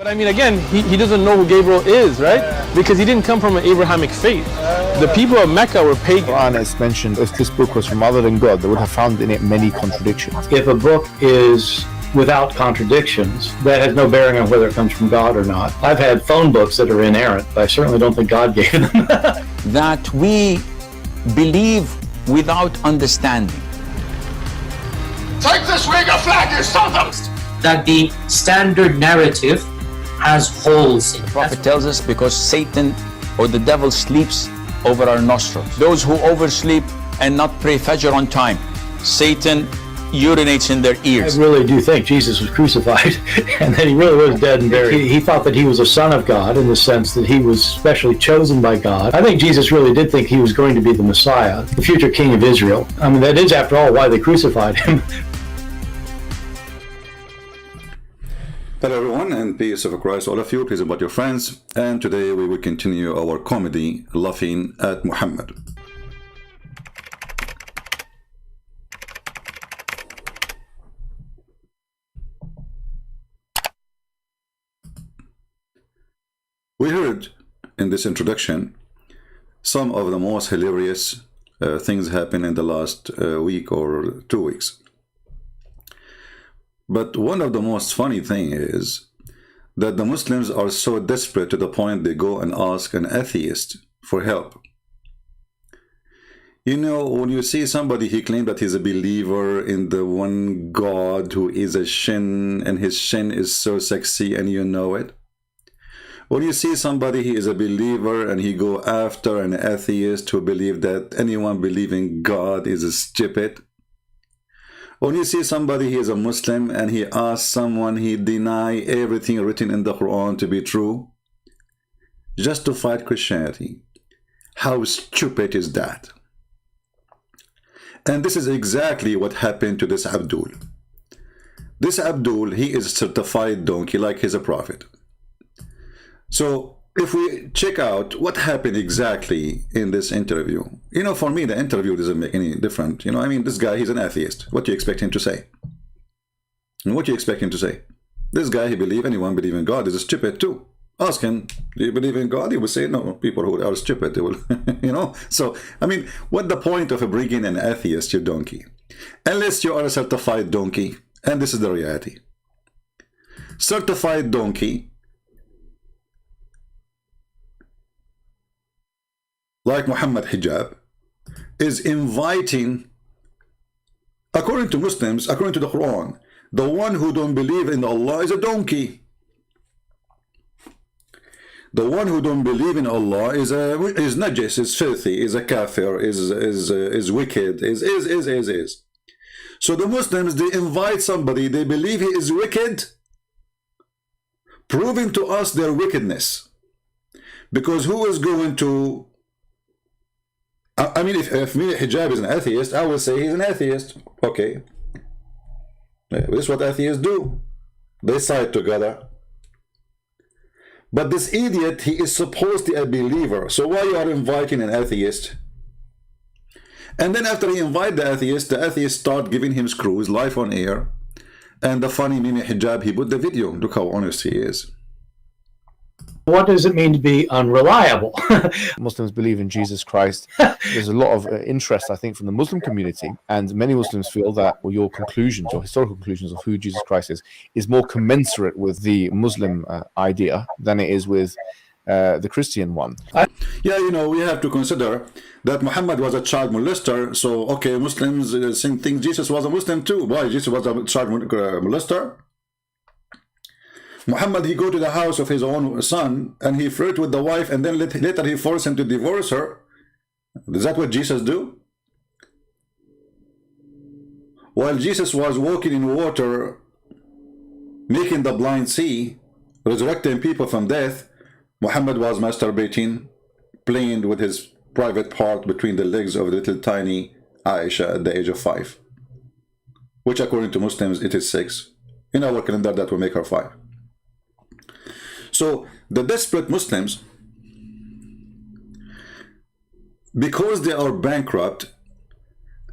I mean, again, he doesn't know who Gabriel is, right? Because he didn't come from an Abrahamic faith. The people of Mecca were pagan. Quran is mentioned, if this book was from other than God, they would have found in it many contradictions. If a book is without contradictions, that has no bearing on whether it comes from God or not. I've had phone books that are inerrant, but I certainly don't think God gave them. That we believe without understanding. Take this wing of flag, you sons! That the standard narrative has holes in it. The Prophet tells us because Satan or the devil sleeps over our nostrils. Those who oversleep and not pray Fajr on time, Satan urinates in their ears. I really do think Jesus was crucified and that he really was dead and buried. He thought that he was a son of God in the sense that he was specially chosen by God. I think Jesus really did think he was going to be the Messiah, the future king of Israel. I mean, that is, after all, why they crucified him. Hello everyone, and peace of Christ all of you. Please invite your friends, and today we will continue our comedy laughing at Muhammad. We heard in this introduction some of the most hilarious things happen in the last week or 2 weeks. But one of the most funny thing is that the Muslims are so desperate to the point they go and ask an atheist for help. You know, when you see somebody, he claims that he's a believer in the one God who is a shin, and his shin is so sexy and you know it. When you see somebody, he is a believer and he go after an atheist who believe that anyone believing God is stupid. When you see somebody, he is a Muslim, and he asks someone, he deny everything written in the Quran to be true, just to fight Christianity. How stupid is that? And this is exactly what happened to this Abdul. This Abdul, he is a certified donkey, like he's a prophet. So if we check out what happened exactly in this interview, you know, for me, the interview doesn't make any difference. You know, I mean, this guy, he's an atheist. What do you expect him to say? And what do you expect him to say? This guy, he believes anyone believe in God is stupid too. Ask him, do you believe in God? He will say, no, people who are stupid, they will, you know. So, I mean, what the point of bringing an atheist, you donkey? Unless you are a certified donkey, and this is the reality. Certified donkey, like Muhammad Hijab, is inviting, according to Muslims, according to the Quran, the one who don't believe in Allah is a donkey. The one who don't believe in Allah is najis, is filthy, is a kafir, is wicked, is. So the Muslims, they invite somebody, they believe he is wicked, proving to us their wickedness. Because who is going to, I mean, if me, Hijab, is an atheist, I will say he's an atheist. Okay. This is what atheists do. They side together. But this idiot, he is supposed to be a believer. So why you are inviting an atheist? And then after he invite the atheist start giving him screws live on air. And the funny Mimi Hijab, he put the video. Look how honest he is. What does it mean to be unreliable? Muslims believe in Jesus Christ. There's a lot of interest, I think, from the Muslim community, and many Muslims feel that, well, your conclusions, your historical conclusions of who Jesus Christ is more commensurate with the Muslim idea than it is with the Christian one. Yeah, you know, we have to consider that Muhammad was a child molester. So, okay, Muslims think Jesus was a Muslim too. Why? Jesus was a child molester? Muhammad, he go to the house of his own son and he flirt with the wife, and then later he forced him to divorce her. Is that what Jesus do? While Jesus was walking in water, making the blind see, resurrecting people from death, Muhammad was masturbating, playing with his private part between the legs of little tiny Aisha at the age of 5. Which according to Muslims, it is 6. In our calendar, that will make her 5. So the desperate Muslims, because they are bankrupt,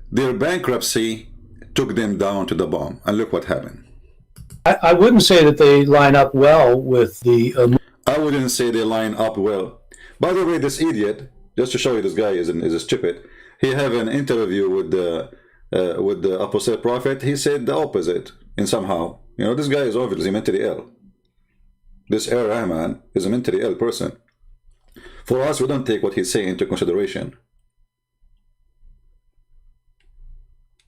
their bankruptcy took them down to the bottom. And look what happened. I wouldn't say that they line up well with the. I wouldn't say they line up well. By the way, this idiot, just to show you this guy is a stupid, he have an interview with the apostate prophet. He said the opposite in somehow. You know, this guy is obviously mentally ill. This Bart Ehrman is a mentally ill person. For us, we don't take what he's saying into consideration.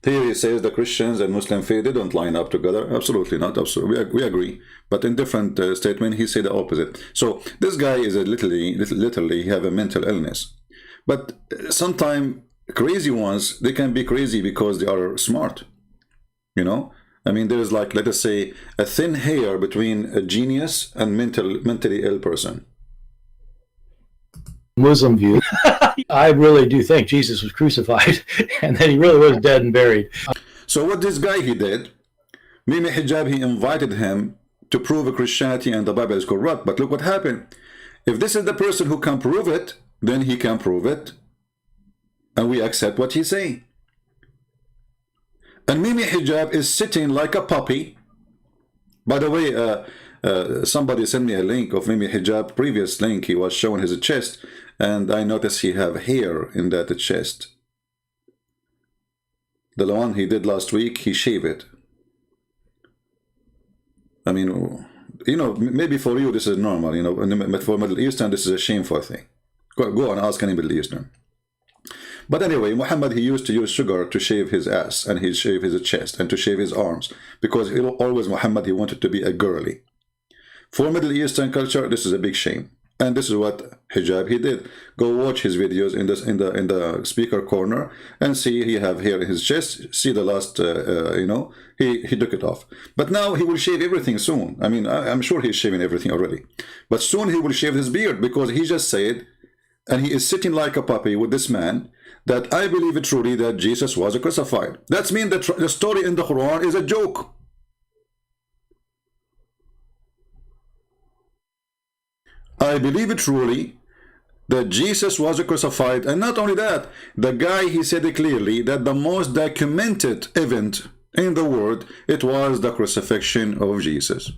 Here he says the Christians and Muslim faith, they don't line up together. Absolutely not. Absolutely, we agree. But in different statement, he said the opposite. So this guy is literally have a mental illness. But sometimes crazy ones, they can be crazy because they are smart. You know, I mean, there is like, let us say, a thin hair between a genius and mentally ill person. Muslim view. I really do think Jesus was crucified and that he really was dead and buried. So what this guy he did, Mimi Hijab, he invited him to prove Christianity and the Bible is corrupt. But look what happened. If this is the person who can prove it, then he can prove it. And we accept what he's saying. And Mimi Hijab is sitting like a puppy. By the way, somebody sent me a link of Mimi Hijab, previous link. He was showing his chest, and I noticed he have hair in that chest. The one he did last week, he shaved it. I mean, you know, maybe for you this is normal, you know, but for Middle Eastern this is a shameful thing. Go and ask any Middle Eastern. But anyway, Muhammad, he used to use sugar to shave his ass, and he shave his chest, and to shave his arms, because he always, Muhammad, he wanted to be a girly. For Middle Eastern culture, this is a big shame. And this is what Hijab he did. Go watch his videos in the speaker corner and see he have hair in his chest. See the last, you know, he took it off. But now he will shave everything soon. I mean, I'm sure he's shaving everything already. But soon he will shave his beard, because he just said, and he is sitting like a puppy with this man, that I believe it truly that Jesus was crucified. That means that the story in the Quran is a joke. I believe it truly that Jesus was crucified. And not only that, the guy, he said it clearly that the most documented event in the world, it was the crucifixion of Jesus.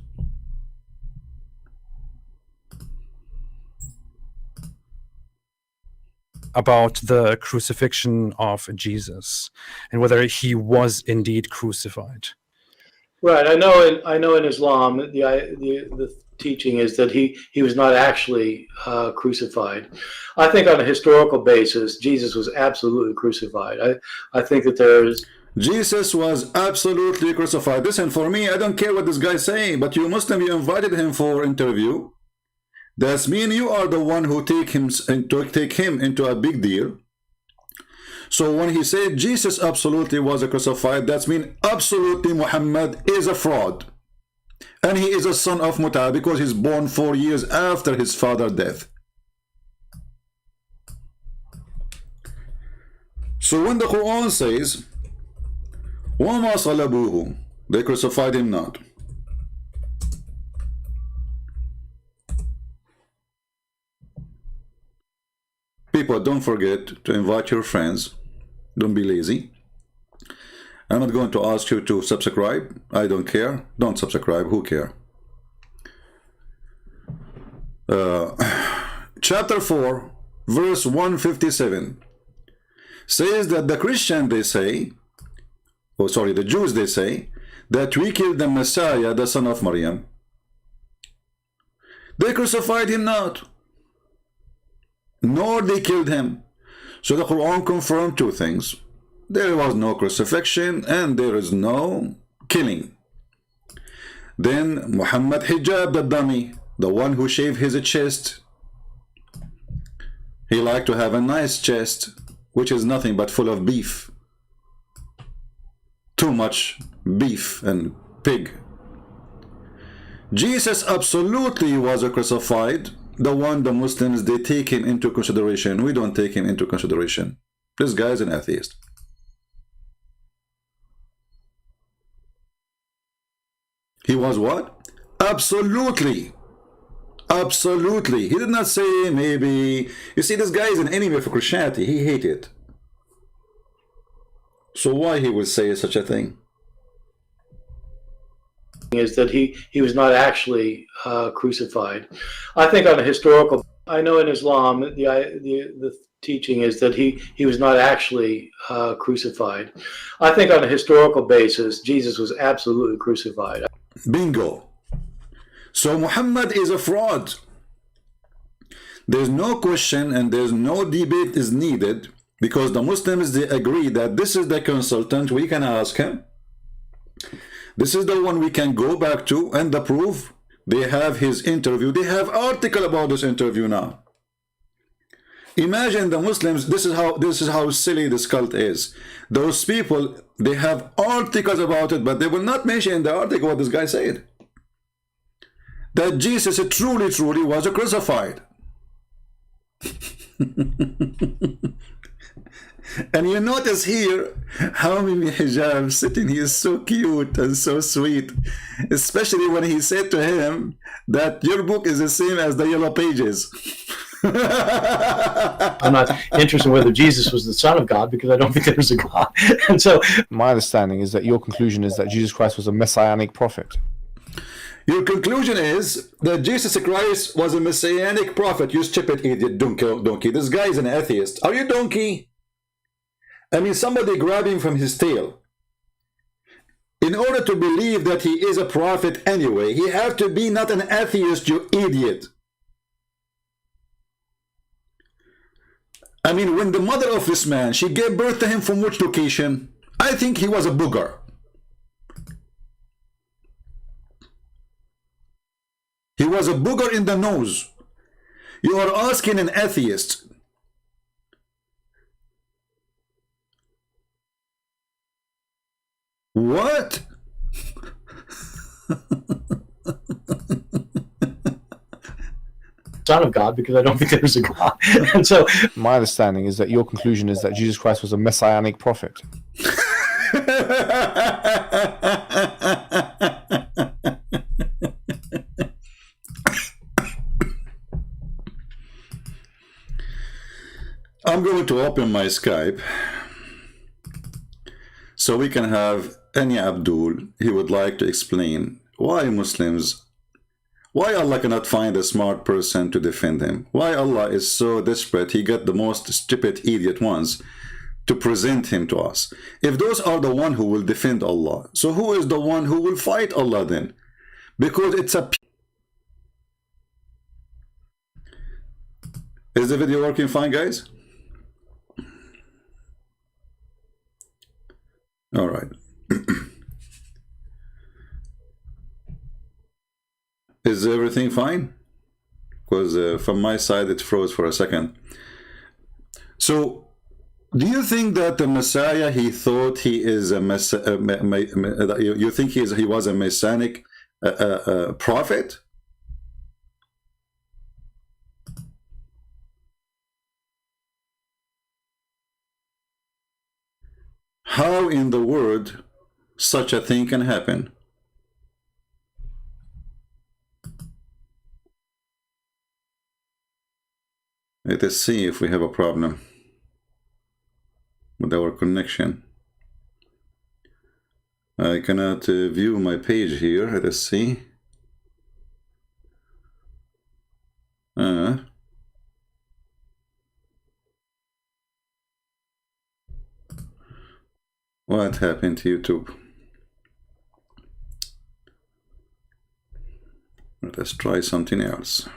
About the crucifixion of Jesus and whether he was indeed crucified. Right. I know in Islam the teaching is that he was not actually crucified. I think on a historical basis, Jesus was absolutely crucified. I think that there's Jesus was absolutely crucified. Listen, for me, I don't care what this guy is saying, but you Muslim, you invited him for interview. That's mean you are the one who take him into a big deal. So when he said Jesus absolutely was crucified, that's mean absolutely Muhammad is a fraud. And he is a son of Muta because he's born 4 years after his father's death. So when the Quran says, وَمَا صَلَبُوهُ, they crucified him not. People, don't forget to invite your friends. Don't be lazy. I'm not going to ask you to subscribe. I don't care. Don't subscribe. Who care? Chapter 4, verse 157 says that the Christian, they say, oh sorry, the Jews, they say, that we killed the Messiah, the son of Maryam. They crucified him not, nor they killed him. So the Quran confirmed two things. There was no crucifixion and there is no killing. Then Muhammad Hijab, the dummy, the one who shaved his chest, he liked to have a nice chest, which is nothing but full of beef. Too much beef and pig. Jesus absolutely was crucified. The one the Muslims, they take him into consideration. We don't take him into consideration. This guy is an atheist. He was what? Absolutely. Absolutely. He did not say maybe. You see, this guy is an enemy for Christianity. He hates it. So why he would say such a thing? is that he was not actually crucified. I think on a historical, I know in Islam the teaching is that he was not actually crucified. I think on a historical basis, Jesus was absolutely crucified. Bingo. So Muhammad is a fraud. There's no question and there's no debate is needed, because the Muslims, they agree that this is the consultant, we can ask him. This is the one we can go back to, and the proof, they have his interview. They have article about this interview now. Imagine the Muslims, this is how silly this cult is. Those people, they have articles about it, but they will not mention in the article what this guy said. That Jesus truly was crucified. And you notice here how many hijab sitting. He is so cute and so sweet, especially when he said to him that your book is the same as the yellow pages. I'm not interested in whether Jesus was the Son of God, because I don't think there's a God. And so My understanding is that your conclusion is that Jesus Christ was a messianic prophet. Your conclusion is that Jesus Christ was a messianic prophet. You stupid idiot, donkey. This guy is an atheist. Are you donkey? I mean, somebody grabbing from his tail. In order to believe that he is a prophet anyway, he have to be not an atheist, you idiot. I mean, when the mother of this man, she gave birth to him from which location? I think he was a booger. He was a booger in the nose. You are asking an atheist. What? Son of God, because I don't think there's a God. And so My understanding is that your conclusion is that Jesus Christ was a messianic prophet. I'm going to open my Skype so we can have any Abdul. He would like to explain why Muslims, why Allah cannot find a smart person to defend him, why Allah is so desperate he got the most stupid idiot ones to present him to us. If those are the one who will defend Allah, so who is the one who will fight Allah then? Because it's a... Is the video working fine, guys? All right. Is everything fine? Because from my side it froze for a second. So, do you think that the Messiah, he thought he is a you think he was a messianic prophet? How in the world such a thing can happen? Let us see if we have a problem with our connection. I cannot view my page here. Let us see. What happened to YouTube? Let us try something else.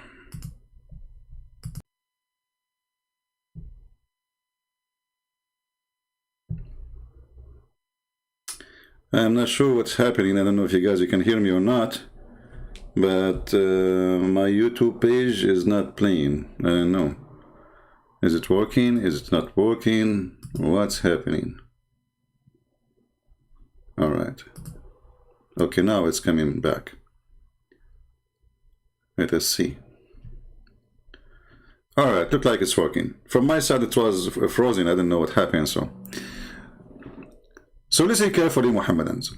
I'm not sure what's happening. I don't know if you guys can hear me or not, but my YouTube page is not playing. I don't know. Is it working? Is it not working? What's happening? All right. Okay, now it's coming back. Let us see. All right, look like it's working. From my side, it was frozen. I don't know what happened. So listen carefully, Muhammadans.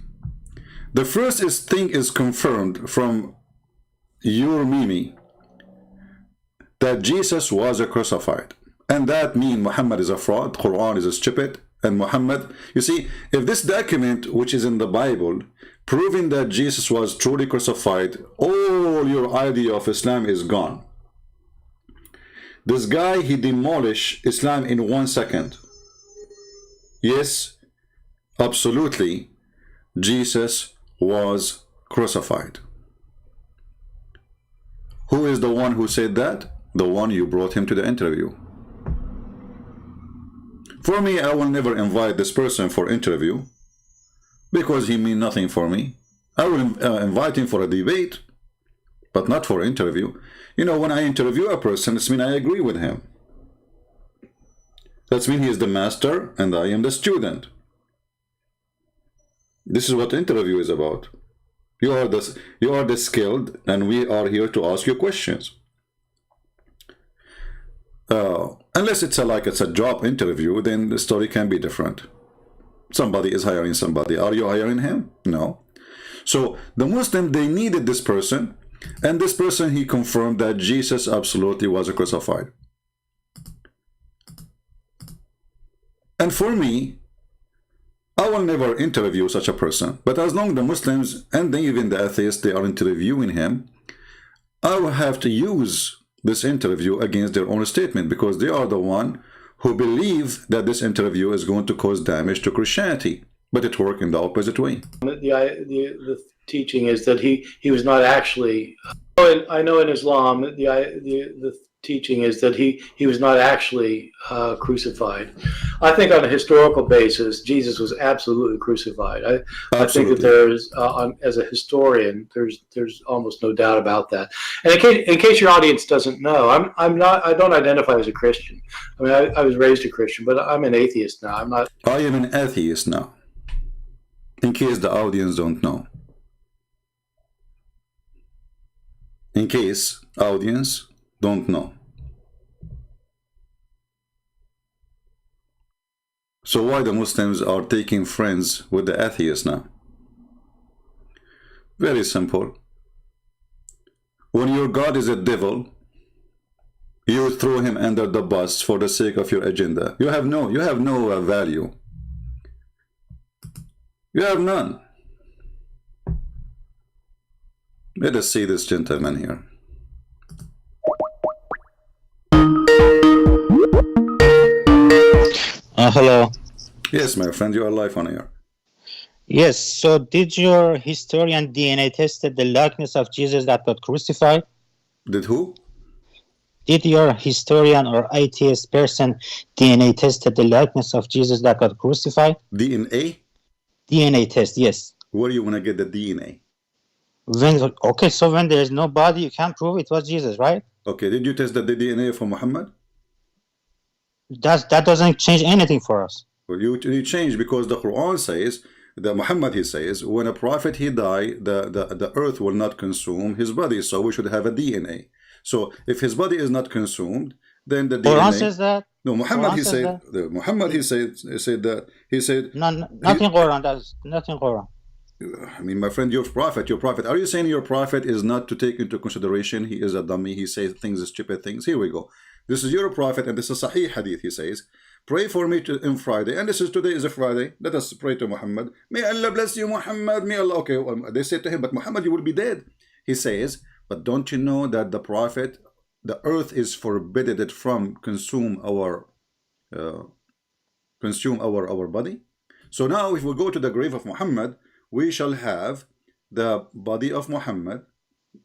The first thing is confirmed from your Mimi that Jesus was crucified, and that means Muhammad is a fraud, Quran is a stupid, and Muhammad. You see, if this document, which is in the Bible, proving that Jesus was truly crucified, all your idea of Islam is gone. This guy, he demolished Islam in 1 second. Yes, absolutely, Jesus was crucified. Who is the one who said that? The one you brought him to the interview. For me, I will never invite this person for interview because he means nothing for me. I will invite him for a debate, but not for interview. You know, when I interview a person, it means I agree with him. That means he is the master and I am the student. This is what interview is about. You are the skilled, and we are here to ask you questions. Unless it's a job interview, then the story can be different. Somebody is hiring somebody. Are you hiring him? No. So the Muslim, they needed this person, and this person, he confirmed that Jesus absolutely was crucified. And for me, I will never interview such a person. But as long as the Muslims and even the atheists, they are interviewing him, I will have to use this interview against their own statement, because they are the one who believe that this interview is going to cause damage to Christianity. But it worked in the opposite way. The teaching is that he was not actually. I know in Islam the teaching is that he was not actually crucified. I think on a historical basis, Jesus was absolutely crucified. I think that there's, as a historian, there's almost no doubt about that. And in case your audience doesn't know, I don't identify as a Christian. I mean, I was raised a Christian, but I'm an atheist now. I'm not. I am an atheist now. In case the audience don't know. In case audience don't know. So why the Muslims are taking friends with the atheists now? Very simple. When your God is a devil, you throw him under the bus for the sake of your agenda. You have no value. You have none. Let us see this gentleman here. Hello. Yes, my friend, you are live on air. Yes, so did your historian DNA tested the likeness of Jesus that got crucified? Did who? Did your historian or atheist person DNA tested the likeness of Jesus that got crucified? DNA? DNA test, yes. Where do you want to get the DNA? Okay, so when there is no body, you can't prove it was Jesus, right? Okay, did you test the DNA for Muhammad? That doesn't change anything for us. Well, you change, because the Quran says that Muhammad, he says, when a prophet he die, the earth will not consume his body, so we should have a DNA. So if his body is not consumed, then the Quran DNA says that. No, Muhammad Quran he said that. Muhammad he said that he said nothing Quran. That's nothing Quran. I mean, my friend, your prophet. Are you saying your prophet is not to take into consideration? He is a dummy. He says things, stupid things. Here we go. This is your prophet, and this is Sahih Hadith. He says, pray for me on Friday. And today is a Friday. Let us pray to Muhammad. May Allah bless you, Muhammad. May Allah. Okay, they said to him, but Muhammad, you will be dead. He says, but don't you know that the prophet, the earth is forbidden from consume our body? So now if we go to the grave of Muhammad, we shall have the body of Muhammad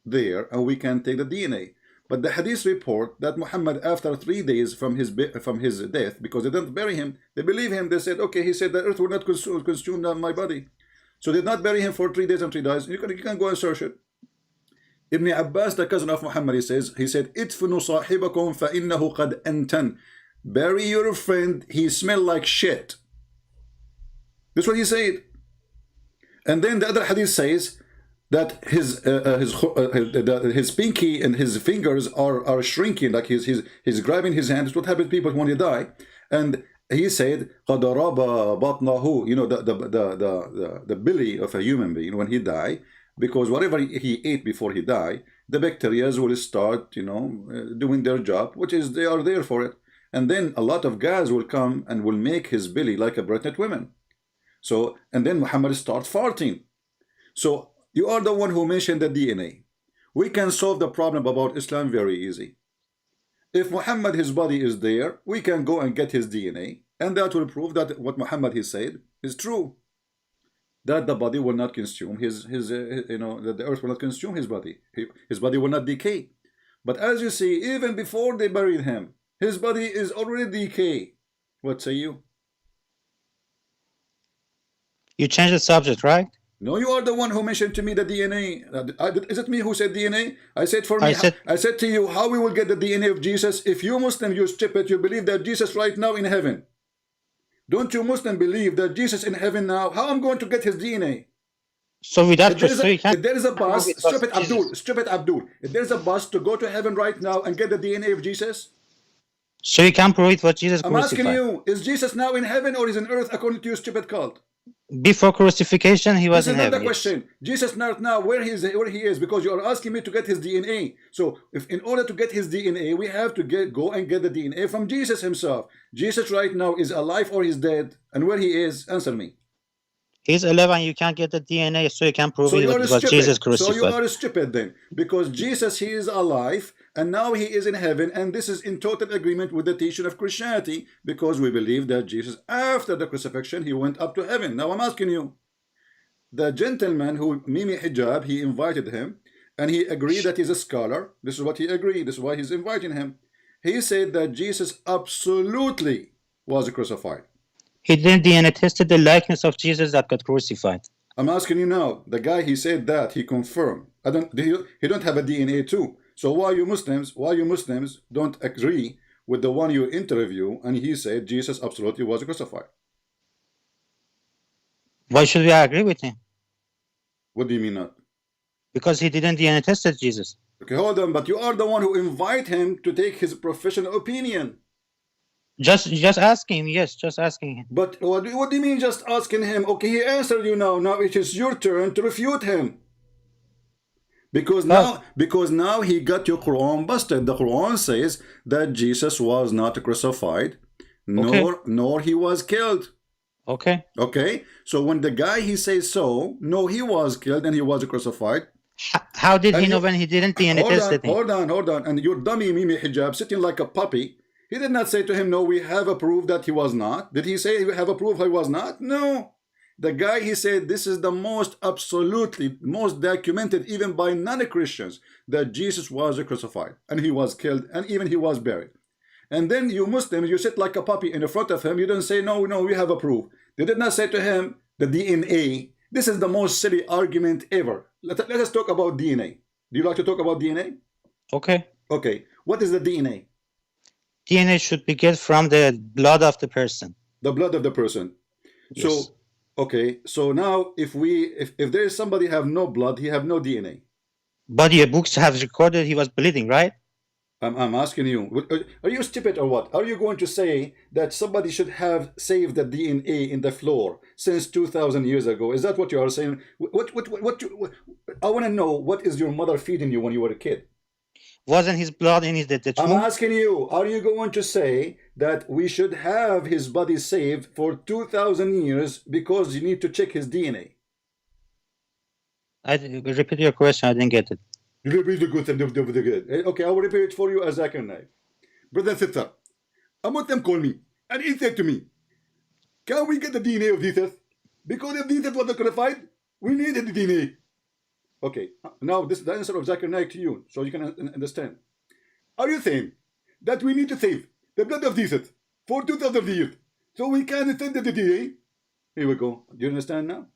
there, and we can take the DNA. But the hadith report that Muhammad, after 3 days from his death, because they didn't bury him, they believe him, they said, okay, he said the earth will not consume my body. So they did not bury him for 3 days and 3 days. You can go and search it. Ibn Abbas, the cousin of Muhammad, he said, idfinu sahibakum fa innahu qad antan. Bury your friend, he smelled like shit. That's what he said. And then the other hadith says that his pinky and his fingers are shrinking, like he's grabbing his hand. It's what happens to people when they die. And he said, قَدْ رَبَ بَطْنَهُ, you know, the belly of a human being when he die, because whatever he ate before he died, the bacteria will start, you know, doing their job, which is they are there for it. and then a lot of guys will come and will make his belly like a pregnant woman. So, and then Muhammad starts farting. So you are the one who mentioned the DNA. We can solve the problem about Islam very easy. If Muhammad, his body is there, we can go and get his DNA, and that will prove that what Muhammad he said is true. That the body will not consume that the earth will not consume his body. His body will not decay. But as you see, even before they buried him, his body is already decay. What say you? You changed the subject, right? No, you are the one who mentioned to me the DNA. Is it me who said DNA? I said for me. I said to you, how we will get the DNA of Jesus? If you Muslim, you stupid, you believe that Jesus right now in heaven. Don't you Muslim believe that Jesus in heaven now? How I'm going to get his DNA? So without if there is a bus, stupid Abdul, if there's a bus to go to heaven right now and get the DNA of Jesus. So you can prove it was Jesus I'm crucified. asking you, is Jesus now in heaven or is in earth according to your stupid cult? Before crucifixion, he was in heaven. This is not the question. Jesus not now where he is, because you are asking me to get his DNA. So if in order to get his DNA, we have to go and get the DNA from Jesus himself. Jesus right now is alive or he's dead, and where he is, answer me. He's 11. You can't get the DNA, so you can prove it was Jesus crucified. So you are stupid then, because Jesus, he is alive, and now he is in heaven, and this is in total agreement with the teaching of Christianity, because we believe that Jesus, after the crucifixion, he went up to heaven. Now I'm asking you, the gentleman who Mimi Hijab, he invited him, and he agreed that he's a scholar. This is what he agreed. This is why he's inviting him. He said that Jesus absolutely was crucified. He didn't DNA tested the likeness of Jesus that got crucified. I'm asking you now, the guy he said that, he confirmed. He don't have a DNA too. So why you Muslims don't agree with the one you interview and he said Jesus absolutely was crucified? Why should we agree with him? What do you mean not? Because he didn't DNA tested Jesus. Okay, hold on, but you are the one who invite him to take his professional opinion. Just asking him, yes, just asking him. But what do you mean just asking him? Okay, he answered you now. Now it is your turn to refute him. Because now he got your Quran busted. The Quran says that Jesus was not crucified, nor he was killed. Okay. Okay. So when the guy he says so, no, he was killed and he was crucified. How did he know when he didn't DNA test it? Hold on. And your dummy Mimi Hijab sitting like a puppy. He did not say to him, no, we have a proof that he was not. Did he say we have a proof he was not? No. The guy, he said, this is the most documented, even by non-Christians, that Jesus was crucified and he was killed and even he was buried. And then you Muslims, you sit like a puppy in front of him. You don't say, no, we have a proof. They did not say to him, the DNA. This is the most silly argument ever. Let us talk about DNA. Do you like to talk about DNA? Okay. Okay. What is the DNA? DNA should be get from the blood of the person. The blood of the person. Yes. So, okay. So now, if there is somebody have no blood, he have no DNA. But your books have recorded he was bleeding, right? I'm asking you. Are you stupid or what? Are you going to say that somebody should have saved the DNA in the floor since 2,000 years ago? Is that what you are saying? I want to know, what is your mother feeding you when you were a kid? Wasn't his blood in his tomb? I'm asking you, are you going to say that we should have his body saved for 2,000 years because you need to check his DNA? I repeat your question. I didn't get it. Repeat the good. Okay, I will repeat it for you as I can now. Brother and sister, a Muslim called me and he said to me, can we get the DNA of Jesus? Because if Jesus was crucified, we needed the DNA. Okay, now this is the answer of Zakir Naik to you, so you can understand. Are you saying that we need to save the blood of Jesus for 2,000 years so we can send the DNA? Here we go. Do you understand now?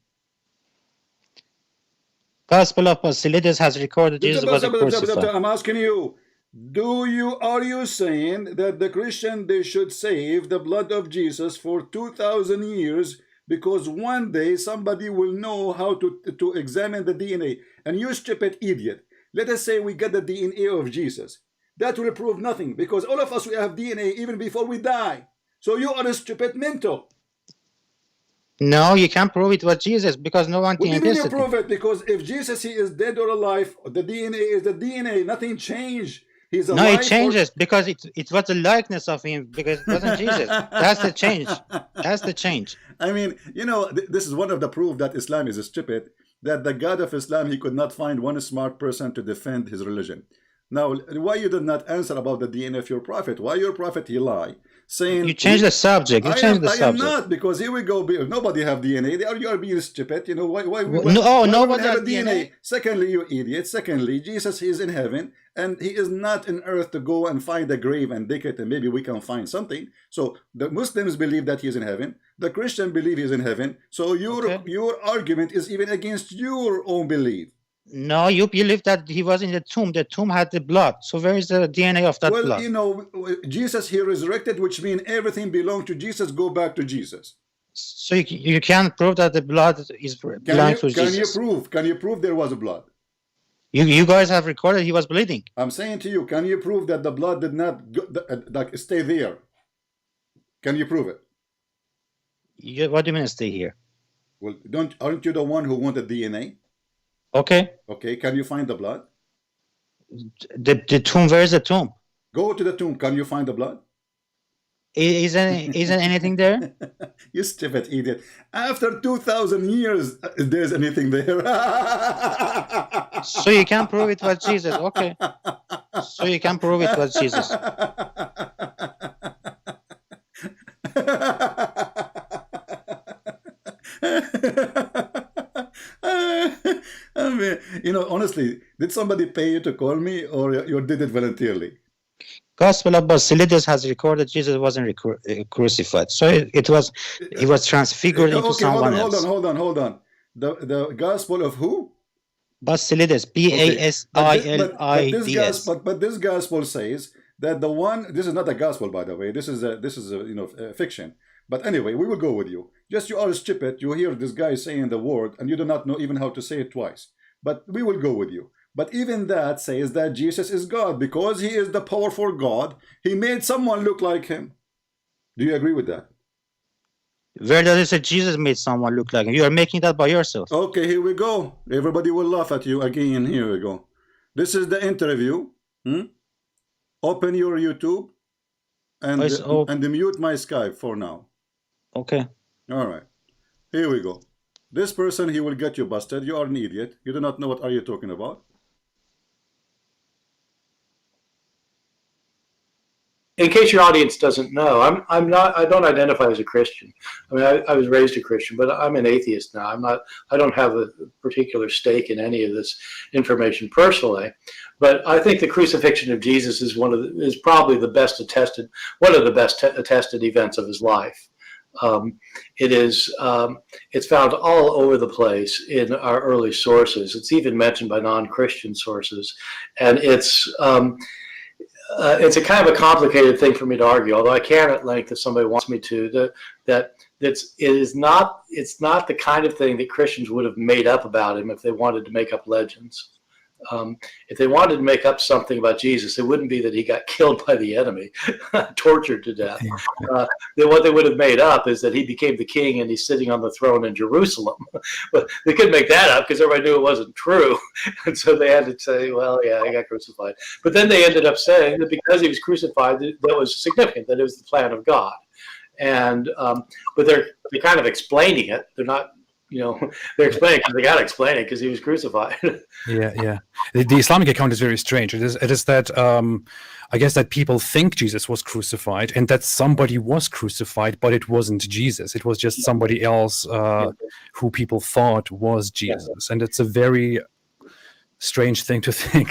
Gospel of Basilides has recorded Jesus was crucified. I'm asking you, are you saying that the Christian, they should save the blood of Jesus for 2,000 years because one day somebody will know how to examine the DNA? And you stupid idiot, let us say we get the DNA of Jesus. That will prove nothing, because all of us, we have DNA even before we die. So you are a stupid mental. No, you can't prove it was Jesus because no one can test it. Prove it? Because if Jesus, he is dead or alive, the DNA is the DNA. Nothing changed. He's a No, life it changes because it was the likeness of him, because it wasn't Jesus. That's the change. That's the change. I mean, you know, this is one of the proof that Islam is stupid, that the God of Islam, he could not find one smart person to defend his religion. Now, why you did not answer about the DNA of your prophet? Why your prophet he lie? Saying You changed the subject. You changed the I am subject. not, because here we go. Nobody have DNA. You are being stupid. You know why? Nobody have has a DNA? DNA. Secondly, you idiot. Secondly, Jesus is in heaven and he is not in earth to go and find a grave and dig it and maybe we can find something. So the Muslims believe that he is in heaven. The Christian believe he is in heaven. So your argument is even against your own belief. No, you believe that he was in the tomb. The tomb had the blood. So where is the DNA of that blood? Well, you know, Jesus he resurrected, which means everything belongs to Jesus. Go back to Jesus. So you can't prove that the blood is belongs to Jesus. Can you prove there was blood? You guys have recorded he was bleeding. I'm saying to you, can you prove that the blood did not stay there? Can you prove it? What do you mean stay here? Well, aren't you the one who wanted DNA? Okay. Okay, can you find the blood? The tomb, where is the tomb? Go to the tomb. Can you find the blood? Isn't anything there? You stupid idiot. After 2,000 years, there's anything there. So you can prove it was Jesus. Okay. So you can prove it was Jesus. I mean, you know, honestly, did somebody pay you to call me, or you did it voluntarily? Gospel of Basilides has recorded Jesus wasn't crucified. So he was transfigured into someone else. Hold on. The Gospel of who? Basilides, Basilides. But this Gospel says that the one. This is not a Gospel, by the way. This is a fiction. But anyway, we will go with you. Just you are stupid. You hear this guy saying the word and you do not know even how to say it twice. But we will go with you. But even that says that Jesus is God because he is the powerful God. He made someone look like him. Do you agree with that? Where does it say Jesus made someone look like him? You are making that by yourself. Okay, here we go. Everybody will laugh at you again. Here we go. This is the interview. Open your YouTube and mute my Skype for now. Okay. All right. Here we go. This person, he will get you busted. You are an idiot. You do not know what are you talking about. In case your audience doesn't know, I don't identify as a Christian. I mean, I was raised a Christian, but I'm an atheist now. I don't have a particular stake in any of this information personally. But I think the crucifixion of Jesus is probably the best attested, one of the best attested events of his life. It's found all over the place in our early sources. It's even mentioned by non-Christian sources, and it's a kind of a complicated thing for me to argue. Although I can at length, if somebody wants me to, it's not the kind of thing that Christians would have made up about him if they wanted to make up legends. If they wanted to make up something about Jesus, it wouldn't be that he got killed by the enemy, tortured to death. What they would have made up is that he became the king and he's sitting on the throne in Jerusalem. But they couldn't make that up because everybody knew it wasn't true. And so they had to say, well, yeah, he got crucified. But then they ended up saying that because he was crucified, that was significant, that it was the plan of God. And but they're kind of explaining it. They're not. They're explaining because they got to explain it because he was crucified. Yeah. The Islamic account is very strange. It is that I guess that people think Jesus was crucified and that somebody was crucified, but it wasn't Jesus. It was just somebody else who people thought was Jesus, and it's a very strange thing to think.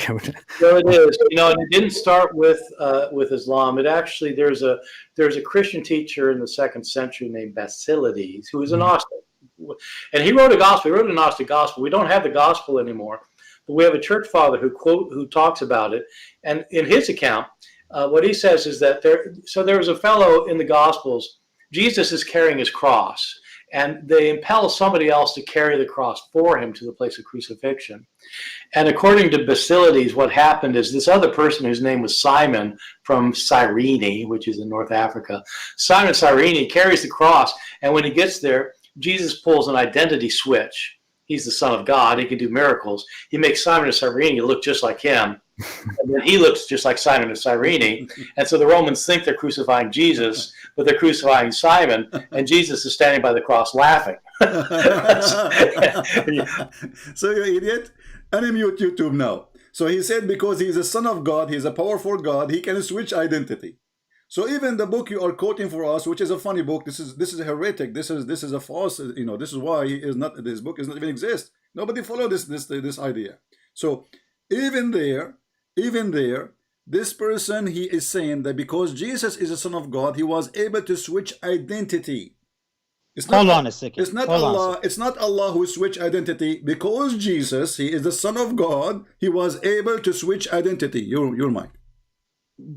So it is. And it didn't start with Islam. It actually there's a Christian teacher in the 2nd century named Basilides who was an Gnostic. And he wrote a gospel. He wrote a Gnostic gospel. We don't have the gospel anymore, but we have a church father who talks about it. And in his account, what he says is that there was a fellow in the Gospels. Jesus is carrying his cross, and they impel somebody else to carry the cross for him to the place of crucifixion. And according to Basilides, what happened is this other person whose name was Simon from Cyrene, which is in North Africa, Simon Cyrene carries the cross, and when he gets there, Jesus pulls an identity switch. He's the Son of God. He can do miracles. He makes Simon of Cyrene look just like him. And then he looks just like Simon of Cyrene. And so the Romans think they're crucifying Jesus, but they're crucifying Simon, and Jesus is standing by the cross laughing. So you idiot. Unmute YouTube now. So he said because he's a son of God, he's a powerful God, he can switch identity. So even the book you are quoting for us, which is a funny book, this is a heretic, this is a false, this is why he is not, this book does not even exist. Nobody follow this idea. So even there, this person, he is saying that because Jesus is a son of God, he was able to switch identity. It's not, Hold on a second. It's not Hold on a Allah. second. It's not Allah who switched identity. Because Jesus, he is the son of God, he was able to switch identity. Your mind.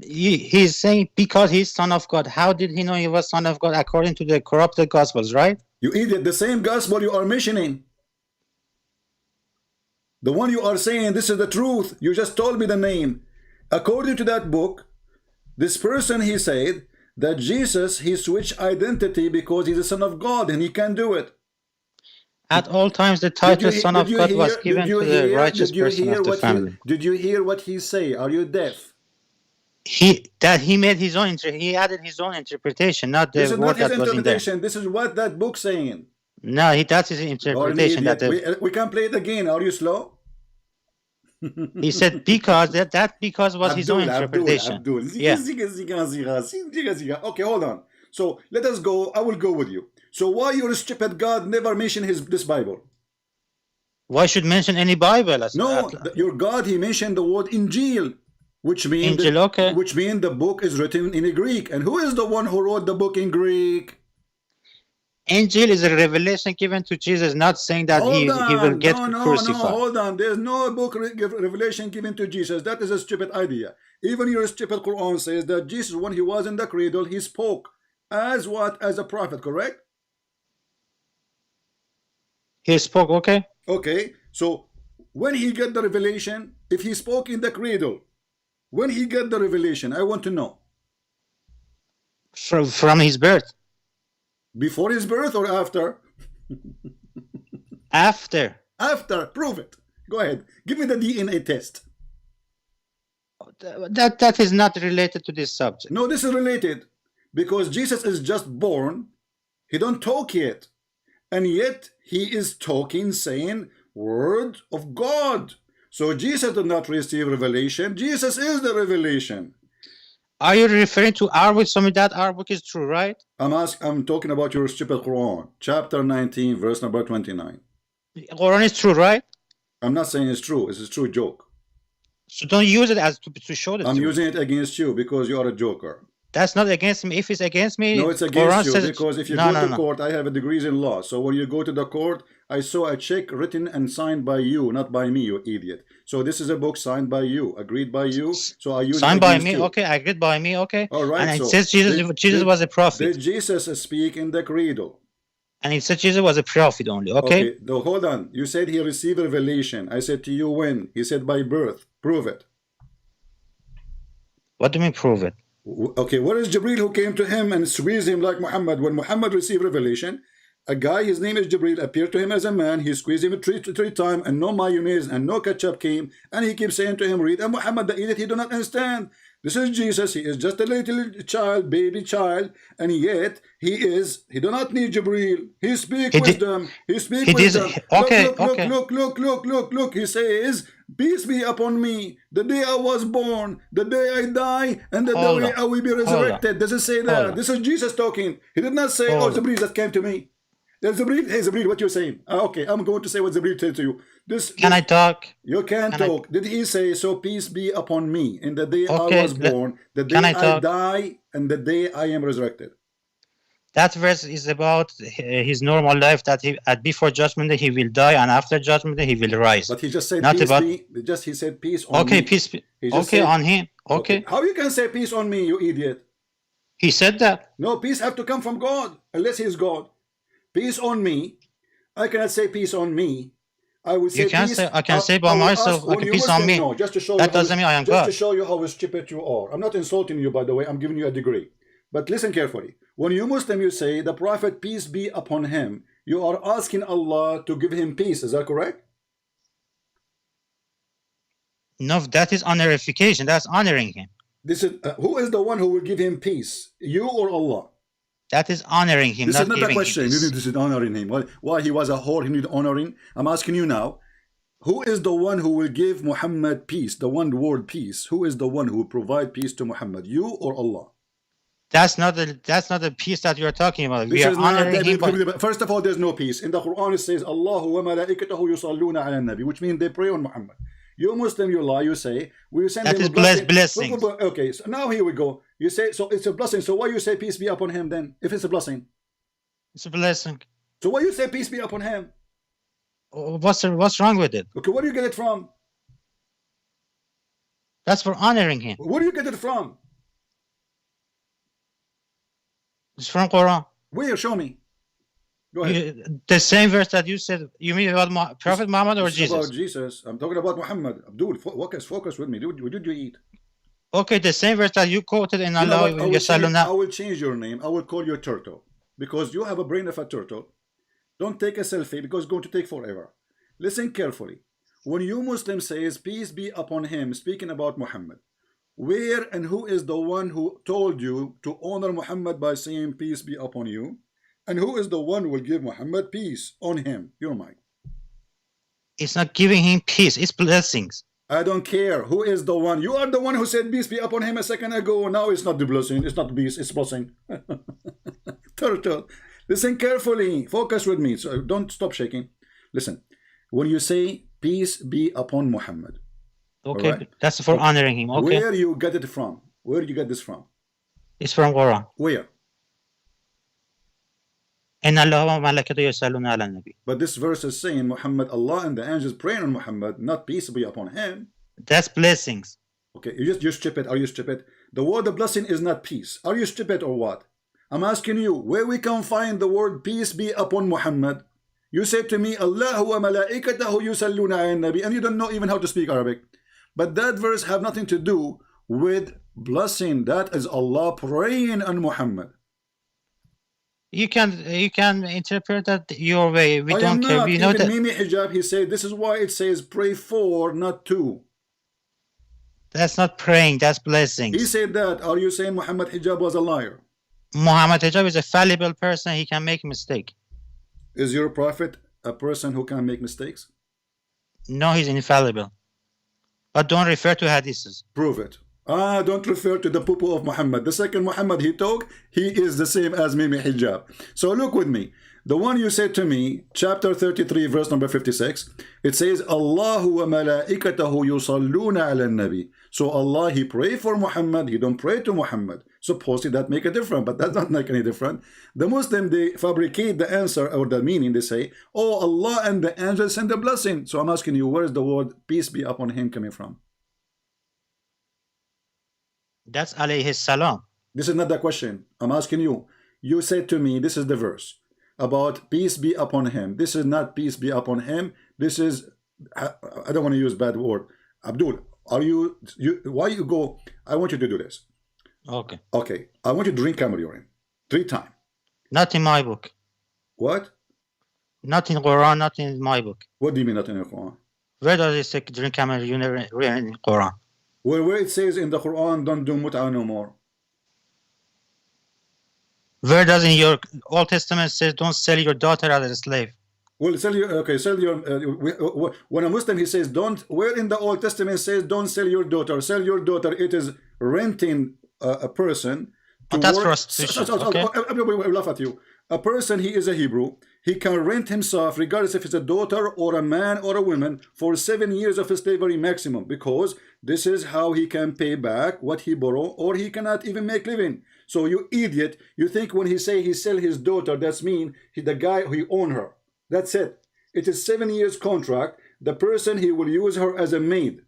He's saying because he's son of God. How did he know he was son of God according to the corrupted gospels, right? You idiot. The same gospel you are mentioning. The one you are saying this is the truth. You just told me the name. According to that book, this person, he said that Jesus, he switched identity because he's the son of God and he can do it. At all times, the title son of God was given to the righteous person of the family. Did you hear what he say? Are you deaf? He made his own, he added his own interpretation, not the word that was in there. This is what that book saying. No, that's his interpretation. We can play it again. Are you slow? He said because because was his own interpretation. Abdul. Yeah. Okay, hold on. So let us go. I will go with you. So why your stupid God never mentioned this Bible? Why should mention any Bible? No, your God, he mentioned the word Injil, which means which means the book is written in Greek. And who is the one who wrote the book in Greek? Injil is a revelation given to Jesus, not saying that he will get crucified. No, hold on. There's no book revelation given to Jesus. That is a stupid idea. Even your stupid Quran says that Jesus, when he was in the cradle, he spoke as what? As a prophet, correct? He spoke, okay? Okay, so when he got the revelation, if he spoke in the cradle, when he got the revelation, I want to know. From his birth. Before his birth or after? After. After. Prove it. Go ahead. Give me the DNA test. That is not related to this subject. No, this is related. Because Jesus is just born. He don't talk yet. And yet he is talking, saying, word of God. So Jesus did not receive revelation. Jesus is the revelation. Are you referring to our book? Some of that our book is true, right? I'm talking about your stupid Quran, chapter 19, verse number 29. Quran is true, right? I'm not saying it's true. It's a true joke. So don't use it as to show the I'm truth. using it against you because you are a joker. That's not against me. If it's against me, no, it's against you because if you go to court, I have a degrees in law. So when you go to the court, I saw a check written and signed by you, not by me, you idiot. So this is a book signed by you, agreed by you. So I use signed it by me, you. Okay, agreed by me, okay. All right. And it says Jesus was a prophet. Did Jesus speak in the cradle? And it said Jesus was a prophet only, okay? Okay, no, hold on. You said he received revelation. I said to you when? He said by birth. Prove it. What do you mean prove it? Okay, where is Jibril who came to him and squeezed him like Muhammad? When Muhammad received revelation, a guy, his name is Jibril, appeared to him as a man. He squeezed him three times and no mayonnaise and no ketchup came. And he keeps saying to him, read. And Muhammad, the idiot, he do not understand. This is Jesus. He is just a little child, baby child. And yet, he do not need Jibril. He speaks wisdom. He speaks wisdom. Okay, look. He says, peace be upon me, the day I was born, the day I die, and the day I will be resurrected. Does it say that? This is Jesus talking. He did not say, oh, Jibril that came to me. Jibril, hey Jibril, what you're saying? Okay, I'm going to say what Jibril said to you. Can I talk? You can talk. Did he say, so peace be upon me in the day I was born, the day I die, and the day I am resurrected? That verse is about his normal life, that before judgment day he will die, and after judgment day he will rise. But he just said not peace about, he said peace on me. Peace be, okay, on him. Okay. How you can say peace on me, you idiot? He said that. No, peace have to come from God, unless he is God. Peace on me. I cannot say peace on me. I will say you can peace. I can say by myself, okay, peace on me. No, just to show that doesn't mean I am God. Just to show you how stupid you are. I'm not insulting you, by the way. I'm giving you a degree. But listen carefully. When you Muslim, you say the Prophet, peace be upon him, you are asking Allah to give him peace. Is that correct? No, that is honorification. That's honoring him. This is who is the one who will give him peace? You or Allah? That is honoring him. This is not a giving question. him You peace. need to honoring him. Why he was a whore? He need honoring. I'm asking you now. Who is the one who will give Muhammad peace? The one word peace. Who is the one who will provide peace to Muhammad? You or Allah? That's not the peace that you're talking about. We This are is not, honoring him. But first of all, there's no peace. In the Quran, it says, Allahu wa malaikatahu yusalluna ala nabi, which means they pray on Muhammad. You Muslim, you lie, you say, we send that him is a blessing. blessings. Okay, so now here we go. You say, so it's a blessing. So why you say peace be upon him then, if it's a blessing? It's a blessing. So why you say peace be upon him? What's wrong with it? Okay, where do you get it from? That's for honoring him. Where do you get it from? It's from Quran. Where? Show me. Go ahead. The same verse that you said. You mean about Prophet Muhammad or This is Jesus? about Jesus. I'm talking about Muhammad. Abdul, focus with me. What did you eat? Okay, the same verse that you quoted in You know Allah. what? I will change your name. I will call you a turtle. Because you have a brain of a turtle. Don't take a selfie because it's going to take forever. Listen carefully. When you Muslim says peace be upon him, speaking about Muhammad, where and who is the one who told you to honor Muhammad by saying peace be upon you? And who is the one who will give Muhammad peace on him? Your mind. It's not giving him peace. It's blessings. I don't care. Who is the one? You are the one who said peace be upon him a second ago. Now it's not the blessing. It's not peace. It's blessing. Turtle. Listen carefully. Focus with me. So don't stop shaking. Listen. When you say peace be upon Muhammad. Okay, right? that's for honoring him. Okay. Where you get it from? Where do you get this from? It's from Quran. Where? إن الله وملائكته يصلون على النبي. But this verse is saying Muhammad, Allah and the angels praying on Muhammad, not peace be upon him. That's blessings. Okay, you're stupid. Are you stupid? The word of blessing is not peace. Are you stupid or what? I'm asking you, where we can find the word peace be upon Muhammad? You said to me, Allah wa malaikatahu yusalluna ala nabi, and you don't know even how to speak Arabic. But that verse have nothing to do with blessing. That is Allah praying on Muhammad. You can interpret that your way. We I don't am care. not. We know Even that. Mimi Hijab, he said, this is why it says pray for, not to. That's not praying. That's He blessings. said that. Are you saying Muhammad Hijab was a liar? Muhammad Hijab is a fallible person. He can make mistake. Is your prophet a person who can make mistakes? No, he's infallible. But don't refer to hadiths. Prove it. Don't refer to the poo-poo of Muhammad. The second Muhammad he talked, he is the same as Mimi Hijab. So look with me. The one you said to me, chapter 33, verse number 56, it says, Allahu wa malaikatahu yusalluna ala nabi. So Allah, he pray for Muhammad, he don't pray to Muhammad. Supposedly that make a difference, but that doesn't make any difference. The Muslim, they fabricate the answer or the meaning. They say, oh, Allah and the angels send a blessing. So I'm asking you, where is the word peace be upon him coming from? That's alayhi salam. This is not the question. I'm asking you. You said to me, this is the verse about peace be upon him. This is not peace be upon him. This is, I don't want to use bad word. Abdul, are you why you go? I want you to do this. Okay. Okay. I want you to drink camel urine 3 times. Not in my book. What? Not in Quran. Not in my book. What do you mean not in the Quran? Where does it say drink camel urine in Quran? Where it says in the Quran, don't do mut'ah no more. Where does in your Old Testament says don't sell your daughter as a slave? Well, sell your when a Muslim he says don't. Where in the Old Testament says don't sell your daughter? Sell your daughter. It is renting a person to that's work. prostitution. Okay. I laugh at you. A person, he is a Hebrew. He can rent himself, regardless if it's a daughter or a man or a woman, for 7 years of slavery maximum, because this is how he can pay back what he borrowed, or he cannot even make living. So you idiot, you think when he say he sell his daughter, that's mean the guy who own her. That's it. It is 7 years contract. The person, he will use her as a maid,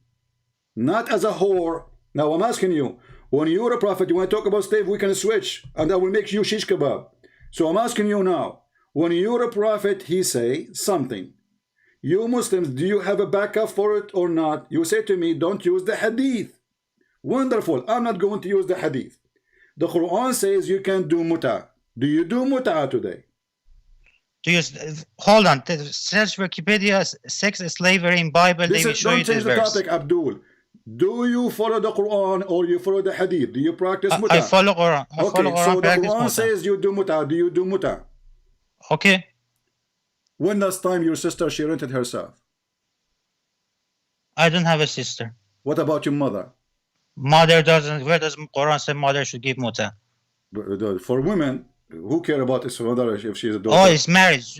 not as a whore. Now I'm asking you, when you're a prophet, you want to talk about slave, we can switch, and I will make you shish kebab. So I'm asking you now, when you're a prophet, he say something. You Muslims, do you have a backup for it or not? You say to me, don't use the hadith. Wonderful. I'm not going to use the hadith. The Quran says you can do mut'ah. Do you do mut'ah today? Do you hold on? Search Wikipedia sex slavery in Bible. They will show you Don't change this the verse. topic, Abdul. Do you follow the Quran or you follow the Hadith? Do you practice muta? I follow Quran. I follow Quran. So the practice Quran muta. says you do muta. Do you do muta? Okay. When last time your sister she rented herself? I don't have a sister. What about your mother? Mother doesn't. Where does Quran say mother should give muta? For women, who care about his mother if she's a daughter? Oh, it's marriage.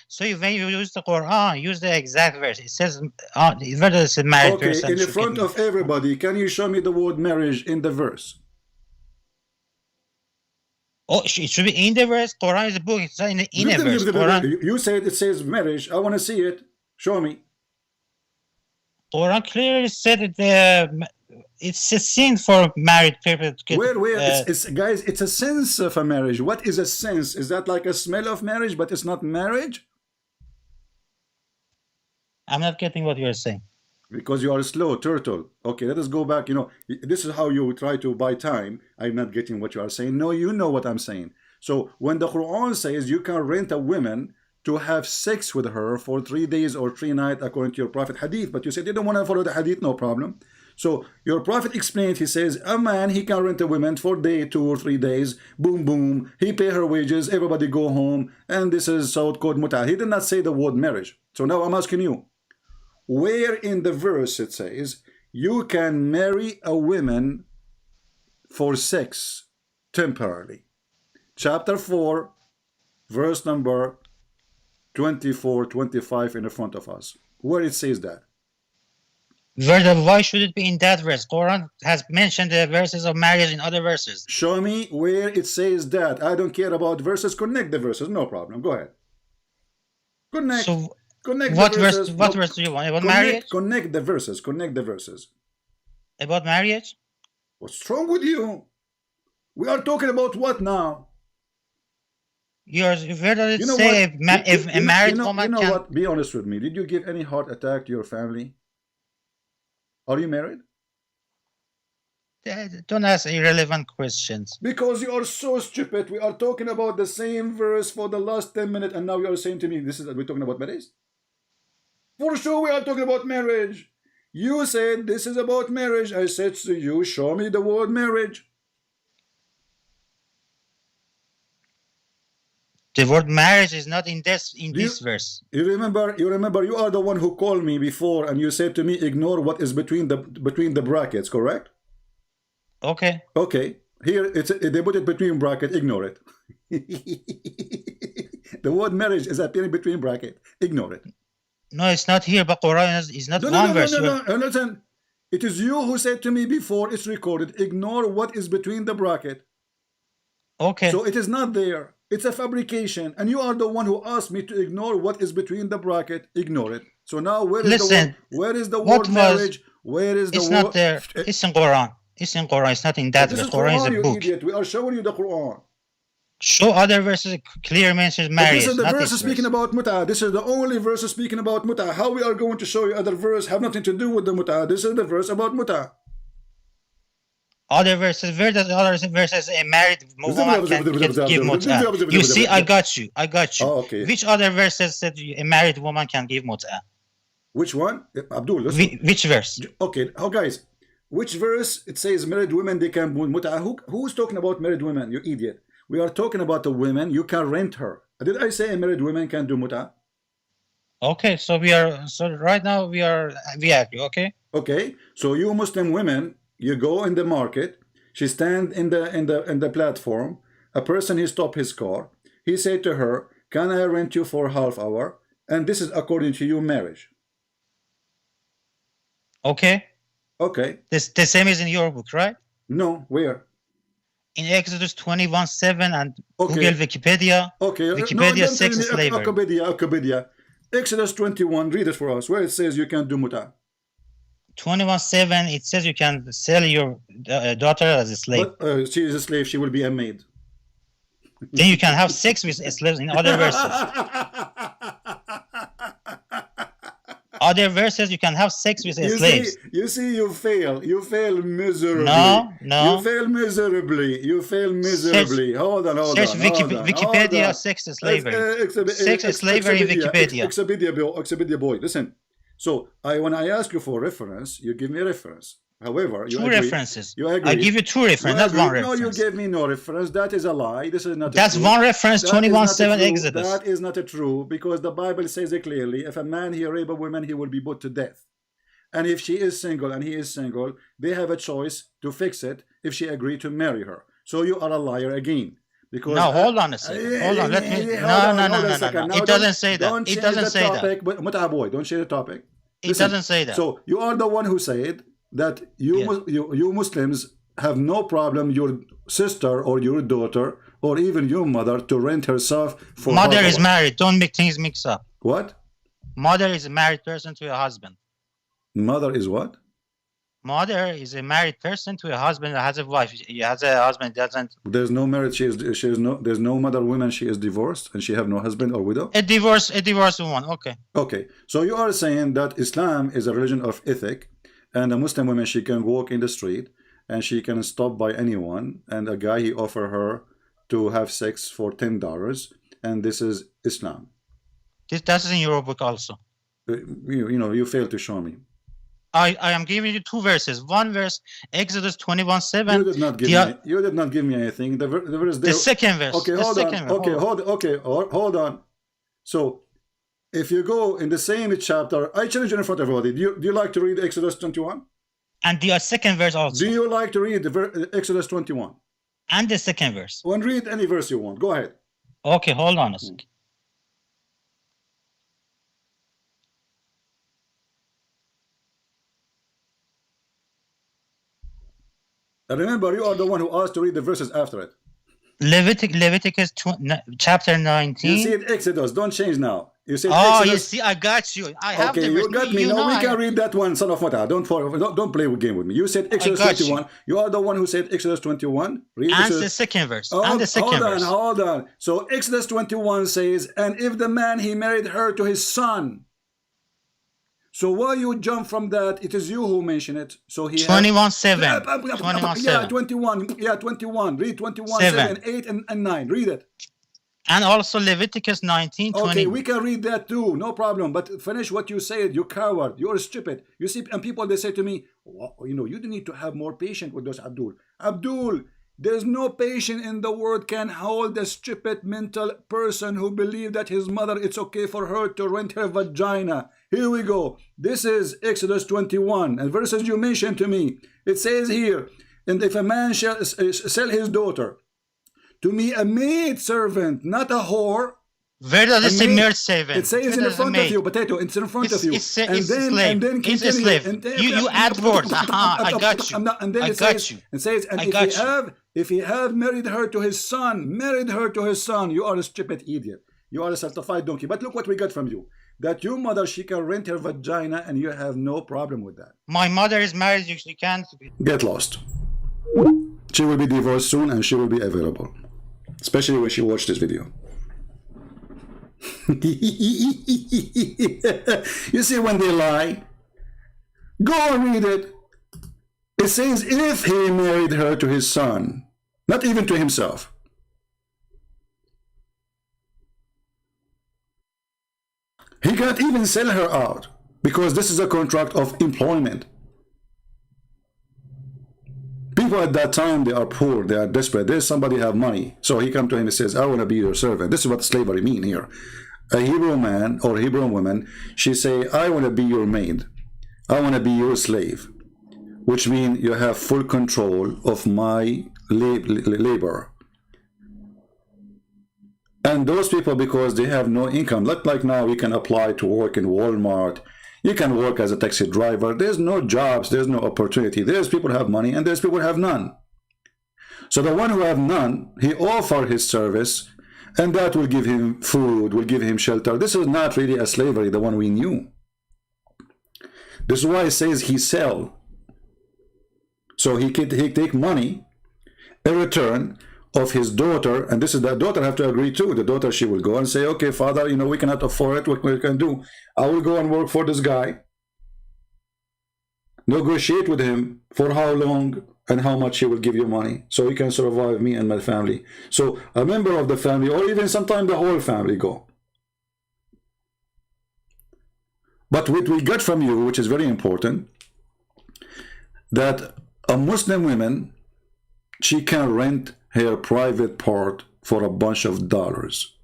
So when you use the Quran, use the exact verse. It says, where does it say marriage? Okay, person in the should front give of everybody, can you show me the word marriage in the verse? Oh, it should be in the verse. Quran is a book. It's not in a verse. Quran, You said it says marriage. I want to see it. Show me. Quran clearly said that it's a sin for married people to get. Where? Guys, it's a sense of a marriage. What is a sense? Is that like a smell of marriage, but it's not marriage? I'm not getting what you're saying. Because you are slow, turtle. Okay, let us go back. You know, this is how you try to buy time. I'm not getting what you are saying. No, you know what I'm saying. So when the Quran says you can rent a woman to have sex with her for 3 days or 3 nights according to your prophet hadith, but you said you don't want to follow the hadith, no problem. So your prophet explained, he says, a man, he can rent a woman for day 2 or 3 days, boom, boom, he pay her wages, everybody go home, and this is so-called muta. He did not say the word marriage. So now I'm asking you, where in the verse it says you can marry a woman for sex temporarily? Chapter 4, verse number 24, 25 in the front of us. Where it says that? Why should it be in that verse? Quran has mentioned the verses of marriage in other verses. Show me where it says that. I don't care about verses. Connect the verses. No problem. Go ahead. Connect. So Connect what the verses. verse? What verse do you want? About marriage? Connect the verses. Connect the verses. About marriage? What's wrong with you? We are talking about what now? Where does it You know say what? if a married woman You know can? what? Be honest with me. Did you give any heart attack to your family? Are you married? Don't ask irrelevant questions. Because you are so stupid. We are talking about the same verse for the last 10 minutes, and now you are saying to me, we're talking about marriage? For sure we are talking about marriage. You said this is about marriage. I said to you, show me the word marriage. The word marriage is not in this verse. You remember you are the one who called me before and you said to me, ignore what is between the brackets, correct? Okay. Okay. Here they put it between bracket, ignore it. The word marriage is appearing between bracket. Ignore it. No, it's not here, but Quran is not one verse. No. Listen, it is you who said to me before, it's recorded, ignore what is between the bracket. Okay. So it is not there. It's a fabrication, and you are the one who asked me to ignore what is between the bracket. Ignore it. So now where is the word marriage? Where is the word? It's not there. It's in Quran. It's in Quran. It's not in that verse. Quran is a you book. Idiot. We are showing you the Quran. Show other verses clear mentions marriage. This is the verse speaking about muta. This is the only verse speaking about muta. How we are going to show you other verse have nothing to do with the muta. This is the verse about muta. Other verses, where does other verses a married woman can give muta? You see, I got you. Oh, okay. Which other verses said a married woman can give muta? Which one? Abdul, which verse? Okay, guys, which verse it says married women they can do muta? Who's talking about married women? You idiot. We are talking about the women. You can rent her. Did I say a married woman can do muta? Okay, so right now we agree. Okay. Okay, so you Muslim women, you go in the market. She stand in the platform. A person he stop his car. He say to her, "Can I rent you for half hour?" And this is according to you marriage. Okay. Okay. The same is in your book, right? No, where? In Exodus 21:7 and Google Wikipedia. Okay. Wikipedia no, sex slavery. Wikipedia. Exodus 21. Read it for us. Where it says you can do muta. 21:7. It says you can sell your daughter as a slave. But, she is a slave. She will be a maid. Then you can have sex with slaves in other verses. Other verses you can have sex with slaves. You see, you fail miserably. No. You fail miserably. Hold on. Search Wikipedia sex slavery. Sex slavery in Wikipedia. Expedia boy. Listen. So when I ask you for reference, you give me a reference. However, you Two agree, references. you agree. I give you two references, not one reference. No, you gave me no reference. That is a lie. This is not. That's one reference. 21:7 true. Exodus. That is not a true, because the Bible says it clearly. If a man he rape a woman, he will be put to death. And if she is single and he is single, they have a choice to fix it if she agreed to marry her. So you are a liar again. Because no, hold on a second. Hold on. Let me. No. It doesn't say that. It doesn't say that. But boy, don't change the topic. It doesn't say that. So you are the one who said that you Muslims have no problem your sister or your daughter or even your mother to rent herself for. Mother is married. Don't make things mix up. What? Mother is a married person to a husband. Mother is what? Mother is a married person to a husband that has a wife. He has a husband doesn't. There's no marriage. There's no mother woman. She is divorced and she have no husband or widow. A divorced woman. Okay. Okay. So you are saying that Islam is a religion of ethic, and a Muslim woman, she can walk in the street and she can stop by anyone, and a guy he offer her to have sex for $10, and this is Islam. That's in your book also. You fail to show me. I am giving you two verses. One verse, Exodus 21:7. You did not give me anything. The verse there. The second verse. Okay, hold on. So, if you go in the same chapter, I challenge you in front of everybody. Do you like to read Exodus 21? And the second verse also. Do you like to read the Exodus 21? And the second verse. Well, read any verse you want. Go ahead. Okay, hold on a second. And remember, you are the one who asked to read the verses after it. Leviticus chapter 19. You see it Exodus. Don't change now. You said Exodus. You see, I got you. I have okay, you got me. No, we can read that one, son of Mata. Don't play a game with me. You said Exodus 21. You are the one who said Exodus 21. Read and Exodus. The second verse. Hold on. So Exodus 21 says, and if the man he married her to his son. So why you jump from that? It is you who mentioned it. So he 21:7. Yeah, 21. Yeah, 21. Read 21, 7, 8, and 9. Read it. And also Leviticus 19, 20. Okay, we can read that too. No problem. But finish what you said. You coward. You're stupid. You see, and people, they say to me, well, you need to have more patience with those Abdul. Abdul, there's no patience in the world can hold a stupid mental person who believes that his mother, it's okay for her to rent her vagina. Here we go. This is Exodus 21. And verses you mentioned to me. It says here, and if a man shall sell his daughter to me, a maid servant, not a whore. Where does it say maid servant? It says in front of you, Potato. It's in front of you. It's a slave. It's a slave. You add words. I got you. And then it says, and if he have married her to his son, you are a stupid idiot. You are a certified donkey. But look what we got from you. That your mother, she can rent her vagina and you have no problem with that. My mother is married. She can't. Get lost. She will be divorced soon and she will be available. Especially when she watched this video. You see when they lie? Go and read it. It says if he married her to his son, not even to himself. He can't even sell her out because this is a contract of employment. People at that time, they are poor, they are desperate. There's somebody have money. So he comes to him and says, I want to be your servant. This is what slavery mean here. A Hebrew man or Hebrew woman, she say, I want to be your maid. I want to be your slave. Which means you have full control of my labor. And those people, because they have no income, not like now we can apply to work in Walmart. You can work as a taxi driver. There's no jobs. There's no opportunity. There's people who have money and there's people who have none. So the one who have none, he offer his service and that will give him food, will give him shelter. This is not really a slavery, the one we knew. This is why it says he sell. So he take money in return of his daughter, and this is the daughter have to agree too. The daughter, she will go and say, okay, father, we cannot afford it. What we can do? I will go and work for this guy. Negotiate with him for how long and how much he will give you money so he can survive me and my family. So a member of the family, or even sometimes the whole family go. But what we got from you, which is very important, that a Muslim woman, she can rent her private part for a bunch of dollars.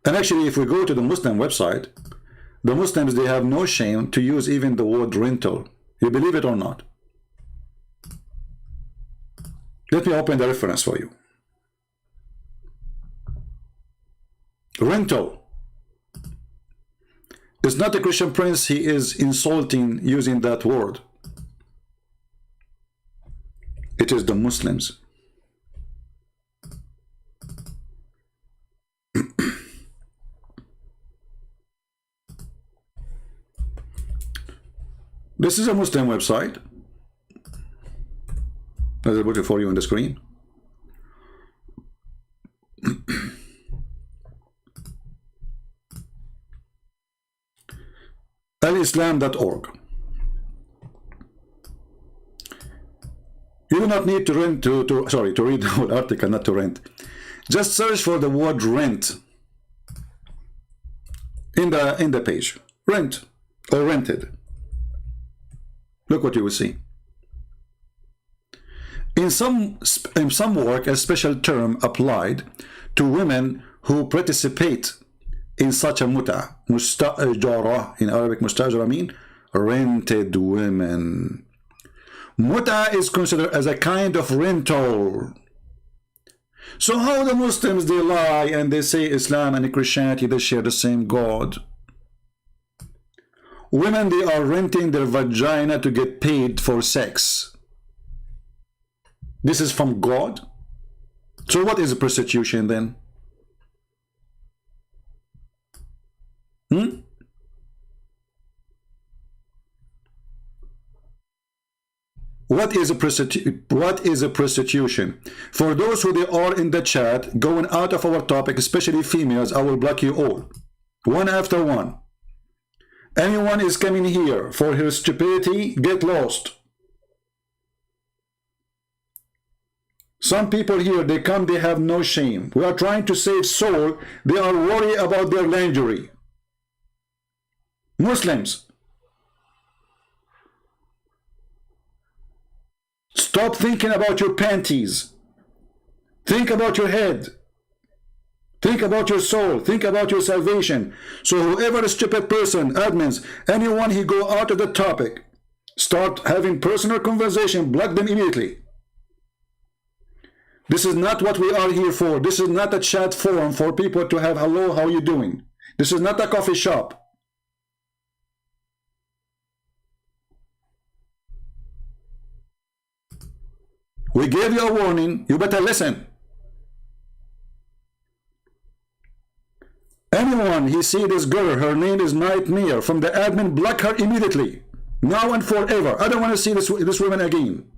And actually, if we go to the Muslim website, the Muslims, they have no shame to use even the word rental. You believe it or not? Let me open the reference for you. Rental. It's not a Christian prince, he is insulting using that word. It is the Muslims. This is a Muslim website. I'll put it for you on the screen. alislam.org. You do not need to rent to read the whole article, not to rent. Just search for the word rent in the page. Rent or rented. Look what you will see. In some work, a special term applied to women who participate in such a mustajara. In Arabic, mustajara mean rented women. Muta is considered as a kind of rental. So how the Muslims, they lie and they say Islam and Christianity, they share the same God. Women, they are renting their vagina to get paid for sex. This is from God. So what is prostitution then? What is a prostitution? For those who they are in the chat, going out of our topic, especially females, I will block you all. One after one. Anyone is coming here for her stupidity, get lost. Some people here, they come, they have no shame. We are trying to save soul. They are worried about their lingerie. Muslims, stop thinking about your panties. Think about your head. Think about your soul. Think about your salvation. So whoever is stupid person, admins, anyone who go out of the topic, start having personal conversation, block them immediately. This is not what we are here for. This is not a chat forum for people to have hello, how you doing? This is not a coffee shop. We gave you a warning. You better listen. Anyone he see this girl, her name is Nightmare, from the admin, block her immediately. Now and forever. I don't want to see this woman again.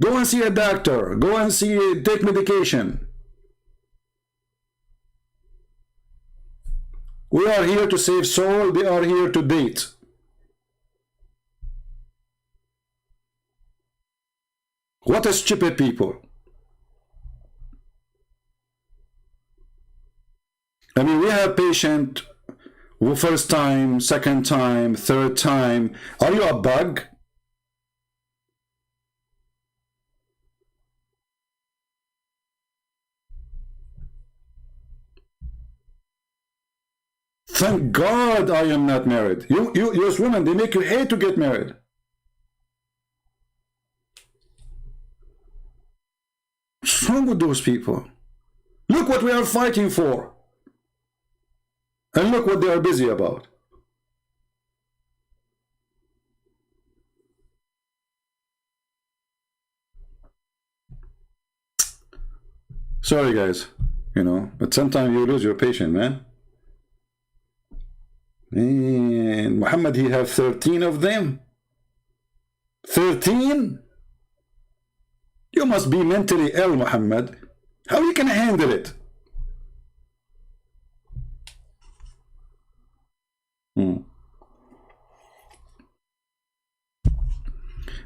Go and see a doctor. Go and take medication. We are here to save soul. They are here to date. What a stupid people. I mean, we have patient first time, second time, third time. Are you a bug? Thank God I am not married. You as women, they make you hate to get married. What's wrong with those people? Look what we are fighting for. And look what they are busy about. Sorry guys, but sometimes you lose your patience, man. And Muhammad, he have 13 of them. 13? You must be mentally ill, Muhammad. How you can handle it?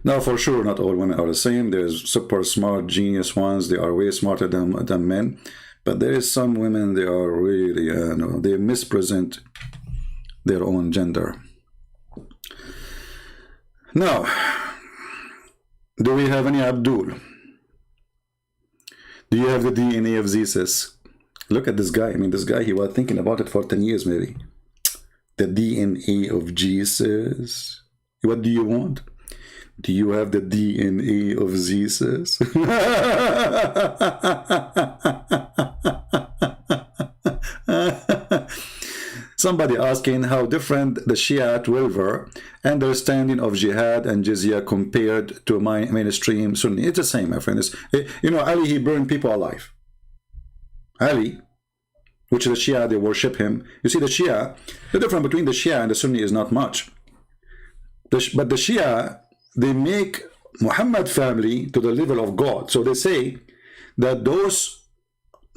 Now, for sure, not all women are the same. There's super smart, genius ones. They are way smarter than men. But there is some women, they are really, no, they mispresent their own gender. Now, do we have any Abdul? Do you have the DNA of Jesus? Look at this guy. I mean, this guy, he was thinking about it for 10 years maybe. The DNA of Jesus. What do you want? Do you have the DNA of Jesus? Somebody asking how different the Shia 12er understanding of jihad and jizya compared to mainstream Sunni. It's the same, my friend. You know, Ali, he burned people alive. Ali, which is the Shia, they worship him. You see, the Shia, the difference between the Shia and the Sunni is not much. But the Shia, they make Muhammad family to the level of God. So they say that those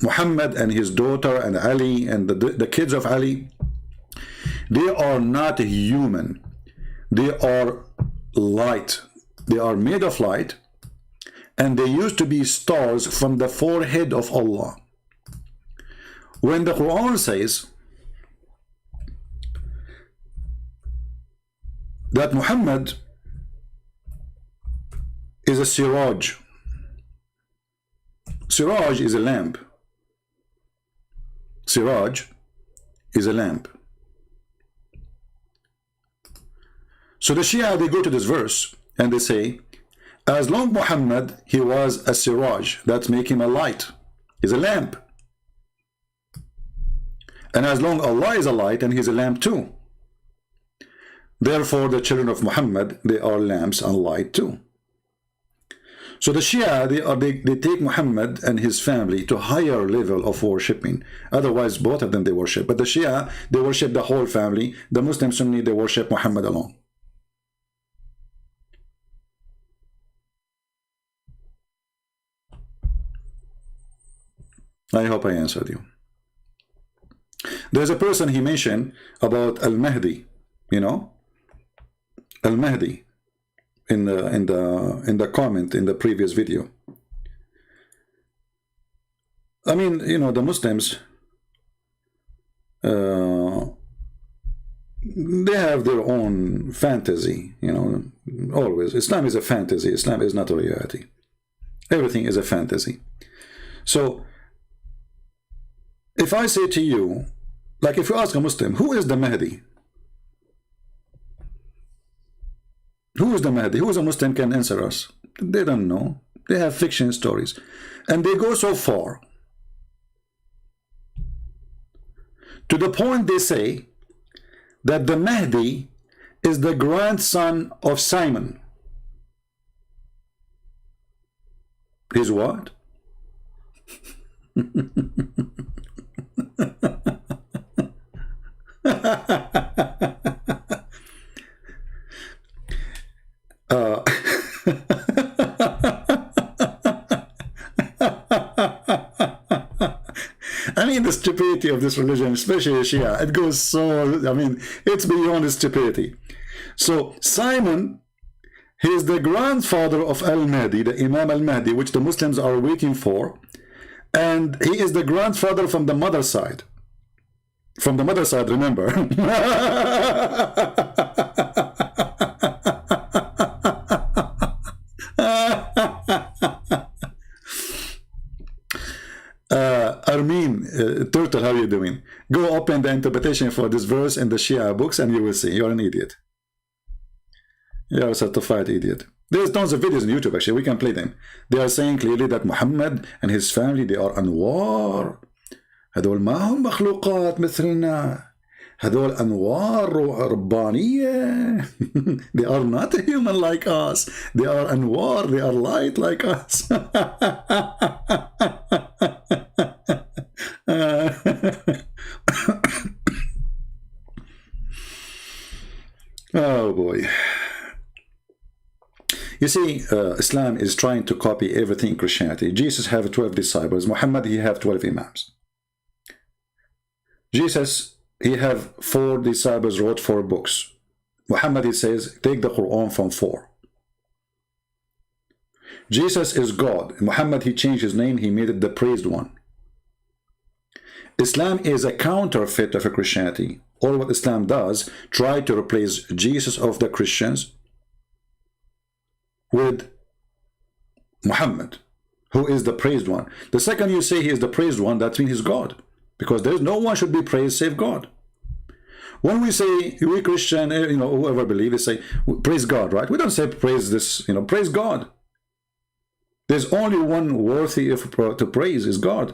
Muhammad and his daughter and Ali and the kids of Ali, they are not human. They are light. They are made of light, and they used to be stars from the forehead of Allah. When the Quran says that Muhammad is a siraj. Siraj is a lamp. Siraj is a lamp. So the Shia, they go to this verse and they say, as long Muhammad, he was a siraj, that make him a light, is a lamp. And as long Allah is a light, and he's a lamp too. Therefore, the children of Muhammad, they are lamps and light too. So the Shia, they take Muhammad and his family to higher level of worshipping. Otherwise, both of them they worship. But the Shia, they worship the whole family. The Muslim Sunni, they worship Muhammad alone. I hope I answered you. There's a person he mentioned about Al-Mahdi, you know, Al-Mahdi in the comment in the previous video. I mean, you know, the Muslims, they have their own fantasy, you know, always. Islam is a fantasy. Islam is not a reality. Everything is a fantasy. So, if I say to you, like if you ask a Muslim, who is the Mahdi? Who is the Mahdi? Who is a Muslim can answer us? They don't know. They have fiction stories. And they go so far to the point they say that the Mahdi is the grandson of Simon. His what? I mean, the stupidity of this religion, especially Shia, it goes so, I mean, it's beyond stupidity. So Simon, he is the grandfather of Al-Mahdi, the Imam Al-Mahdi, which the Muslims are waiting for, and he is the grandfather from the mother side. From the mother side, remember. Armin, Turtle, how are you doing? Go open the interpretation for this verse in the Shia books and you will see. You're an idiot. You're a certified idiot. There's tons of videos on YouTube, actually. We can play them. They are saying clearly that Muhammad and his family, they are Anwar. هذول ما هم مخلوقات مثلنا. هذول أنوار ربانية. They are not human like us. They are Anwar. They are light like us. Oh boy. You see, Islam is trying to copy everything in Christianity. Jesus have 12 disciples. Muhammad, he have 12 imams. Jesus, he have 4 disciples, wrote 4 books. Muhammad, he says, take the Quran from 4. Jesus is God. Muhammad, he changed his name. He made it the praised one. Islam is a counterfeit of a Christianity. All what Islam does, try to replace Jesus of the Christians with Muhammad, who is the praised one. The second you say he is the praised one, that means he's God, because there's no one should be praised save God. When we say we Christian, whoever believes, they say praise God, right? We don't say praise this, praise God. There's only one worthy to praise is God.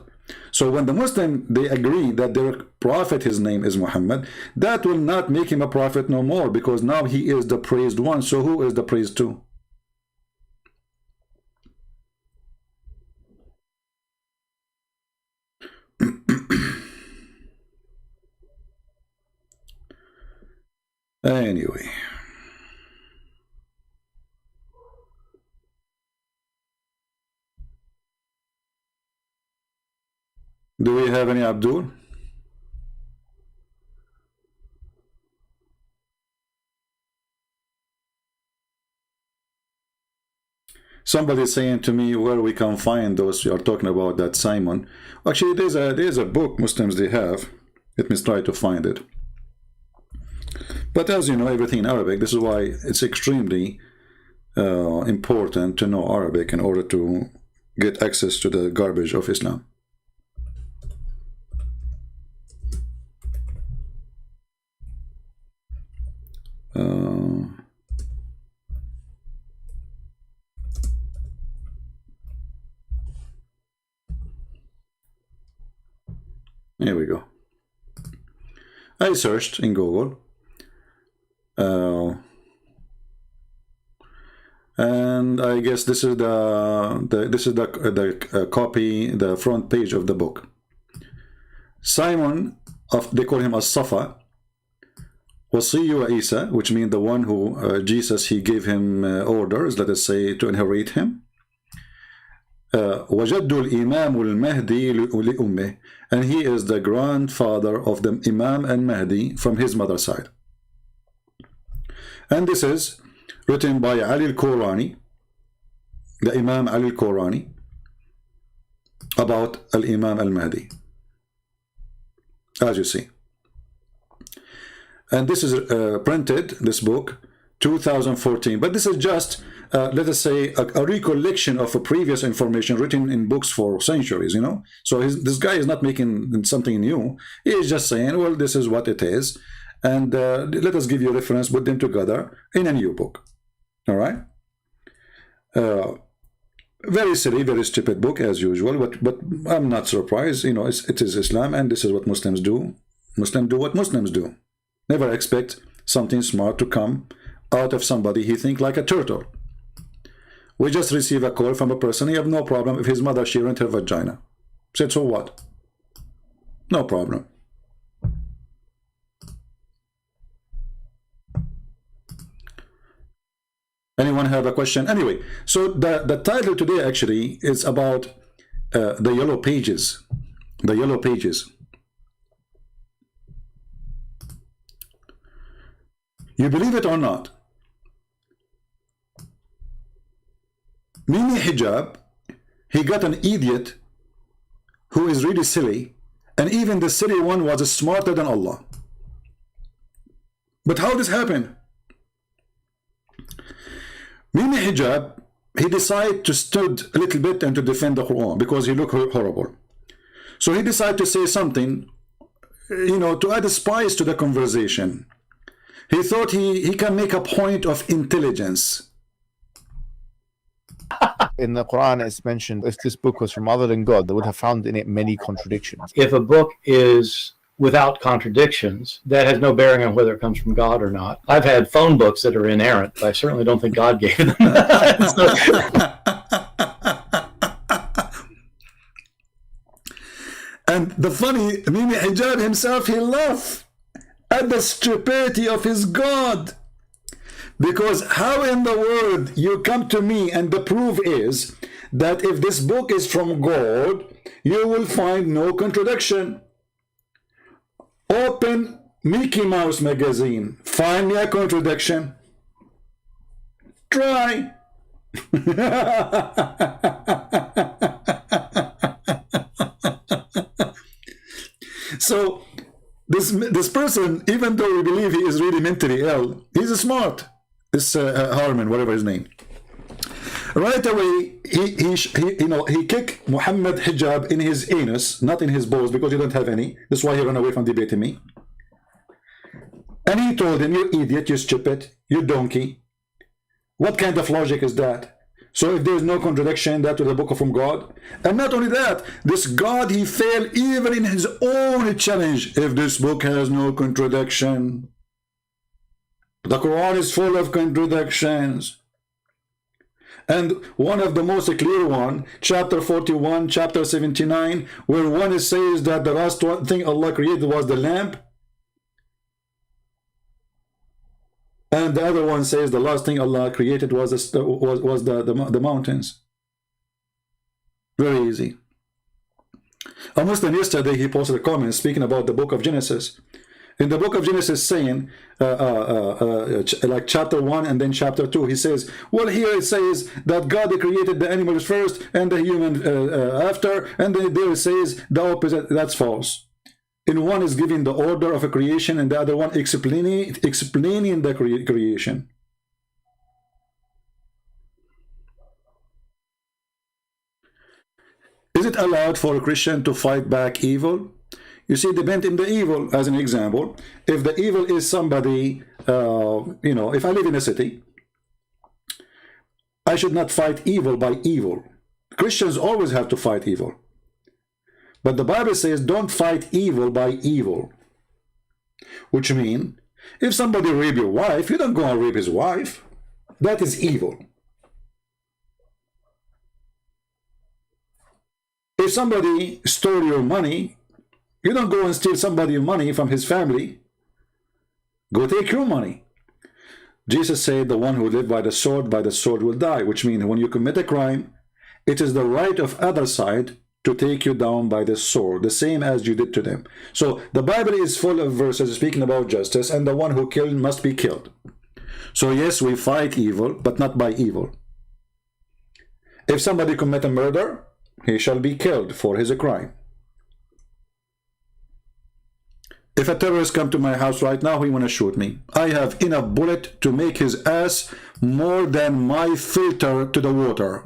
So when the Muslim, they agree that their prophet, his name is Muhammad, that will not make him a prophet no more, because now he is the praised one. So who is the praised to? Anyway. Do we have any Abdul? Somebody is saying to me where we can find those you are talking about, that Simon. Actually, there's a book Muslims they have. Let me try to find it. But as you know, everything in Arabic. This is why it's extremely important to know Arabic in order to get access to the garbage of Islam. Here we go. I searched in Google, and I guess this is the copy, the front page of the book. Simon, they call him as-Safa, Wasiyu Isa, which means the one who Jesus, he gave him orders, let us say, to inherit him. وجد الإمام المهدي لأمه, and he is the grandfather of the Imam al-Mahdi from his mother's side. And this is written by Ali al-Qurani, the Imam Ali al-Qurani, about al-Imam al-Mahdi, as you see. And this is printed, this book, 2014. But this is just, let us say, a recollection of a previous information written in books for centuries, So this guy is not making something new. He is just saying, well, this is what it is. And let us give you a reference, put them together in a new book. All right? Very silly, very stupid book, as usual. But I'm not surprised. It is Islam, and this is what Muslims do. Muslims do what Muslims do. Never expect something smart to come out of somebody he think like a turtle. We just receive a call from a person. He have no problem if his mother, she rent her vagina. Said, so what? No problem. Anyone have a question? Anyway, so the title today actually is about the yellow pages. The yellow pages. You believe it or not, Mimi Hijab, he got an idiot who is really silly, and even the silly one was smarter than Allah. But how this happened? Mimi Hijab, he decided to stood a little bit and to defend the Quran because he looked horrible. So he decided to say something, to add a spice to the conversation. He thought he can make a point of intelligence. In the Quran, it's mentioned if this book was from other than God, they would have found in it many contradictions. If a book is without contradictions, that has no bearing on whether it comes from God or not. I've had phone books that are inerrant, but I certainly don't think God gave them And the funny, Mimi Hijab himself, he laughed at the stupidity of his God. Because how in the world you come to me, and the proof is that if this book is from God, you will find no contradiction. Open Mickey Mouse magazine, find me a contradiction. Try. So this person, even though we believe he is really mentally ill, he's smart. This Harman, whatever his name. Right away, he kicked Muhammad hijab in his anus, not in his balls, because he don't have any. That's why he ran away from debating me. And he told him, "You idiot, you stupid, you donkey. What kind of logic is that? So if there is no contradiction that to the book from God." And not only that, this God, he failed even in his own challenge. If this book has no contradiction, the Quran is full of contradictions. And one of the most clear one, chapter 41, chapter 79, where one says that the last thing Allah created was the lamp, and the other one says the last thing Allah created was the mountains. Very easy. A Muslim yesterday, he posted a comment speaking about the book of Genesis. In the book of Genesis saying, like chapter 1 and then chapter 2, he says, well, here it says that God created the animals first and the human after, and then there it says the opposite. That's false. In one is giving the order of a creation, and the other one explaining the creation. Is it allowed for a Christian to fight back evil? You see, depend in the evil. As an example, if the evil is somebody, if I live in a city, I should not fight evil by evil. Christians always have to fight evil. But the Bible says don't fight evil by evil. Which means, if somebody rape your wife, you don't go and rape his wife. That is evil. If somebody stole your money, you don't go and steal somebody's money from his family. Go take your money. Jesus said the one who lives by the sword will die. Which means when you commit a crime, it is the right of other side to take you down by the sword, the same as you did to them. So the Bible is full of verses speaking about justice, and the one who killed must be killed. So yes, we fight evil, but not by evil. If somebody commit a murder, he shall be killed for his crime. If a terrorist come to my house right now, he want to shoot me. I have enough bullet to make his ass more than my filter to the water.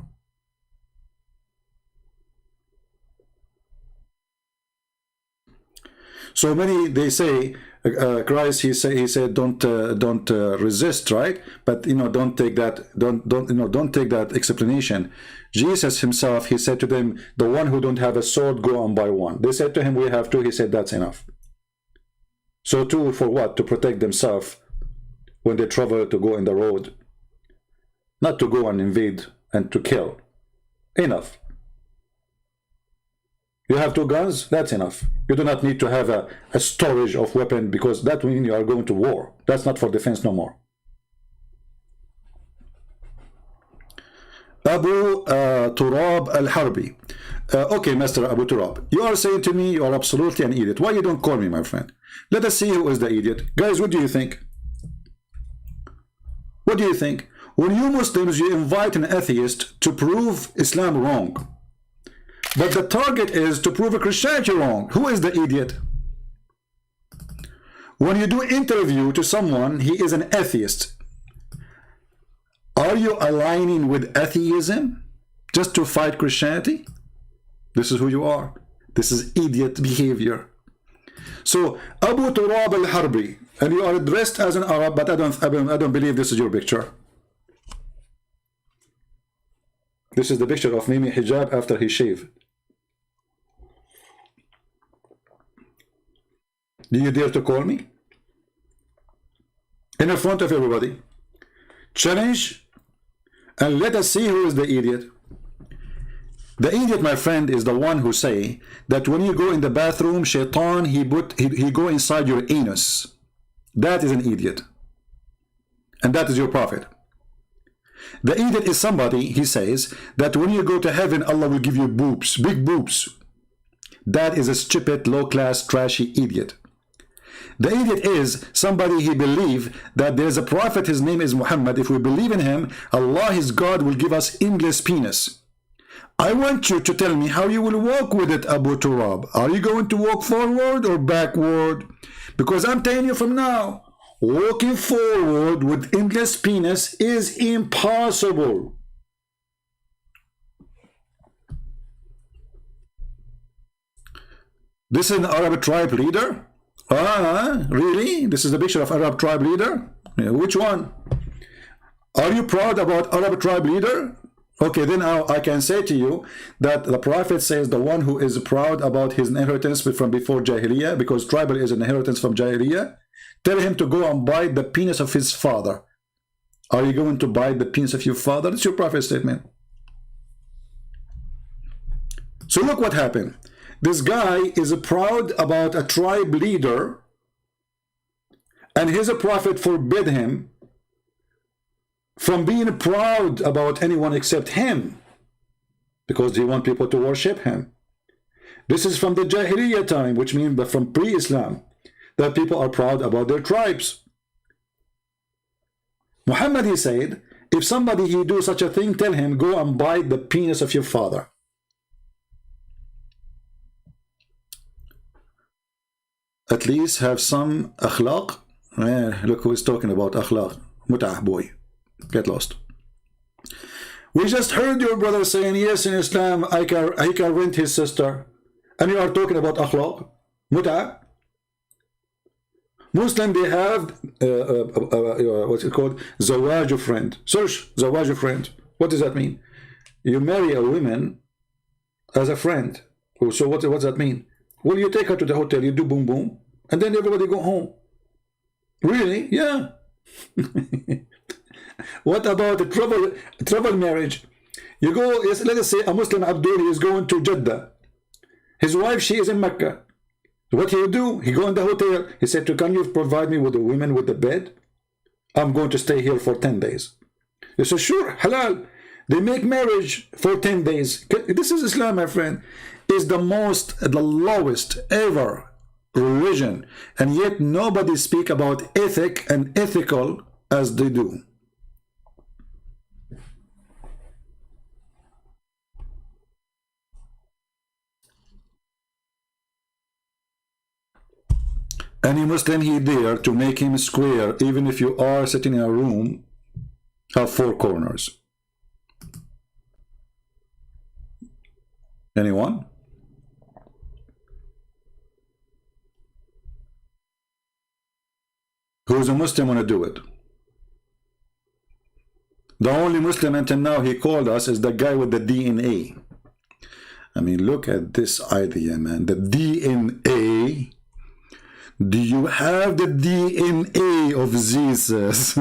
So many, they say, Christ, he said, don't resist, right? But don't take don't take that explanation. Jesus himself, he said to them, the one who don't have a sword, go on by one. They said to him, we have two. He said, that's enough. So two for what? To protect themselves when they travel to go in the road, not to go and invade and to kill. Enough. You have two guns, that's enough. You do not need to have a storage of weapon, because that means you are going to war. That's not for defense no more. Abu Turab al-Harbi. Okay, Master Abu Turab, you are saying to me you are absolutely an idiot. Why you don't call me, my friend? Let us see who is the idiot. Guys, what do you think? What do you think? When you Muslims, you invite an atheist to prove Islam wrong, but the target is to prove a Christianity wrong. Who is the idiot? When you do interview to someone, he is an atheist. Are you aligning with atheism just to fight Christianity? This is who you are. This is idiot behavior. So Abu Turab al-Harbi, and you are dressed as an Arab, but I don't believe this is your picture. This is the picture of Mimi Hijab after he shaved. Do you dare to call me? In front of everybody. Challenge, and let us see who is the idiot. The idiot, my friend, is the one who say that when you go in the bathroom, shaitan, he go inside your anus. That is an idiot. And that is your prophet. The idiot is somebody, he says, that when you go to heaven, Allah will give you boobs, big boobs. That is a stupid, low-class, trashy idiot. The idiot is somebody he believe that there is a prophet, his name is Muhammad. If we believe in him, Allah, his God, will give us endless penis. I want you to tell me how you will walk with it, Abu Turab. Are you going to walk forward or backward? Because I'm telling you from now, walking forward with endless penis is impossible. This is an Arab tribe leader? Really? This is the picture of Arab tribe leader? Yeah, which one? Are you proud about Arab tribe leader? Okay, then I can say to you that the Prophet says the one who is proud about his inheritance from before Jahiliyyah, because tribal is an inheritance from Jahiliyyah, tell him to go and bite the penis of his father. Are you going to bite the penis of your father? That's your Prophet's statement. So look what happened. This guy is proud about a tribe leader, and his Prophet forbid him from being proud about anyone except him, because he wants people to worship him. This is from the Jahiliyyah time, which means from pre-Islam, that people are proud about their tribes. Muhammad, he said, if somebody he do such a thing, tell him, go and bite the penis of your father. At least have some akhlaq. Look who is talking about akhlaq. Mut'ah, boy. Get lost. We just heard your brother saying, yes, in Islam, he can rent his sister. And you are talking about akhlaq. Mut'ah. Muslim, they have, what's it called? Zawaj friend. Search Zawaj friend. What does that mean? You marry a woman as a friend. So what does that mean? Well, you take her to the hotel, you do boom boom, and then everybody go home. Really? Yeah. What about a travel marriage? You go, let us say a Muslim Abdul is going to Jeddah. His wife, she is in Mecca. What he do? He go in the hotel. He said, can you provide me with the women with the bed? I'm going to stay here for 10 days. He said, sure, halal. They make marriage for 10 days. This is Islam, my friend. Is the lowest ever religion, and yet nobody speak about ethic and ethical as they do. Any Muslim he dare to make him square, even if you are sitting in a room, have 4 corners. Anyone? Who's a Muslim want to do it? The only Muslim until now he called us is the guy with the DNA. I mean, look at this idea, man. The DNA. Do you have the DNA of Jesus?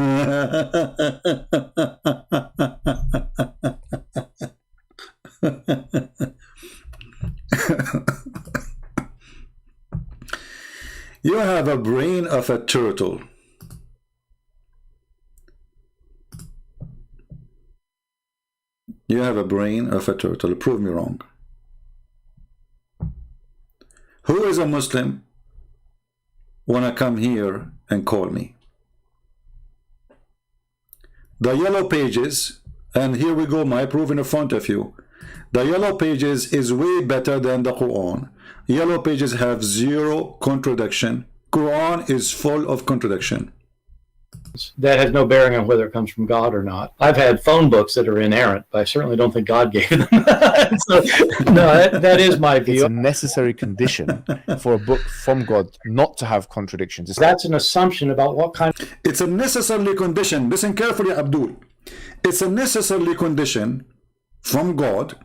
You have a brain of a turtle. You have a brain of a turtle. Prove me wrong. Who is a Muslim wanna come here and call me? The yellow pages, and here we go, my proof in front of you. The yellow pages is way better than the Quran. Yellow pages have 0 contradiction. Quran is full of contradiction. That has no bearing on whether it comes from God or not. I've had phone books that are inerrant, but I certainly don't think God gave them. So, no, that is my view. It's a necessary condition for a book from God not to have contradictions. That's an assumption about what kind of... It's a necessary condition. Listen carefully, Abdul. It's a necessary condition from God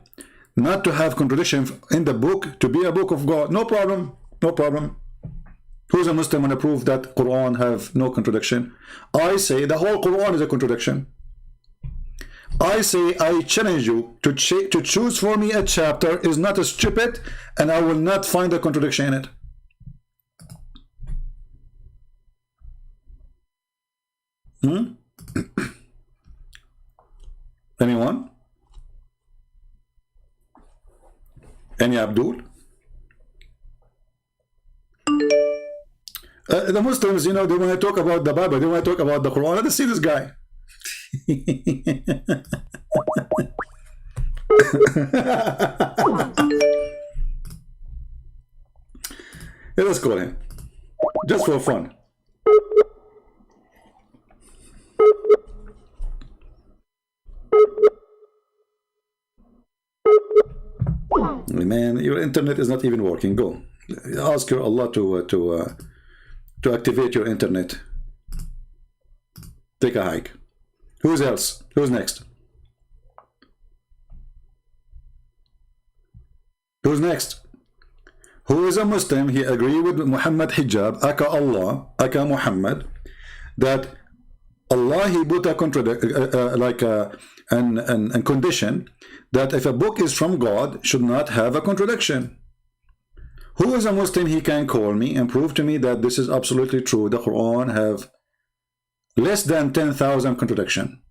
not to have contradiction in the book, to be a book of God. No problem. No problem. Who's a Muslim and prove that Quran have no contradiction? I say the whole Quran is a contradiction. I say I challenge you to choose for me a chapter is not a stupid, and I will not find a contradiction in it. Anyone? Any Abdul? The Muslims, you know, they want to talk about the Bible, they want to talk about the Quran. Let's see this guy. Yeah, let's call him. Just for fun. Man, your internet is not even working. Go. Ask your Allah to activate your internet. Take a hike. Who's else? Who's next? Who's next? Who is a Muslim? He agree with Muhammad Hijab, aka Allah, aka Muhammad, that Allah he put a condition that if a book is from God, should not have a contradiction. Who is a Muslim? He can call me and prove to me that this is absolutely true. The Quran have less than 10,000 contradiction.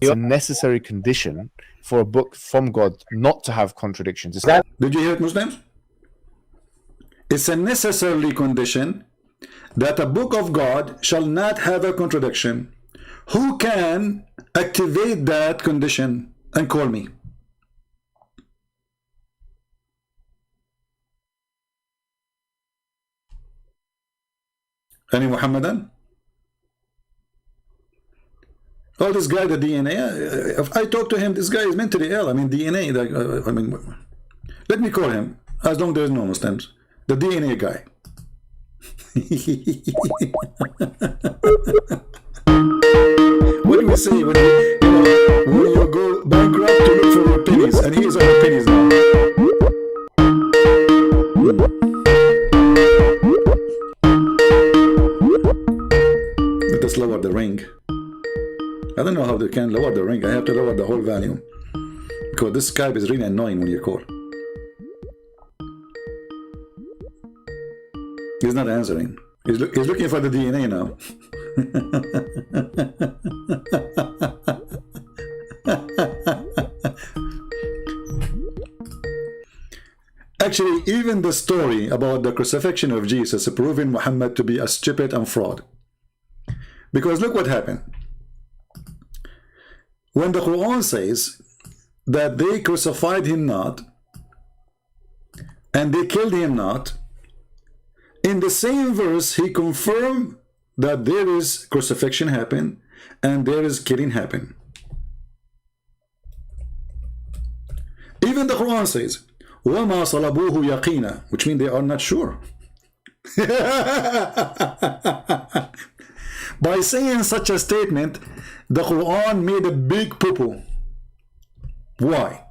It's a necessary condition for a book from God not to have contradictions. Did you hear it, Muslims? It's a necessary condition that a book of God shall not have a contradiction. Who can activate that condition and call me? Any Muhammadan? Oh, this guy, the DNA. If I talk to him, this guy is mentally ill. I mean, DNA. I mean, let me call him. As long as there's no Muslims, the DNA guy. What do we say when you go bankrupt to look for your pennies, and here's our pennies now. Let us lower the ring. I don't know how they can lower the ring. I have to lower the whole volume because this Skype is really annoying when you call. He's not answering. He's looking for the DNA now. Actually, even the story about the crucifixion of Jesus proving Muhammad to be a stupid and fraud. Because look what happened. When the Quran says that they crucified him not and they killed him not, in the same verse he confirmed that there is crucifixion happen and there is killing happen. Even the Quran says وَمَا صَلَبُوهُ يَقِينًا, which means they are not sure. By saying such a statement, the Quran made a big poo-poo. Why?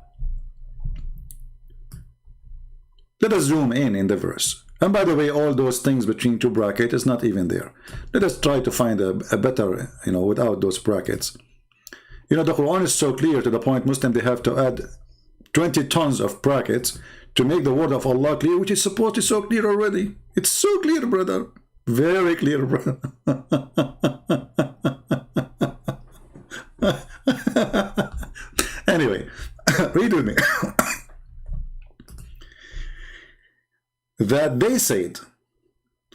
Let us zoom in the verse. And by the way, all those things between two brackets is not even there. Let us try to find a better, without those brackets. The Quran is so clear to the point Muslim they have to add 20 tons of brackets to make the word of Allah clear, which is supposed to be so clear already. It's so clear, brother. Very clear, brother. Anyway, read with me. That they said,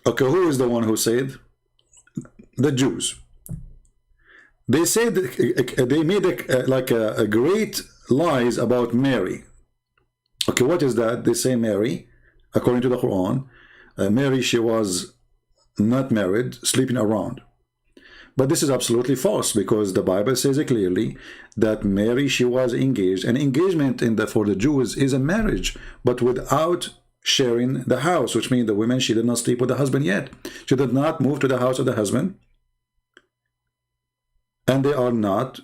okay, who is the one who said? The Jews. They said they made a great lies about Mary. Okay, what is that? They say Mary, according to the Quran, Mary, she was not married, sleeping around. But this is absolutely false, because the Bible says it clearly that Mary, she was engaged. And engagement for the Jews is a marriage, but without sharing the house, which means the women, she did not sleep with the husband yet. She did not move to the house of the husband. And they are not,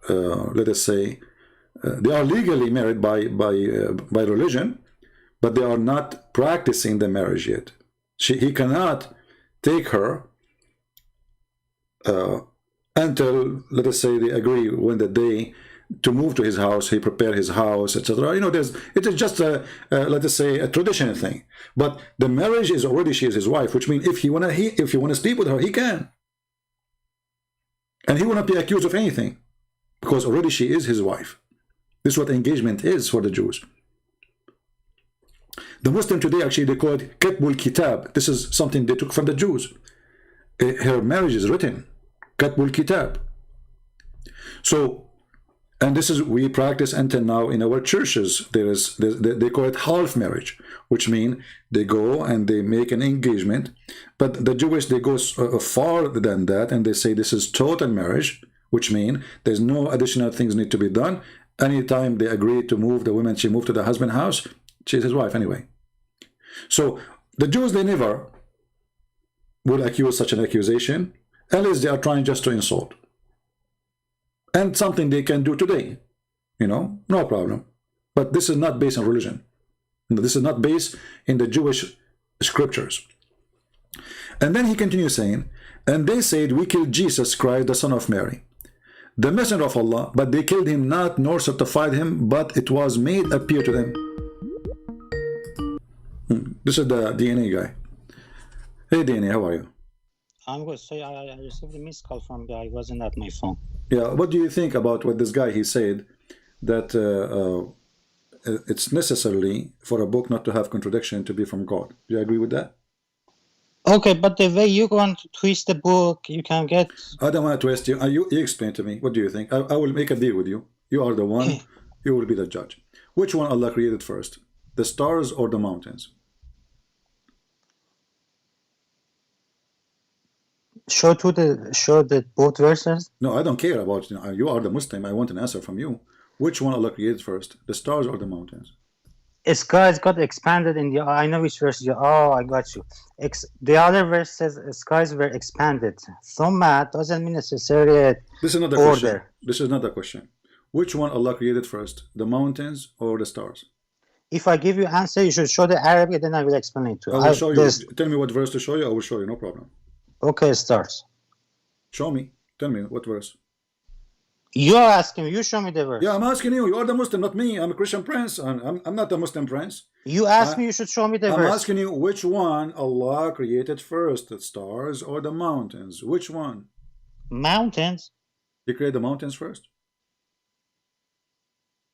let us say, they are legally married by religion, but they are not practicing the marriage yet. He cannot take her until, let us say, they agree when the day to move to his house, he prepare his house, etc. It is just let us say, a traditional thing. But the marriage is already, she is his wife, which means if he wanna sleep with her, he can, and he will not be accused of anything, because already she is his wife. This is what engagement is for the Jews. The Muslim today, actually, they call it Katbul Kitab. This is something they took from the Jews. Her marriage is written, Katbul Kitab. So, And this is we practice until now in our churches. They call it half marriage, which means they go and they make an engagement. But the Jewish, they go farther than that, and they say this is total marriage, which means there's no additional things need to be done. Anytime they agree to move the woman, she moved to the husband's house, she's his wife anyway. So the Jews, they never will accuse such an accusation, unless they are trying just to insult. And something they can do today, you know, no problem. But this is not based on religion. This is not based in the Jewish scriptures. And then he continues saying, and they said, we killed Jesus Christ, the son of Mary, the messenger of Allah, but they killed him not, nor certified him, but it was made appear to them. This is the DNA guy. Hey DNA, how are you? I'm good. So I received a missed call from you. I wasn't at my phone. Yeah, what do you think about what this guy, he said that it's necessarily for a book not to have contradiction to be from God? Do you agree with that? Okay, but the way you want to twist the book, you can get... I don't want to twist you. You explain to me. What do you think? I will make a deal with you. You are the one. You will be the judge. Which one Allah created first? The stars or the mountains? Show the both verses. No, I don't care about you. You are the Muslim. I want an answer from you. Which one Allah created first, the stars or the mountains? Skies got expanded in the. I know which verse you. Oh, I got you. The other verse says skies were expanded. Thumma doesn't mean necessarily this is not the order. question. This is not the question. Which one Allah created first, the mountains or the stars? If I give you answer, you should show the Arabic, then I will explain it to you. I will show you. Tell me what verse to show you. I will show you. No problem. Okay, stars. Show me. Tell me what verse. You are asking me. You show me the verse. Yeah, I'm asking you. You are the Muslim, not me. I'm a Christian prince. I'm not a Muslim prince. You asked me. You should show me the verse. I'm asking you which one Allah created first, the stars or the mountains? Which one? Mountains. He created the mountains first.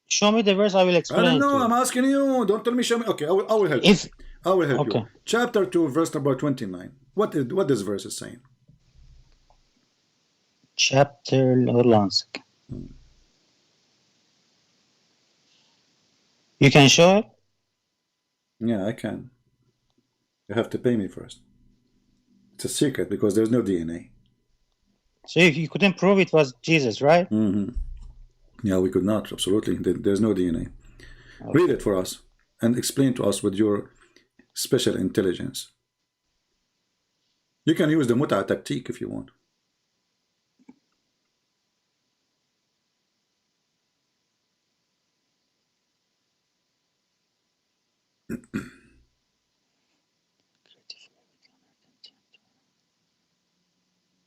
Show me the verse. I will explain. I don't know. I'm asking you. Don't tell me. Show me. Okay, I will help you. I will help you. Chapter 2, verse number 29. What this verse is saying? Chapter, hold on a second. You can show it? Yeah, I can. You have to pay me first. It's a secret because there's no DNA. So you couldn't prove it was Jesus, right? Mm-hmm. Yeah, we could not. Absolutely. There's no DNA. Okay. Read it for us and explain to us with your special intelligence. You can use the muta tactique if you want.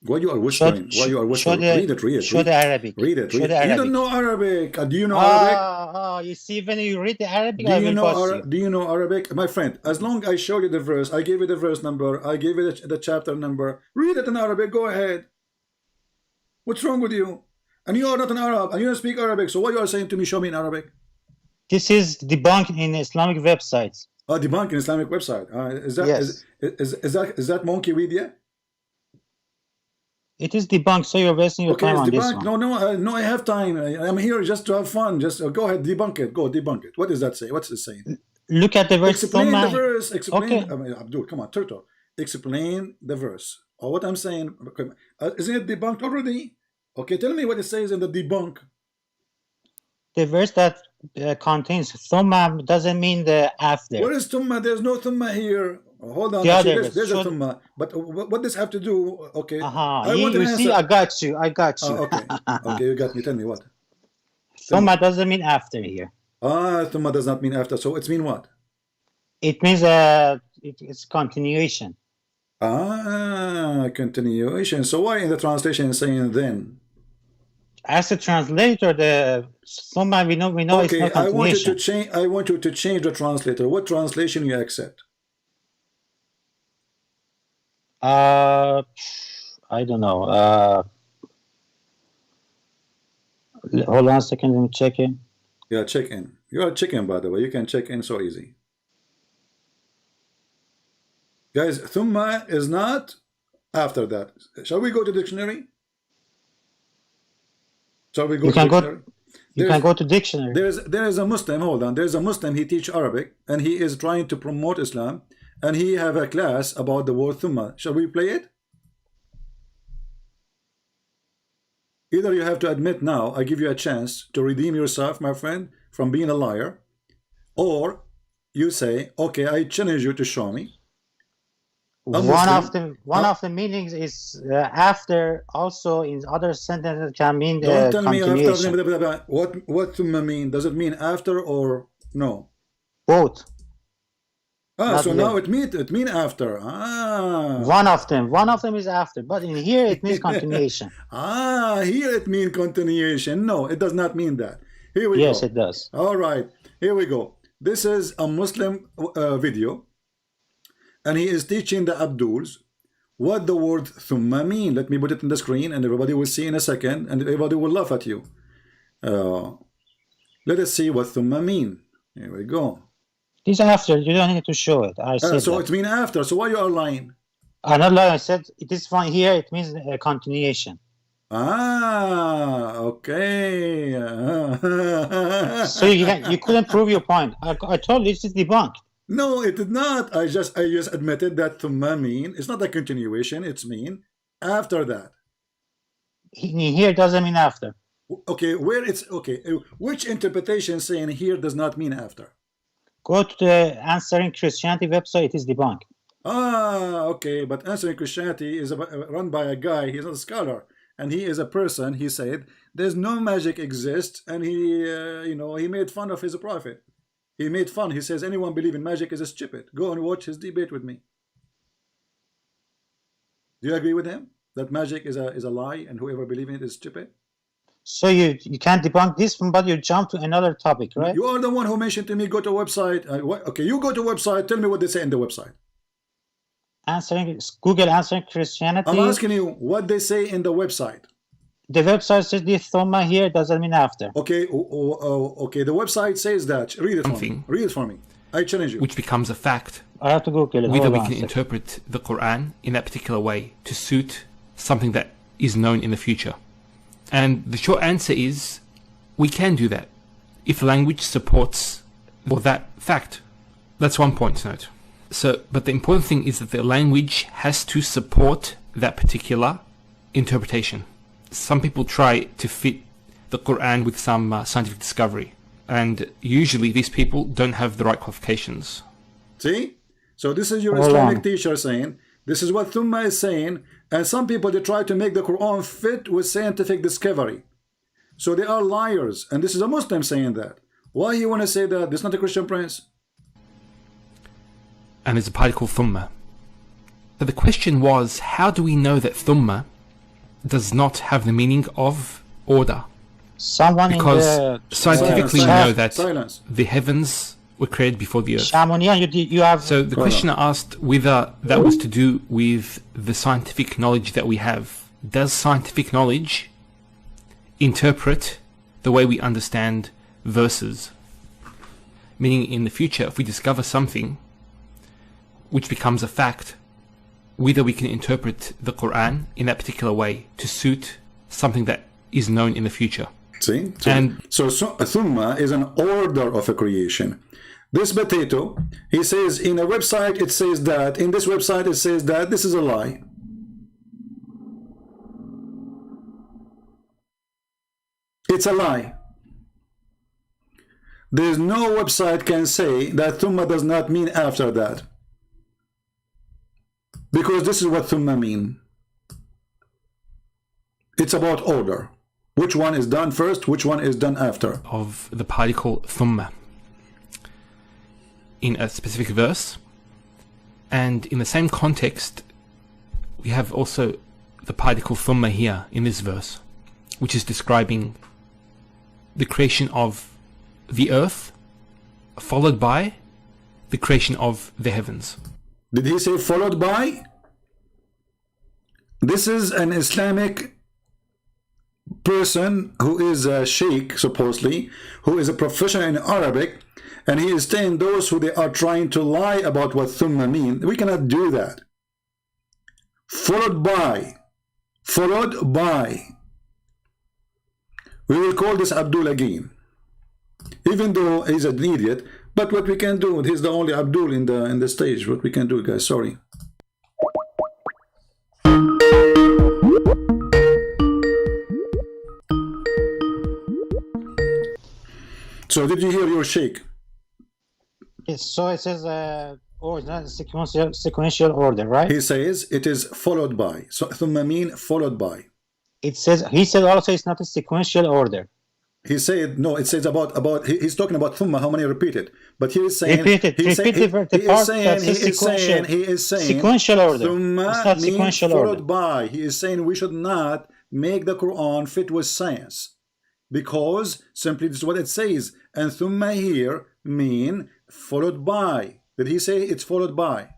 Why you are whispering? Why you are whispering? Read it. Show the Arabic. Read it. Show the Arabic. You don't know Arabic. Do you know Arabic? You see, when you read the Arabic, do you know Arabic? My friend, as long as I show you the verse, I gave you the verse number, I gave you the chapter number, read it in Arabic, go ahead. What's wrong with you? And you are not an Arab, and you don't speak Arabic, so what you are saying to me, show me in Arabic? This is debunked in Islamic websites. Oh, debunked in Islamic website. Is that Monkeypedia? It is debunked, so you're wasting your time on this one. No, I have time. I'm here just to have fun. Just go ahead, debunk it. Go debunk it. What does that say? What's it saying? Look at the verse. Explain the verse. Explain. Okay. Abdul, come on, Turtle. Explain the verse. Or what I'm saying. Isn't it debunked already? Okay, tell me what it says in the debunk. The verse that contains thumma doesn't mean the after. What is thumma? There's no thumma here. Hold on. There's a thumma. But what does have to do? Okay. I want to see. I got you. Okay. Okay, you got me. Tell me what. Thumma doesn't mean after here. Thumma does not mean after. So it means what? It means it's continuation. Continuation. So why in the translation is saying then? As a translator, the thumma we know it's not continuation. I want you to change the translator. What translation you accept? I don't know. Hold on a second, let me check in. Yeah, check in. You are checking, by the way. You can check in so easy. Guys, thumma is not after that. Shall we go to dictionary? Shall we go to dictionary? You can go to dictionary. There is a Muslim, hold on, there's a Muslim, he teach Arabic, and he is trying to promote Islam, and he have a class about the word thumma. Shall we play it? Either you have to admit now, I give you a chance to redeem yourself, my friend, from being a liar, or you say, okay, I challenge you to show me. One of the meanings is after. Also, in other sentences can mean Don't tell me continuation. after. What thumma mean? Does it mean after or no? Both. So now it mean after. One of them is after, but in here it means continuation. Here it means continuation. No, it does not mean that. Here we go. Yes, it does. All right, here we go. This is a Muslim video, and he is teaching the Abduls what the word thumma mean. Let me put it in the screen, and everybody will see in a second, and everybody will laugh at you. Let us see what thumma mean. Here we go. This after, you don't need to show it. I said so that. it means after. So why you are lying? I'm not lying. I said this one here. It means continuation. Okay. So you couldn't prove your point. I told you this is debunked. No, it did not. I just admitted that thumma mean. It's not a continuation. It's mean after that. Here doesn't mean after. Okay, where it's okay. Which interpretation saying here does not mean after? Go to the Answering Christianity website. It is debunked. Okay, but Answering Christianity is run by a guy. He's not a scholar, and he is a person. He said there's no magic exists, and he, he made fun of his prophet. He made fun. He says anyone believe in magic is a stupid. Go and watch his debate with me. Do you agree with him that magic is a lie, and whoever believes in it is stupid? So you can't debunk this one, but you jump to another topic, right? You are the one who mentioned to me go to a website. Okay, you go to a website. Tell me what they say in the website. Google Answering Christianity. I'm asking you what they say in the website. The website says this thumma here doesn't mean after. Okay, okay. The website says that. Read it for me. Read it for me. I challenge you. Which becomes a fact. I have to Google it. Whether we can interpret the Quran in that particular way to suit something that is known in the future. And the short answer is, we can do that if language supports that fact. That's one point to note. But the important thing is that the language has to support that particular interpretation. Some people try to fit the Quran with some scientific discovery, and usually these people don't have the right qualifications. See? So this is your Islamic teacher saying, this is what thumma is saying, and some people, they try to make the Quran fit with scientific discovery. So they are liars, and this is a Muslim saying that. Why you want to say that? This is not a Christian prince. And there's a party called thumma. But the question was, how do we know that thumma does not have the meaning of order? Because scientifically we know that the heavens were created before the earth. So the questioner asked whether that was to do with the scientific knowledge that we have. Does scientific knowledge interpret the way we understand verses? Meaning in the future, if we discover something which becomes a fact, whether we can interpret the Quran in that particular way to suit something that is known in the future. See? So thumma is an order of a creation. This potato, he says in a website it says that, in this website it says that. This is a lie. It's a lie. There's no website can say that thumma does not mean after that. Because this is what thumma mean. It's about order. Which one is done first, which one is done after. Of the particle thumma in a specific verse, and in the same context we have also the particle thumma here in this verse, which is describing the creation of the earth followed by the creation of the heavens. Did he say followed by? This is an Islamic person who is a sheikh, supposedly, who is a professional in Arabic, and he is saying those who they are trying to lie about what thumma mean. We cannot do that. Followed by. We will call this Abdul again, even though he's an idiot. But what we can do, he's the only Abdul in the stage. What we can do, guys? Sorry. So did you hear your sheikh? Yes, so it says, oh, it's not sequential order, right? He says it is followed by. So thumma mean followed by. It says, he said also it's not a sequential order. He said no. It says about he's talking about thumma. How many repeat it? But he is saying Repeat it. He is saying sequential order. Thumma It's not means sequential followed order. by. He is saying we should not make the Quran fit with science, because simply this is what it says. And thumma here mean followed by. Did he say it's followed by?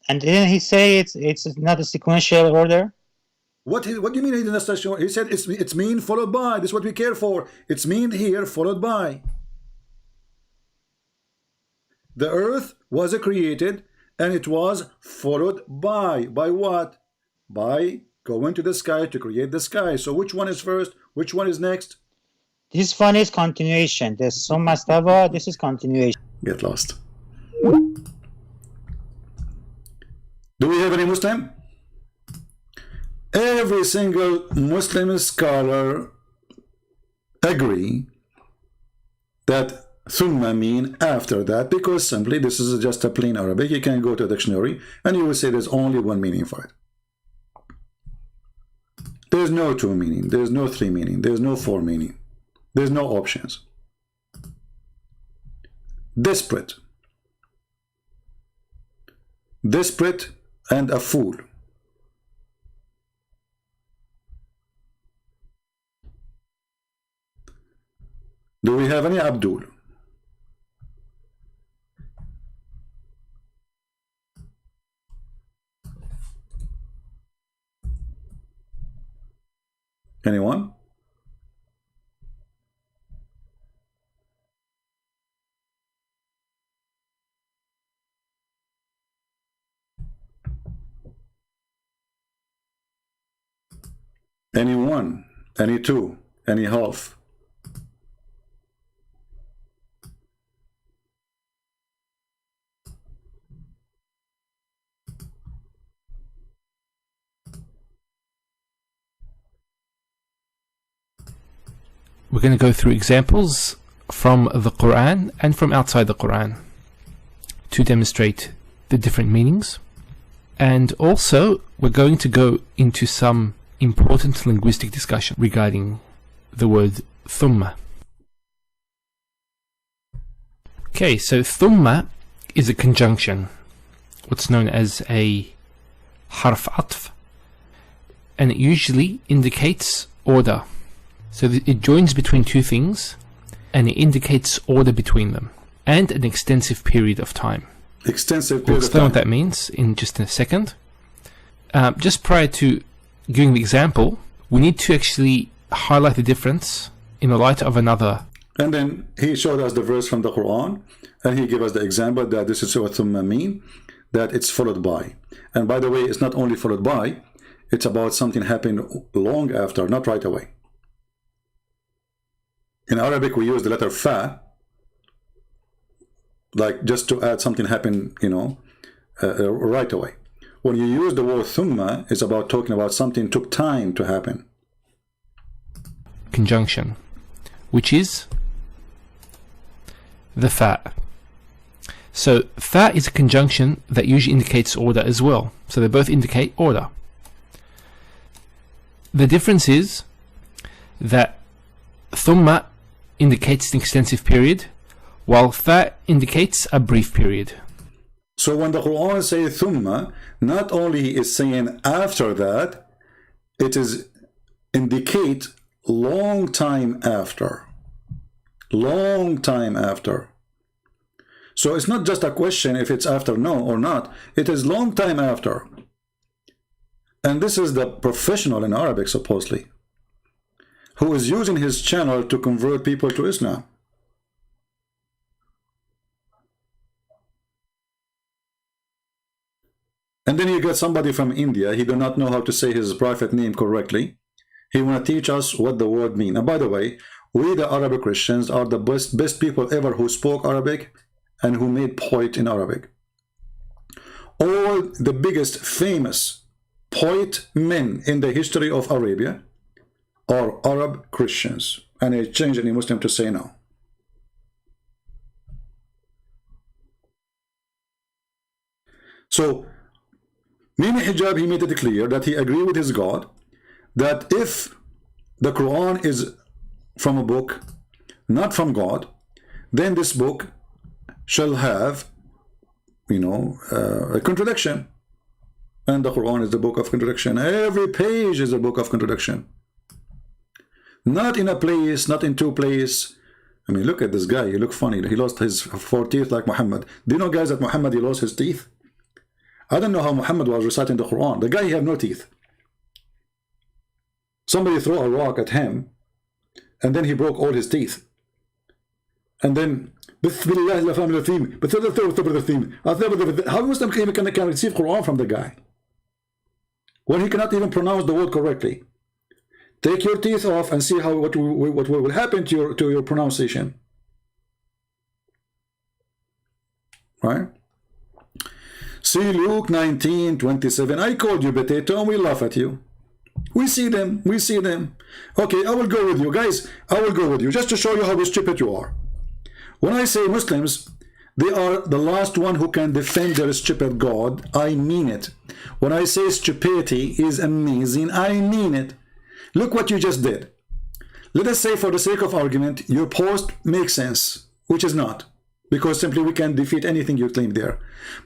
And didn't he say it's not a sequential order? What do you mean he didn't understand? He said it's mean followed by. This is what we care for. It's mean here followed by. The earth was created and it was followed by. By what? By going to the sky to create the sky. So which one is first? Which one is next? This one is continuation. There's some mastava. This is continuation. Get lost. Do we have any Muslim? Every single Muslim scholar agree that thumma mean after that, because simply this is just a plain Arabic. You can go to a dictionary and you will say there's only one meaning for it. There's no two meaning, there's no three meaning, there's no four meaning, there's no options. Desperate and a fool. Do we have any Abdul? Anyone? Any one, any two, any half? We're going to go through examples from the Quran and from outside the Quran to demonstrate the different meanings. And also, we're going to go into some important linguistic discussion regarding the word thumma. Okay, so thumma is a conjunction, what's known as a harf atf, and it usually indicates order. So it joins between two things and it indicates order between them and an extensive period of time. Extensive period We'll of explain time. what that means in just a second. Just prior to giving the example, we need to actually highlight the difference in the light of another. And then he showed us the verse from the Quran, and he gave us the example that this is what thumma mean, that it's followed by. And by the way, it's not only followed by, it's about something happened long after, not right away. In Arabic, we use the letter fa, like just to add something happened, right away. When you use the word thumma, it's about talking about something took time to happen. Conjunction, which is the fa. So fa is a conjunction that usually indicates order as well. So they both indicate order. The difference is that thumma indicates an extensive period, while fa indicates a brief period. So when the Quran says thumma, not only is saying after that, it is indicate long time after. Long time after. So it's not just a question if it's after no or not. It is long time after. And this is the professional in Arabic, supposedly, who is using his channel to convert people to Islam. And then you get somebody from India, he do not know how to say his prophet name correctly. He want to teach us what the word mean. And by the way, we the Arabic Christians are the best people ever who spoke Arabic and who made poet in Arabic. All the biggest famous poet men in the history of Arabia are Arab Christians. And I change any Muslim to say no. So, Mimi Hijab, he made it clear that he agreed with his God that if the Quran is from a book, not from God, then this book shall have, you know, a contradiction. And the Quran is the book of contradiction. Every page is a book of contradiction. Not in a place, not in two places. I mean, look at this guy. He look funny. He lost his 4 teeth like Muhammad. Do you know, guys, that Muhammad, he lost his teeth? I don't know how Muhammad was reciting the Quran. The guy, he had no teeth. Somebody threw a rock at him, and then he broke all his teeth. And then, how Muslim can receive Quran from the guy when he cannot even pronounce the word correctly? Take your teeth off and see how what will happen to your pronunciation. Right? See Luke 19:27. I called you potato and we laugh at you. We see them. We see them. Okay, I will go with you. Guys, I will go with you just to show you how stupid you are. When I say Muslims, they are the last one who can defend their stupid God. I mean it. When I say stupidity is amazing, I mean it. Look what you just did. Let us say, for the sake of argument, your post makes sense, which is not, because simply we can defeat anything you claim there.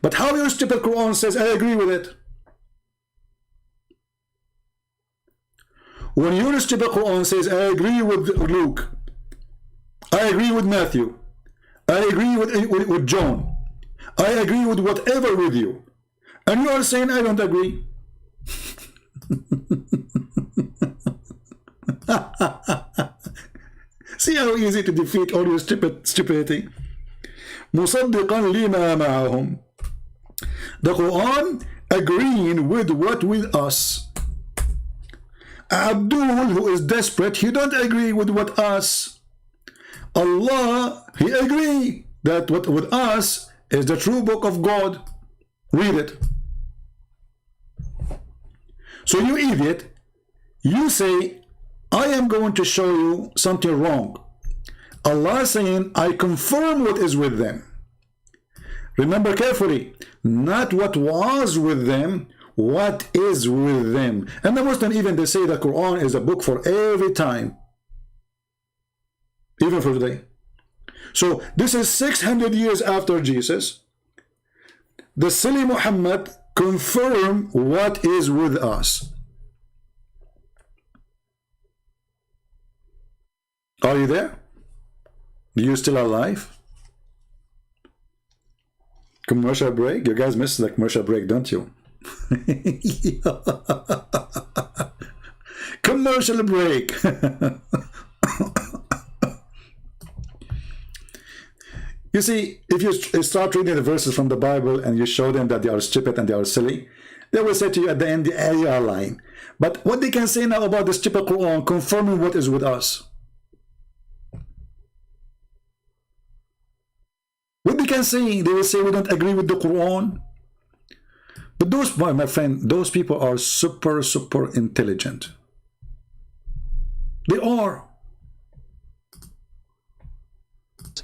But how your stupid Quran says, I agree with it. When your stupid Quran says, I agree with Luke, I agree with Matthew, I agree with John, I agree with whatever with you, and you are saying, I don't agree. See how easy to defeat all your stupidity. مصدقا لما معهم. The Quran agreeing with what with us. Abdul, who is desperate, he don't agree with what us. Allah, he agree that what with us is the true book of God. Read it. So you idiot, you say, I am going to show you something wrong. Allah is saying, I confirm what is with them. Remember carefully, not what was with them, what is with them. And the Muslim, even they say the Quran is a book for every time, even for today. So this is 600 years after Jesus. The silly Muhammad confirm what is with us. Are you there? Are you still alive? Commercial break? You guys miss the commercial break, don't you? Commercial break. You see, if you start reading the verses from the Bible and you show them that they are stupid and they are silly, they will say to you at the end, you are lying. But what they can say now about the stupid Quran confirming what is with us? What they can say, they will say we don't agree with the Quran. But those, my friend, those people are super intelligent. They are.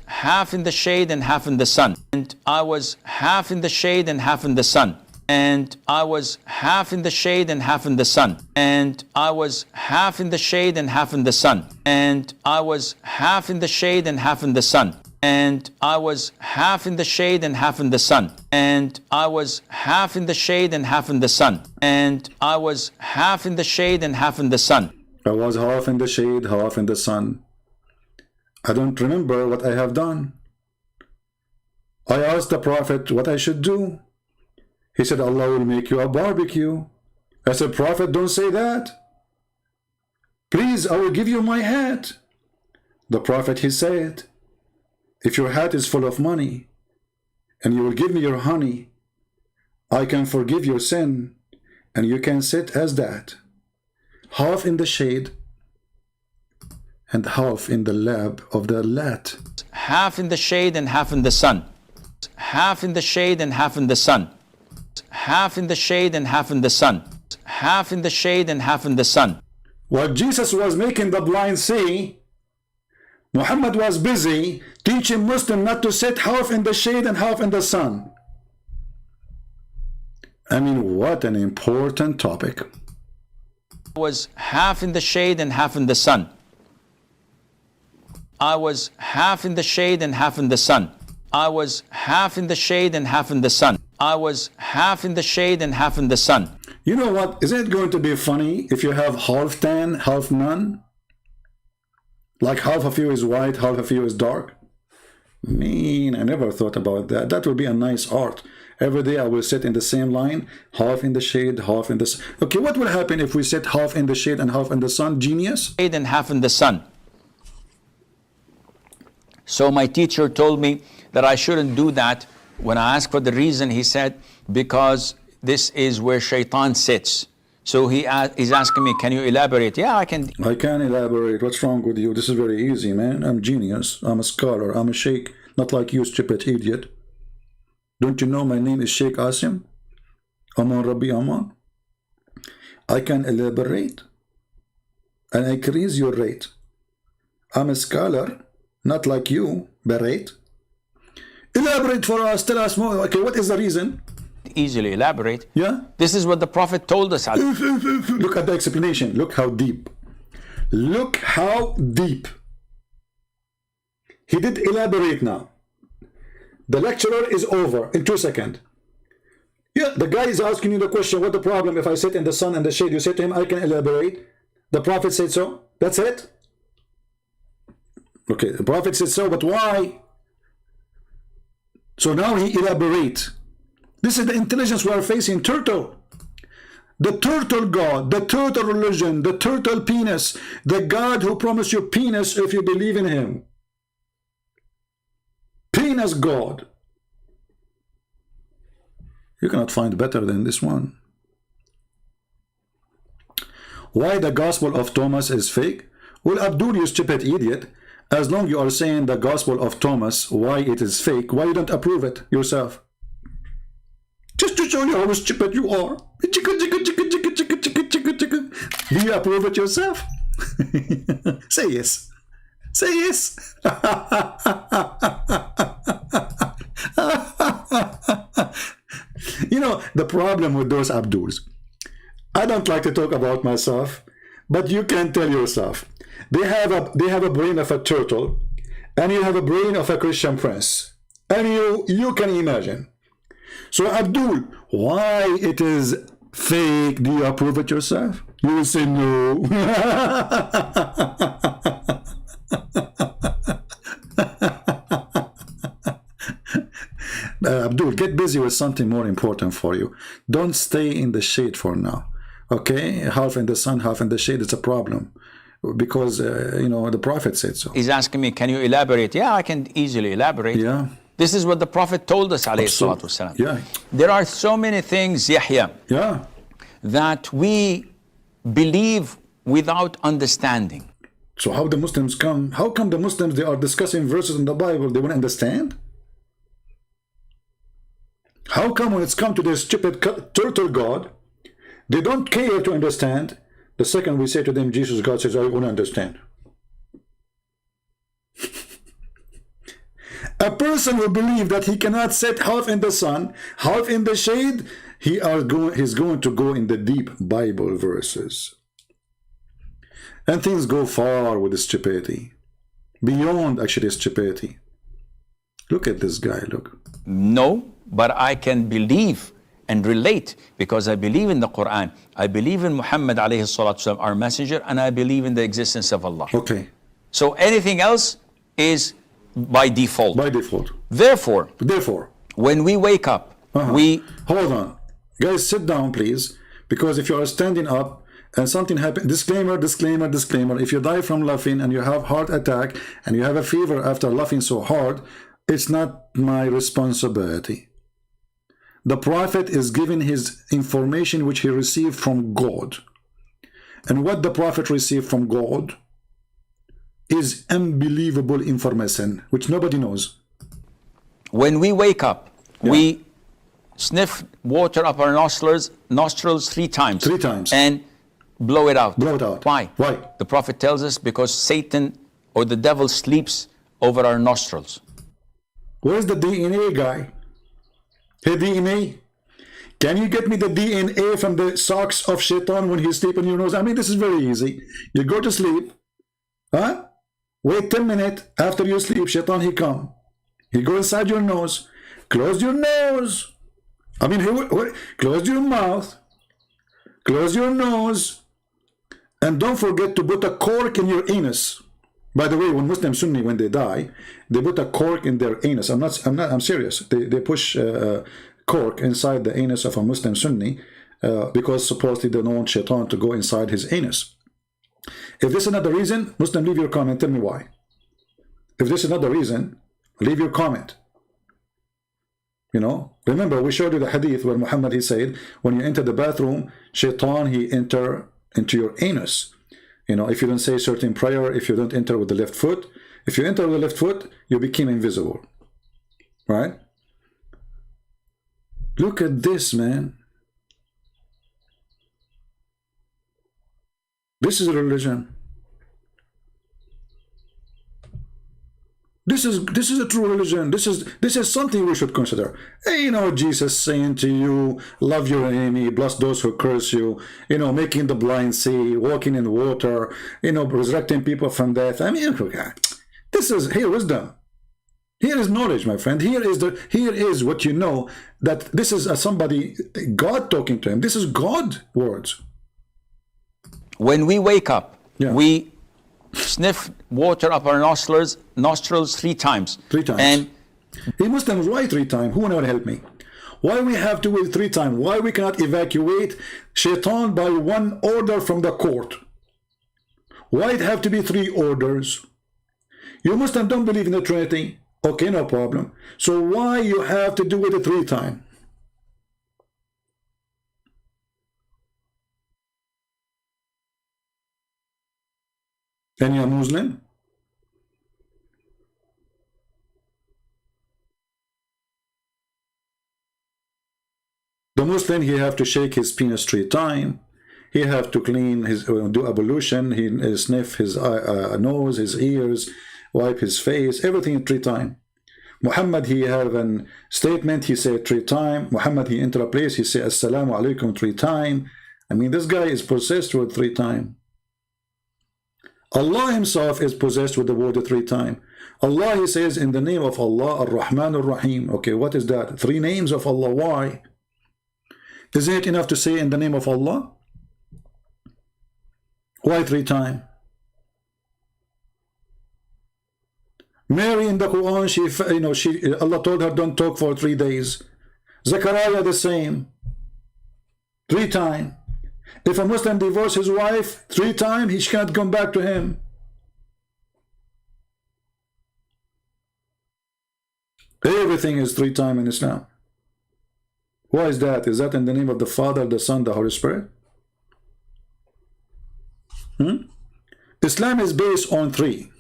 Half in the shade and half in the sun. And I was half in the shade and half in the sun. And I was half in the shade and half in the sun. And I was half in the shade and half in the sun. And I was half in the shade and half in the sun. And I was half in the shade and half in the sun. And I was half in the shade and half in the sun. And I was half in the shade and half in the sun. I was half in the shade, half in the sun. I don't remember what I have done. I asked the Prophet what I should do. He said, Allah will make you a barbecue. I said, Prophet, don't say that. Please, I will give you my hat. The Prophet, he said, if your hat is full of money and you will give me your honey, I can forgive your sin and you can sit as that. half in the shade and half in the lab of the lat. Half in the shade and half in the sun. Half in the shade and half in the sun. Half in the shade and half in the sun. Half in the shade and half in the sun. While Jesus was making the blind see, Muhammad was busy teaching Muslims not to sit half in the shade and half in the sun. I mean, what an important topic. Was half in the shade and half in the sun. I was half in the shade and half in the sun. I was half in the shade and half in the sun. I was half in the shade and half in the sun. You know what? Isn't it going to be funny if you have half tan, half none? Like half of you is white, half of you is dark? Man, I never thought about that. That would be a nice art. Every day I will sit in the same line, half in the shade, half in the sun. Okay, what will happen if we sit half in the shade and half in the sun? Genius? Shade and half in the sun. So my teacher told me that I shouldn't do that. When I asked for the reason, he said, because this is where shaitan sits. So he's asking me, can you elaborate? Yeah, I can. I can elaborate. What's wrong with you? This is very easy, man. I'm genius. I'm a scholar. I'm a sheikh. Not like you, stupid idiot. Don't you know my name is Sheikh Asim? Aman Rabbi Aman. I can elaborate and increase your rate. I'm a scholar, not like you, berate. Elaborate for us. Tell us more. Okay, what is the reason? Easily elaborate. Yeah? This is what the Prophet told us. Look at the explanation. Look how deep. Look how deep. He did elaborate now. The lecturer is over in 2 seconds. Yeah, the guy is asking you the question, what the problem if I sit in the sun and the shade? You say to him, I can elaborate. The Prophet said so. That's it. Okay, the Prophet said so, but why? So now he elaborates. This is the intelligence we are facing. Turtle. The turtle God, the turtle religion, the turtle penis, the God who promised you penis if you believe in him. Penis God. You cannot find better than this one. Why the Gospel of Thomas is fake? Well, Abdul, you stupid idiot. As long you are saying the Gospel of Thomas, why it is fake, why you don't approve it yourself? Just to show you how stupid you are. Do you approve it yourself? Say yes. Say yes. You know, the problem with those Abduls, I don't like to talk about myself, but you can tell yourself. They have a brain of a turtle, and you have a brain of a Christian prince. And you can imagine. So Abdul, why it is fake? Do you approve it yourself? You will say no. Abdul, get busy with something more important for you. Don't stay in the shade for now. Okay? Half in the sun, half in the shade, it's a problem. Because, you know, the Prophet said so. He's asking me, can you elaborate? Yeah, I can easily elaborate. Yeah. This is what the Prophet told us, alayhi salatu wasalam. Yeah. There are so many things, Yahya, yeah, that we believe without understanding. So how the Muslims come? How come the Muslims, they are discussing verses in the Bible, they won't understand? How come when it's come to this stupid turtle God, they don't care to understand? The second we say to them, Jesus, God says, I won't understand. A person who believes that he cannot sit half in the sun, half in the shade, he's going to go in the deep Bible verses. And things go far with the stupidity. Beyond actually stupidity. Look at this guy, look. No, but I can believe and relate because I believe in the Quran. I believe in Muhammad alayhi salatu wasalam, our messenger, and I believe in the existence of Allah. Okay. So anything else is by default. By default. Therefore, when we wake up, we... Hold on. Guys, sit down, please. Because if you are standing up and something happens... Disclaimer, disclaimer, disclaimer. If you die from laughing and you have heart attack and you have a fever after laughing so hard, it's not my responsibility. The Prophet is giving his information which he received from God. and what the Prophet received from God is unbelievable information, which nobody knows. When we wake up, we sniff water up our nostrils 3 times. 3 times. And blow it out. Blow it out. Why? Why? The Prophet tells us because Satan or the devil sleeps over our nostrils. Where's the DNA guy? Hey, DNA, can you get me the DNA from the socks of Shaitan when he's sleeping in your nose? I mean, this is very easy. You go to sleep, huh? Wait 10 minutes. After you sleep, Shaitan, he come. He go inside your nose. Close your nose. I mean, close your mouth. Close your nose. And don't forget to put a cork in your anus. By the way, when Muslim Sunni, when they die, they put a cork in their anus. I'm serious. They push cork inside the anus of a Muslim Sunni because supposedly they don't want Shaitan to go inside his anus. If this is not the reason, Muslim, leave your comment. Tell me why. If this is not the reason, leave your comment. You know, remember we showed you the hadith where Muhammad, he said, when you enter the bathroom, Shaitan, he enter into your anus. You know, if you don't say certain prayer, if you don't enter with the left foot, if you enter with the left foot, you become invisible. Right? Look at this, man. This is a religion. This is a true religion. This is something we should consider. Hey, you know, Jesus saying to you, love your enemy, bless those who curse you, you know, making the blind see, walking in water, you know, resurrecting people from death. I mean, this is here wisdom. Here is knowledge, my friend. Here is what you know, that this is somebody, God talking to him. This is God words. When we wake up, we sniff water up our nostrils 3 times. 3 times. And he Muslims, why 3 times? Who will help me? Why we have to wait 3 times? Why we cannot evacuate Shaitan by 1 order from the court? Why it have to be 3 orders? You Muslims don't believe in the Trinity. Okay, no problem. So why you have to do it 3 times? And you're Muslim? The Muslim, he have to shake his penis 3 times. He have to clean his, do ablution. He sniff his nose, his ears, wipe his face, everything 3 times. Muhammad, he have a statement, he said 3 times. Muhammad, he enter a place, he say assalamu alaikum 3 times. I mean, this guy is possessed with 3 times. Allah himself is possessed with the word 3 times. Allah, he says, in the name of Allah, Ar-Rahman Ar-Rahim. Okay, what is that? 3 names of Allah. Why? Isn't it enough to say in the name of Allah? Why 3 times? Mary in the Quran, Allah told her, don't talk for 3 days. Zechariah the same. 3 times. If a Muslim divorces his wife 3 times, he can't come back to him. Everything is 3 times in Islam. Why is that? Is that in the name of the Father, the Son, the Holy Spirit? Islam is based on 3.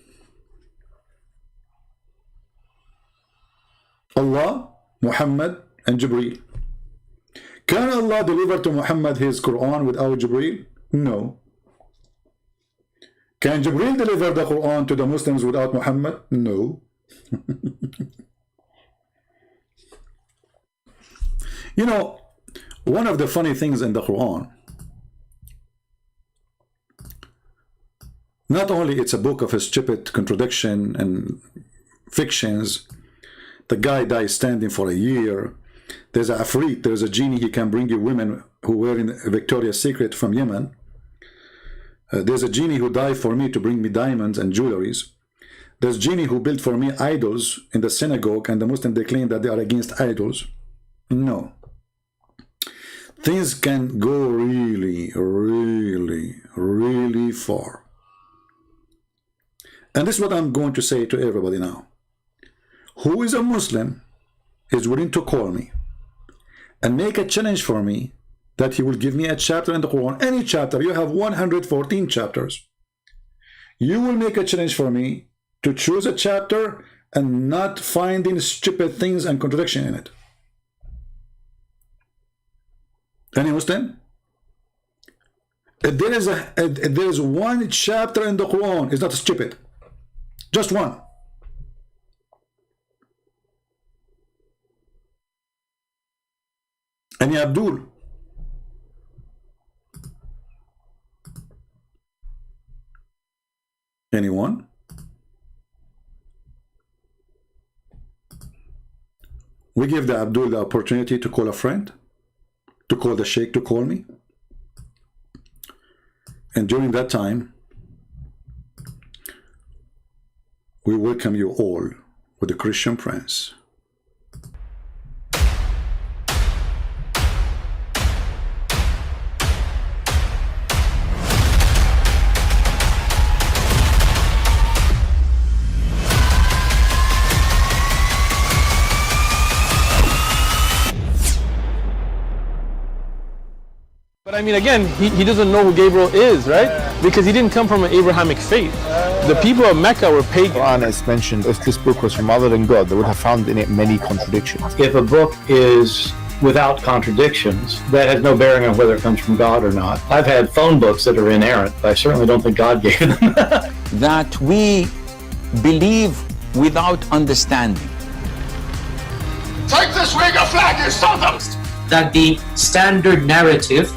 Allah, Muhammad, and Jibreel. Can Allah deliver to Muhammad his Quran without Jibreel? No. Can Jibreel deliver the Quran to the Muslims without Muhammad? No. You know, one of the funny things in the Quran, not only it's a book of a stupid contradiction and fictions, the guy dies standing for a year. There's a Afrit, there's a genie, he can bring you women who were in Victoria's Secret from Yemen. There's a genie who died for me to bring me diamonds and jewelries. There's genie who built for me idols in the synagogue, and the Muslims, they claim that they are against idols. No. Things can go really, really, really far. And this is what I'm going to say to everybody now. Who is a Muslim is willing to call me and make a challenge for me that he will give me a chapter in the Quran, any chapter. You have 114 chapters. You will make a challenge for me to choose a chapter and not finding stupid things and contradiction in it. Any Muslim? If there is one chapter in the Quran, it's not stupid. Just one. Any Abdul? Anyone? We give the Abdul the opportunity to call a friend, to call the Sheikh to call me. And during that time, we welcome you all with the Christian Prince. But I mean, again, he doesn't know who Gabriel is, right? Because he didn't come from an Abrahamic faith. The people of Mecca were pagan. Quran is mentioned, if this book was from other than God, they would have found in it many contradictions. If a book is without contradictions, that has no bearing on whether it comes from God or not. I've had phone books that are inerrant, but I certainly don't think God gave them. That we believe without understanding. Take this week a flag, you son of That the standard narrative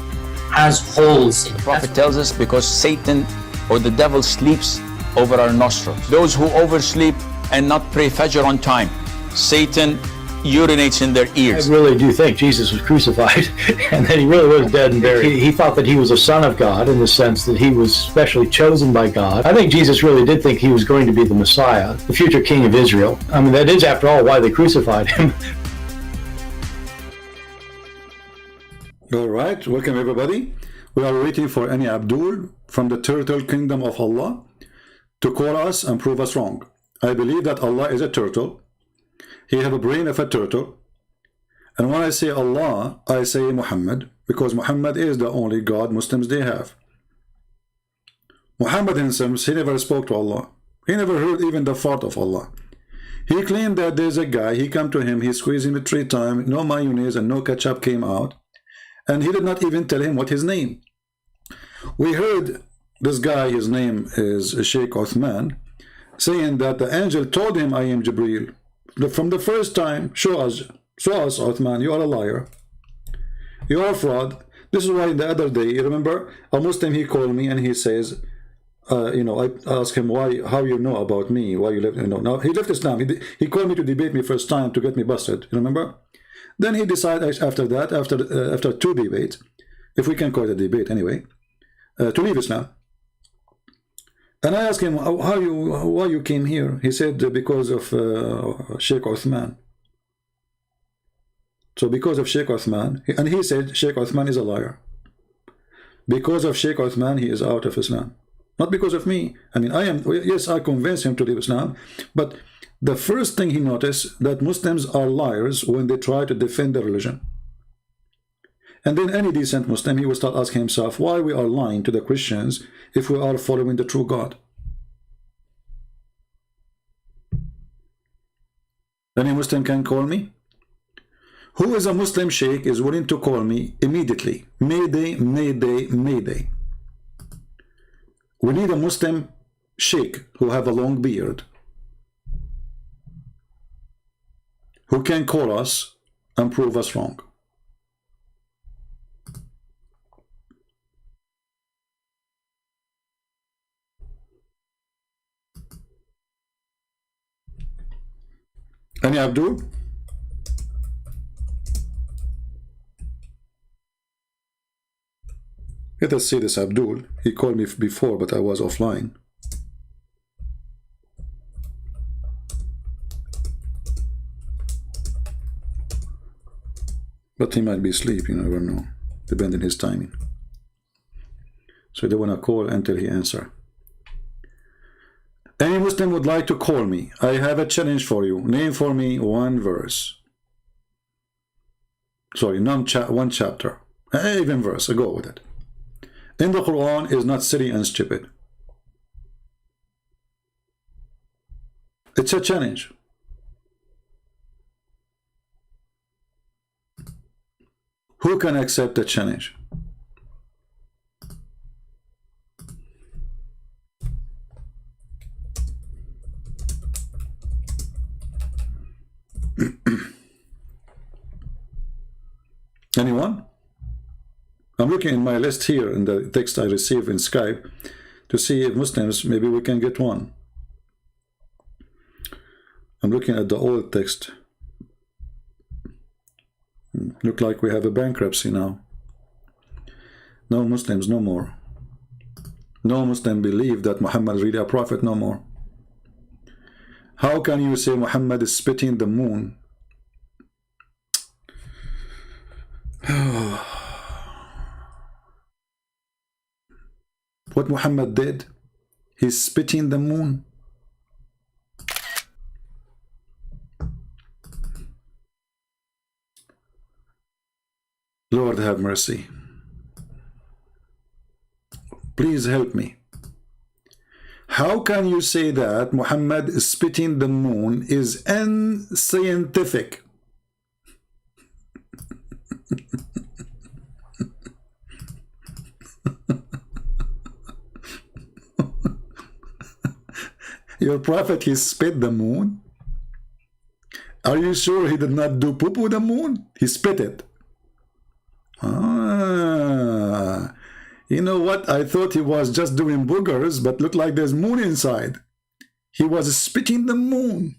has holes in it. The Prophet tells us because Satan or the devil sleeps over our nostrils. Those who oversleep and not pray Fajr on time, Satan urinates in their ears. I really do think Jesus was crucified and that he really was dead and buried. He thought that he was a son of God in the sense that he was specially chosen by God. I think Jesus really did think he was going to be the Messiah, the future king of Israel. I mean, that is, after all, why they crucified him. All right, welcome everybody. We are waiting for any Abdul from the turtle kingdom of Allah to call us and prove us wrong. I believe that Allah is a turtle. He has a brain of a turtle. And when I say Allah, I say Muhammad, because Muhammad is the only God Muslims they have. Muhammad himself, he never spoke to Allah. He never heard even the thought of Allah. He claimed that there's a guy, he come to him, he squeezed him 3 times, no mayonnaise and no ketchup came out. And he did not even tell him what his name. We heard this guy, his name is Sheikh Uthman, saying that the angel told him, I am Jibreel. From the first time, show us Uthman, you are a liar. You are a fraud. This is why the other day, you remember, a Muslim, he called me and he says, you know, I asked him how you know about me, why you left, you know. Now, he left Islam. He called me to debate me first time to get me busted, you remember? Then he decided after that, after 2 debates, if we can call it a debate anyway, to leave Islam. And I asked him, why you came here? He said, because of Sheikh Uthman. So because of Sheikh Uthman, and he said Sheikh Uthman is a liar. Because of Sheikh Uthman, he is out of Islam. Not because of me. I mean, yes, I convinced him to leave Islam, but the first thing he noticed that Muslims are liars when they try to defend their religion. And then any decent Muslim, he will start asking himself why we are lying to the Christians if we are following the true God. Any Muslim can call me? Who is a Muslim Sheikh is willing to call me immediately? Mayday, Mayday, Mayday. We need a Muslim Sheikh who have a long beard, who can call us and prove us wrong. Any Abdul? Let us see this Abdul. He called me before, but I was offline. But he might be asleep, you never know, depending on his timing. So I don't want to call until he answers. Any Muslim would like to call me. I have a challenge for you. Name for me 1 verse. Sorry, one chapter Even verse, I go with it. In the Quran is not silly and stupid. It's a challenge. Who can accept the challenge? Anyone? I'm looking in my list here in the text I received in Skype to see if Muslims, maybe we can get one. I'm looking at the old text. Look like we have a bankruptcy now. No Muslims, no more. No Muslim believe that Muhammad is really a prophet, no more. How can you say Muhammad is spitting the moon? What Muhammad did, he's spitting the moon. Lord have mercy. Please help me. How can you say that Muhammad spitting the moon is unscientific? Your prophet, he spit the moon? Are you sure he did not do poo with the moon? He spit it. Ah, you know what? I thought he was just doing boogers, but looked like there's moon inside. He was spitting the moon.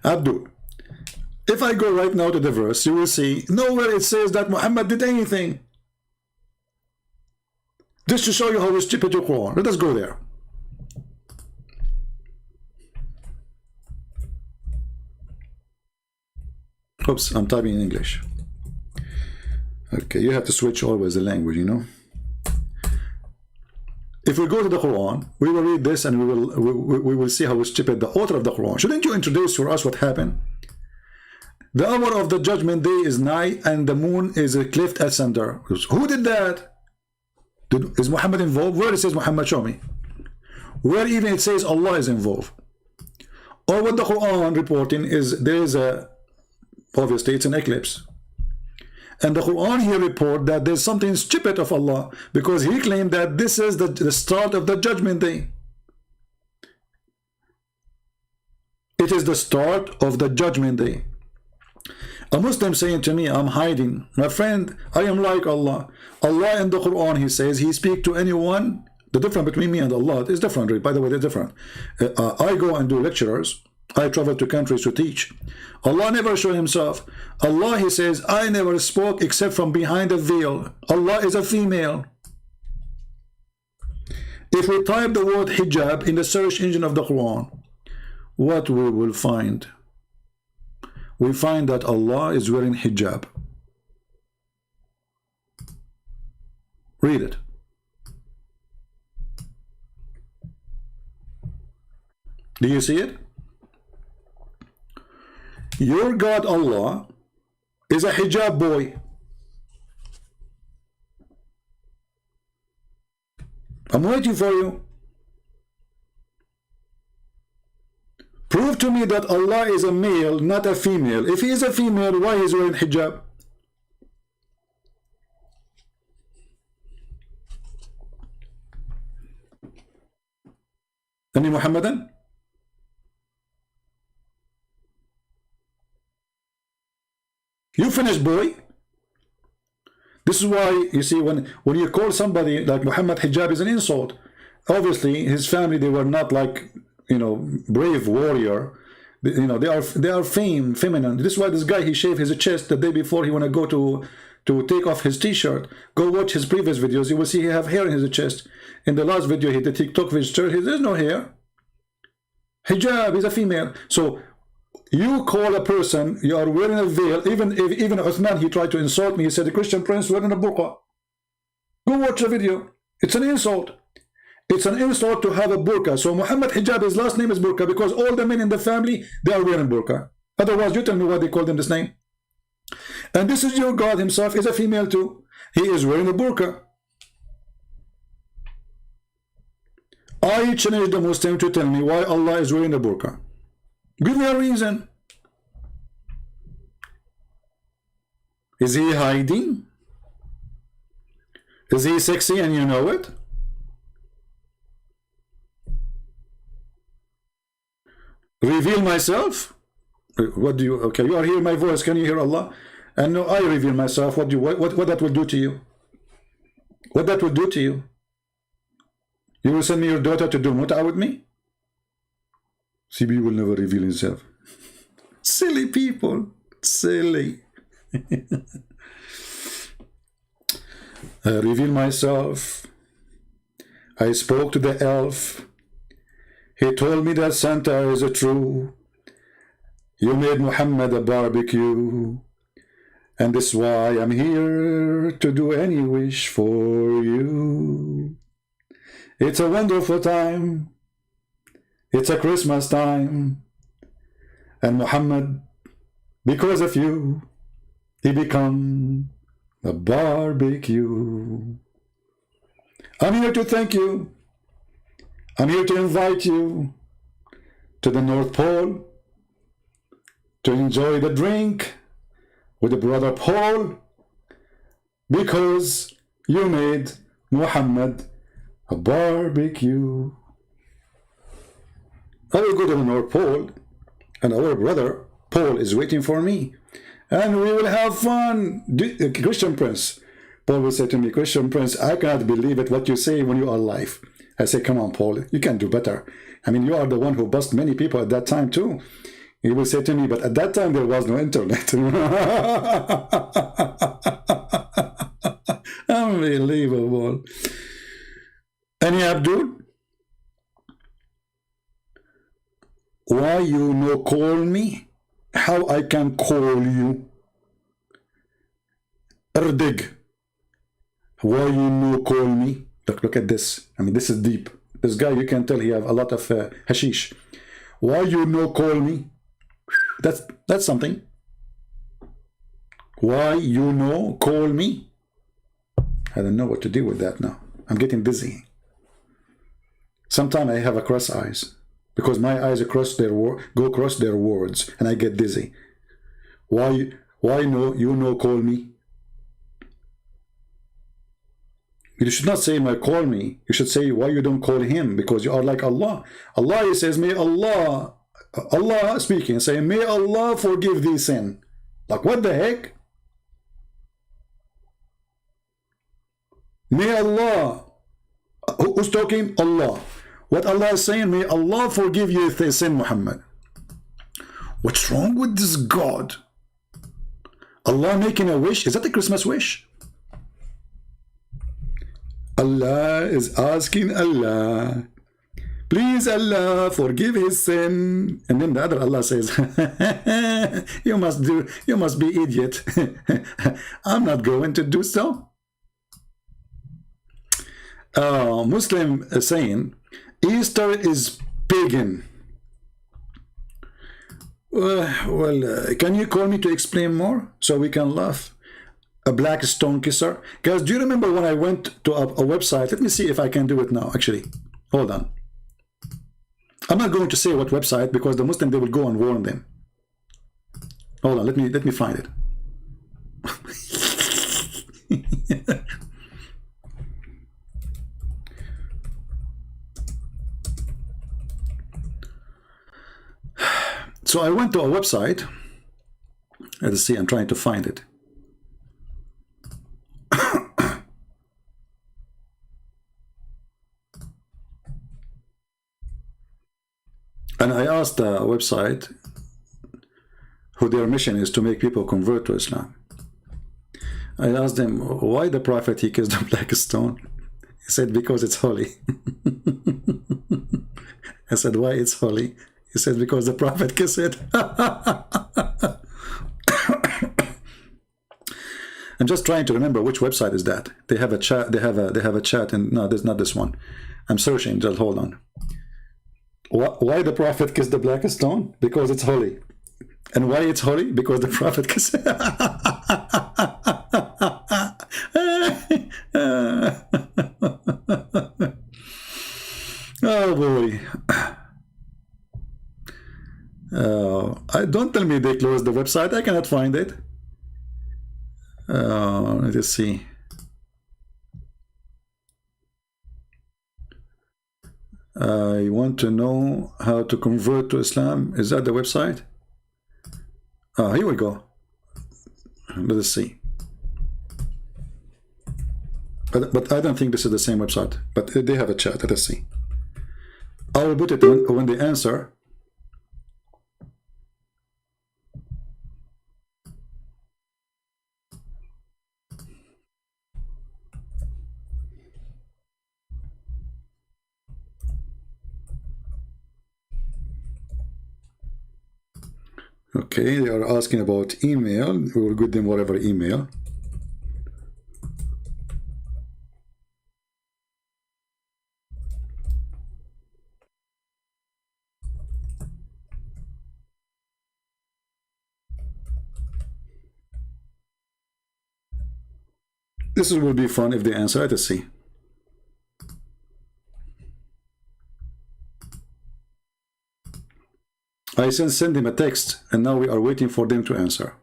Abdul, if I go right now to the verse, you will see nowhere it says that Muhammad did anything. Just to show you how stupid your Quran. Let us go there. Oops, I'm typing in English. Okay, you have to switch always the language, you know. If we go to the Quran, we will read this and we will see how stupid the author of the Quran. Shouldn't you introduce for us what happened? The hour of the judgment day is nigh and the moon is cleft asunder. Who did that? Is Muhammad involved? Where it says Muhammad, show me. Where even it says Allah is involved. Or what the Quran reporting is there is a, obviously it's an eclipse. And the Quran here report that there's something stupid of Allah because he claimed that this is the start of the judgment day. It is the start of the judgment day. A Muslim saying to me, I'm hiding. My friend, I am like Allah. Allah in the Quran, he says, he speak to anyone. The difference between me and Allah is different. By the way, they're different. I go and do lectures. I travel to countries to teach. Allah never show himself. Allah, he says, I never spoke except from behind a veil. Allah is a female. If we type the word hijab in the search engine of the Quran, what we will find? We find that Allah is wearing hijab. Read it. Do you see it? Your God Allah is a hijab boy. I'm waiting for you. Prove to me that Allah is a male, not a female. If he is a female, why is he wearing hijab? Any Muhammadan? You finish, boy. This is why you see when you call somebody like Muhammad hijab is an insult. Obviously, his family, they were not like, you know, brave warrior. You know, they are feminine. This is why this guy, he shaved his chest the day before he want to go to take off his t-shirt. Go watch his previous videos. You will see he have hair in his chest. In the last video, he did TikTok visitor. There's no hair. Hijab is a female. So you call a person, you are wearing a veil. Even Uthman, he tried to insult me. He said the Christian prince wearing a burqa. Go watch the video. It's an insult. It's an insult to have a burqa. So Muhammad hijab, his last name is burqa because all the men in the family, they are wearing burqa. Otherwise, you tell me why they call them this name. And this is your God himself is a female too. He is wearing a burqa. I challenge the Muslim to tell me why Allah is wearing a burqa. Give me a reason. Is he hiding? Is he sexy and you know it? Reveal myself? What do you, okay, you are hearing my voice, can you hear Allah? And no, I reveal myself. What that will do to you? What that will do to you? You will send me your daughter to do mut'ah with me? CB will never reveal himself. Silly people. Silly. I reveal myself. I spoke to the elf. He told me that Santa is a true. You made Muhammad a barbecue. And this is why I'm here to do any wish for you. It's a wonderful time. It's a Christmas time. And Muhammad, because of you, he become a barbecue. I'm here to thank you. I'm here to invite you to the North Pole to enjoy the drink with the brother Paul, because you made Muhammad a barbecue. I will go to the North Pole, and our brother Paul is waiting for me, and we will have fun. Christian Prince, Paul will say to me, Christian Prince, I cannot believe it what you say when you are alive. I say, come on, Paul, you can do better. I mean, you are the one who bust many people at that time too. He will say to me, but at that time there was no internet. Unbelievable. Any Abdul? Why you no call me? How I can call you? Erdig. Why you no call me? Look at this. I mean, this is deep. This guy, you can tell he have a lot of hashish. Why you no call me? That's something. Why you no call me? I don't know what to do with that now. I'm getting dizzy. Sometimes I have a cross eyes because my eyes go across their words and I get dizzy. Why no you no call me? You should not say my call me. You should say why you don't call him, because you are like Allah. Allah, he says, may Allah speaking, saying, may Allah forgive thee sin. Like, what the heck? May Allah, who's talking? Allah. What Allah is saying, may Allah forgive you your sin, Muhammad. What's wrong with this God? Allah making a wish? Is that a Christmas wish? Allah is asking Allah, please Allah forgive his sin. And then the other Allah says, you must be idiot. I'm not going to do so. Muslim is saying Easter is pagan. Can you call me to explain more so we can laugh? A black stone kisser. Guys, do you remember when I went to a website? Let me see if I can do it now, actually. Hold on. I'm not going to say what website because the Muslim, they will go and warn them. Hold on, let me find it. So I went to a website. Let's see, I'm trying to find it. And I asked the website who their mission is to make people convert to Islam. I asked them, why the Prophet, he kissed the black stone? He said, because it's holy. I said, why it's holy? He said, because the Prophet kissed it. I'm just trying to remember which website is that. They have a chat. They have a chat, and no, there's not this one. I'm searching. Just hold on. Why the Prophet kissed the black stone? Because it's holy. And why it's holy? Because the Prophet kissed. Oh boy. Don't tell me they closed the website. I cannot find it. Let's see. I want to know how to convert to Islam. Is that the website? Here we go. Let us see. But I don't think this is the same website. But they have a chat. Let us see. I will put it when they answer. Okay, they are asking about email. We will give them whatever email. This will be fun if they answer. Let us see. I sent them a text, and now we are waiting for them to answer.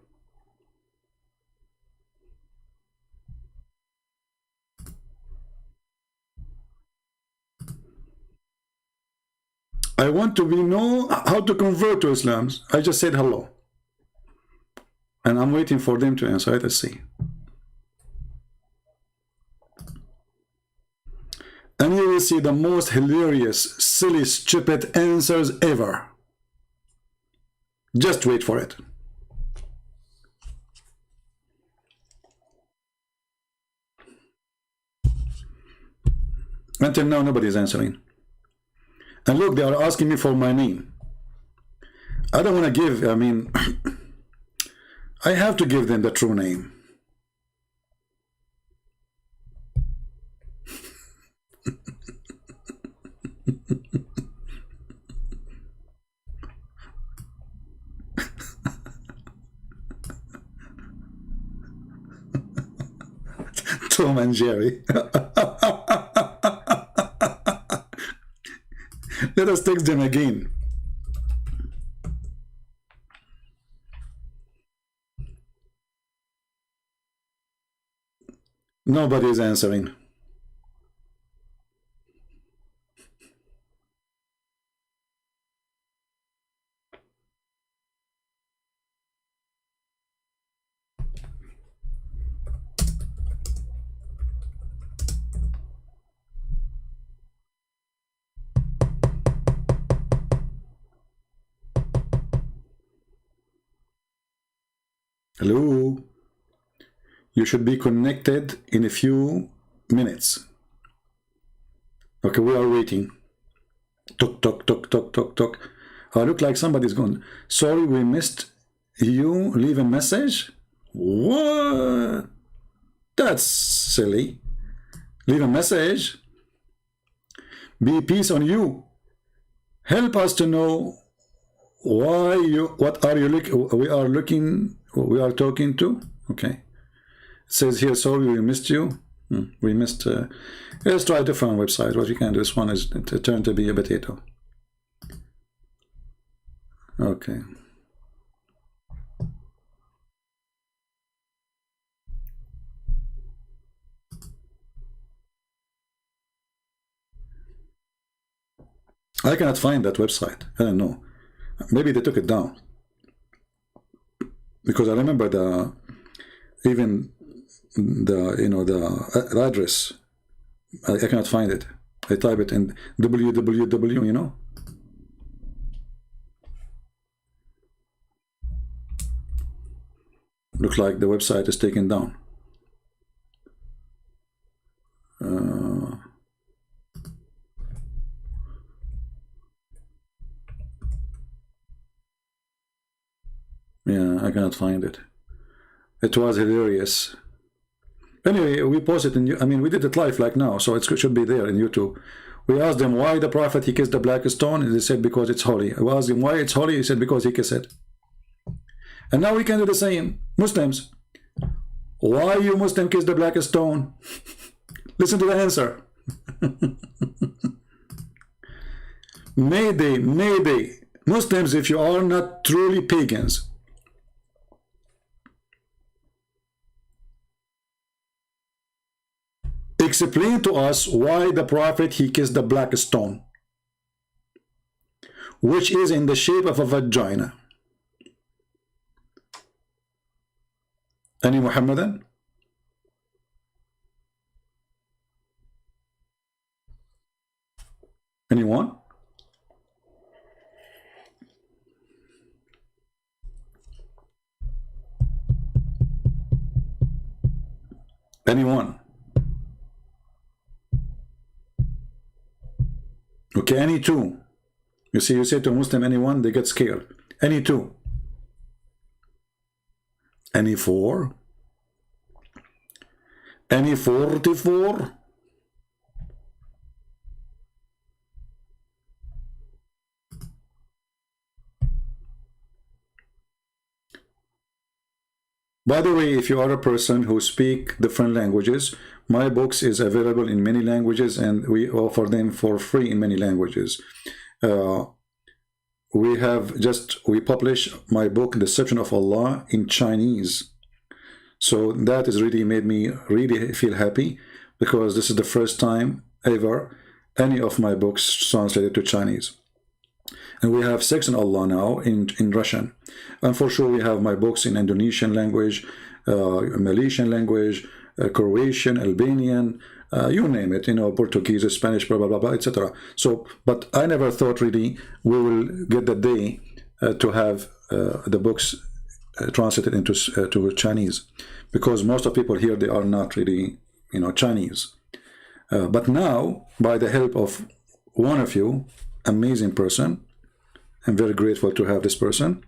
I want to know how to convert to Islam. I just said hello. And I'm waiting for them to answer. Let us see. And you will see the most hilarious, silly, stupid answers ever. Just wait for it. Until now, nobody is answering. And look, they are asking me for my name. I don't want to give, I mean, I have to give them the true name. Tom and Jerry. Let us text them again. Nobody is answering. Hello, you should be connected in a few minutes. Okay, we are waiting. Talk, talk, talk, talk, talk, talk. Look like somebody's gone. Sorry, we missed you. Leave a message. What? That's silly. Leave a message. Be peace on you. Help us to know why you. What are you looking? We are talking to. Okay. It says here, sorry, we missed you. We missed. Let's try a different website. What we can do. This one is turned to be a potato. Okay. I cannot find that website. I don't know. Maybe they took it down. Because I remember the address. I cannot find it. I type it in www, you know. Look like the website is taken down. Yeah, I cannot find it. It was hilarious. Anyway, we posted in. I mean, we did it live like now, so it should be there in YouTube. We asked them why the Prophet he kissed the black stone, and they said because it's holy. We asked him why it's holy. He said because he kissed it. And now we can do the same. Muslims, why you Muslim kiss the black stone? Listen to the answer. Mayday, mayday. Muslims, if you are not truly pagans, explain to us why the Prophet, he kissed the black stone, which is in the shape of a vagina. Any Muhammadan? Anyone? Anyone? Okay, any two. You see, you say to a Muslim anyone, they get scared. Any two. Any four? Any 44? By the way, if you are a person who speak different languages, my books is available in many languages and we offer them for free in many languages. We publish my book, Deception of Allah, in Chinese. So that has really made me really feel happy, because this is the first time ever any of my books translated to Chinese. And we have Section Allah now in Russian. And for sure we have my books in Indonesian language, Malaysian language, Croatian, Albanian, you name it, you know, Portuguese, Spanish, blah, blah, blah, blah, etc. So, but I never thought really we will get the day to have the books translated into to Chinese, because most of people here, they are not really, you know, Chinese. But now, by the help of one of you, amazing person, I'm very grateful to have this person,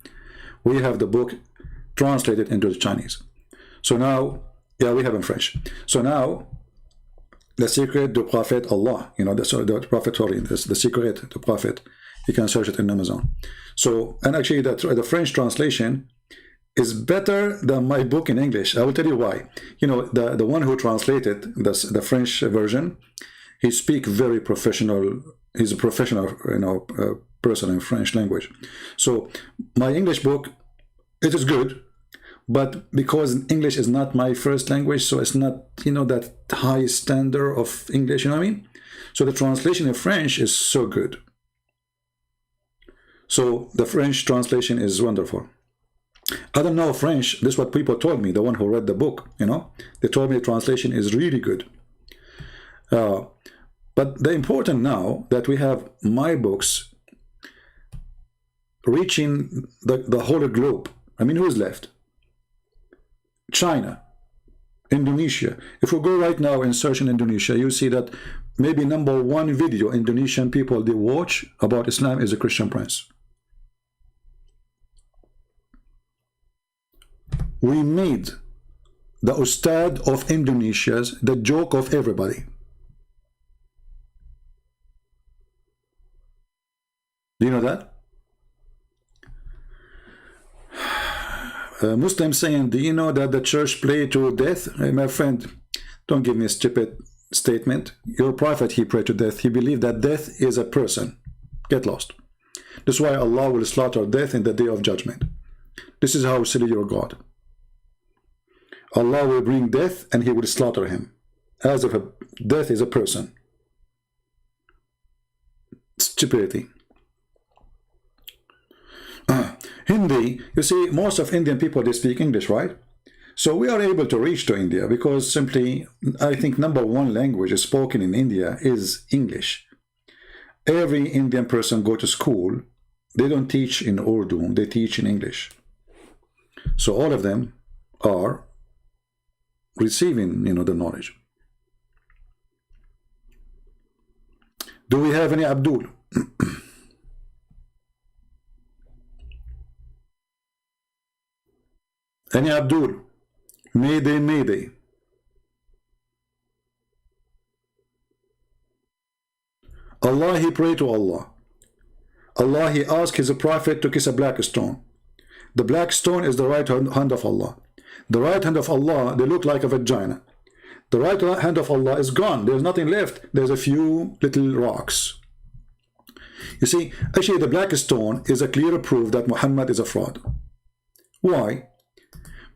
we have the book translated into the Chinese. So now, yeah, we have in French. So now, the secret du Prophet Allah, you know, the Prophet, sorry, the secret du Prophet, you can search it in Amazon. So, and actually the French translation is better than my book in English. I will tell you why. You know, the one who translated the French version, he speaks very professional. He's a professional, you know, person in French language. So my English book, it is good, but because English is not my first language, so it's not, you know, that high standard of English, you know what I mean? So the translation in French is so good. So the French translation is wonderful. I don't know French. This is what people told me, the one who read the book, you know. They told me the translation is really good. But the important now that we have my books reaching the whole globe. I mean, who's left? China, Indonesia. If we go right now and search in Indonesia, you see that maybe #1 video Indonesian people they watch about Islam is a Christian Prince. We made the Ustad of Indonesia's the joke of everybody. Do you know that? Muslims saying, do you know that the church played to death? Hey, my friend, don't give me a stupid statement. Your prophet, he prayed to death. He believed that death is a person. Get lost. That's why Allah will slaughter death in the day of judgment. This is how silly your God. Allah will bring death and he will slaughter him, as if death is a person. Stupidity. Hindi, you see, most of Indian people, they speak English, right? So we are able to reach to India because simply, I think #1 language is spoken in India is English. Every Indian person go to school, they don't teach in Urdu, they teach in English. So all of them are receiving, you know, the knowledge. Do we have any Abdul? Any Abdul? Mayday, mayday. Allah, he prayed to Allah. Allah, he asked his prophet to kiss a black stone. The black stone is the right hand of Allah. The right hand of Allah, they look like a vagina. The right hand of Allah is gone. There's nothing left. There's a few little rocks. You see, actually the black stone is a clear proof that Muhammad is a fraud. Why?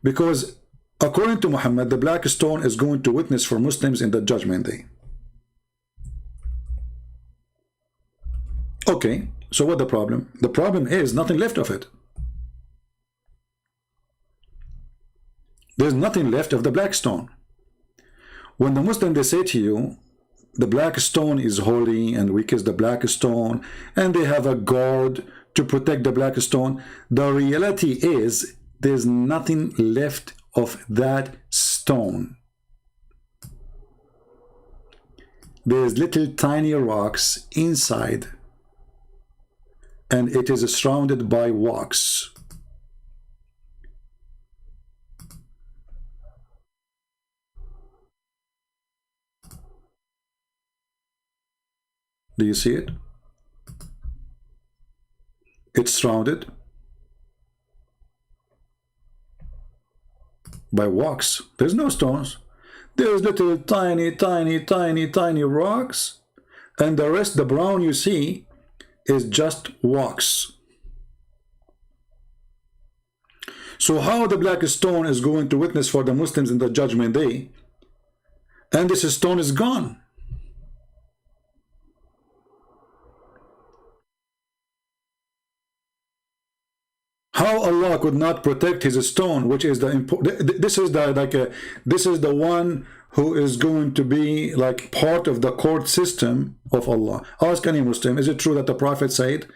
Because according to Muhammad, the black stone is going to witness for Muslims in the judgment day. Okay, so what the problem? The problem is nothing left of it. There's nothing left of the black stone. When the Muslim, they say to you, the black stone is holy and we kiss the black stone and they have a guard to protect the black stone, the reality is there's nothing left of that stone. There's little tiny rocks inside and it is surrounded by wax. Do you see it? It's surrounded by wax. There's no stones. There's little tiny rocks, and the rest, the brown you see, is just wax. So how the black stone is going to witness for the Muslims in the judgment day, and this stone is gone? How Allah could not protect his stone, which is the important? This is the this is the one who is going to be like part of the court system of Allah. Ask any Muslim, is it true that the Prophet said,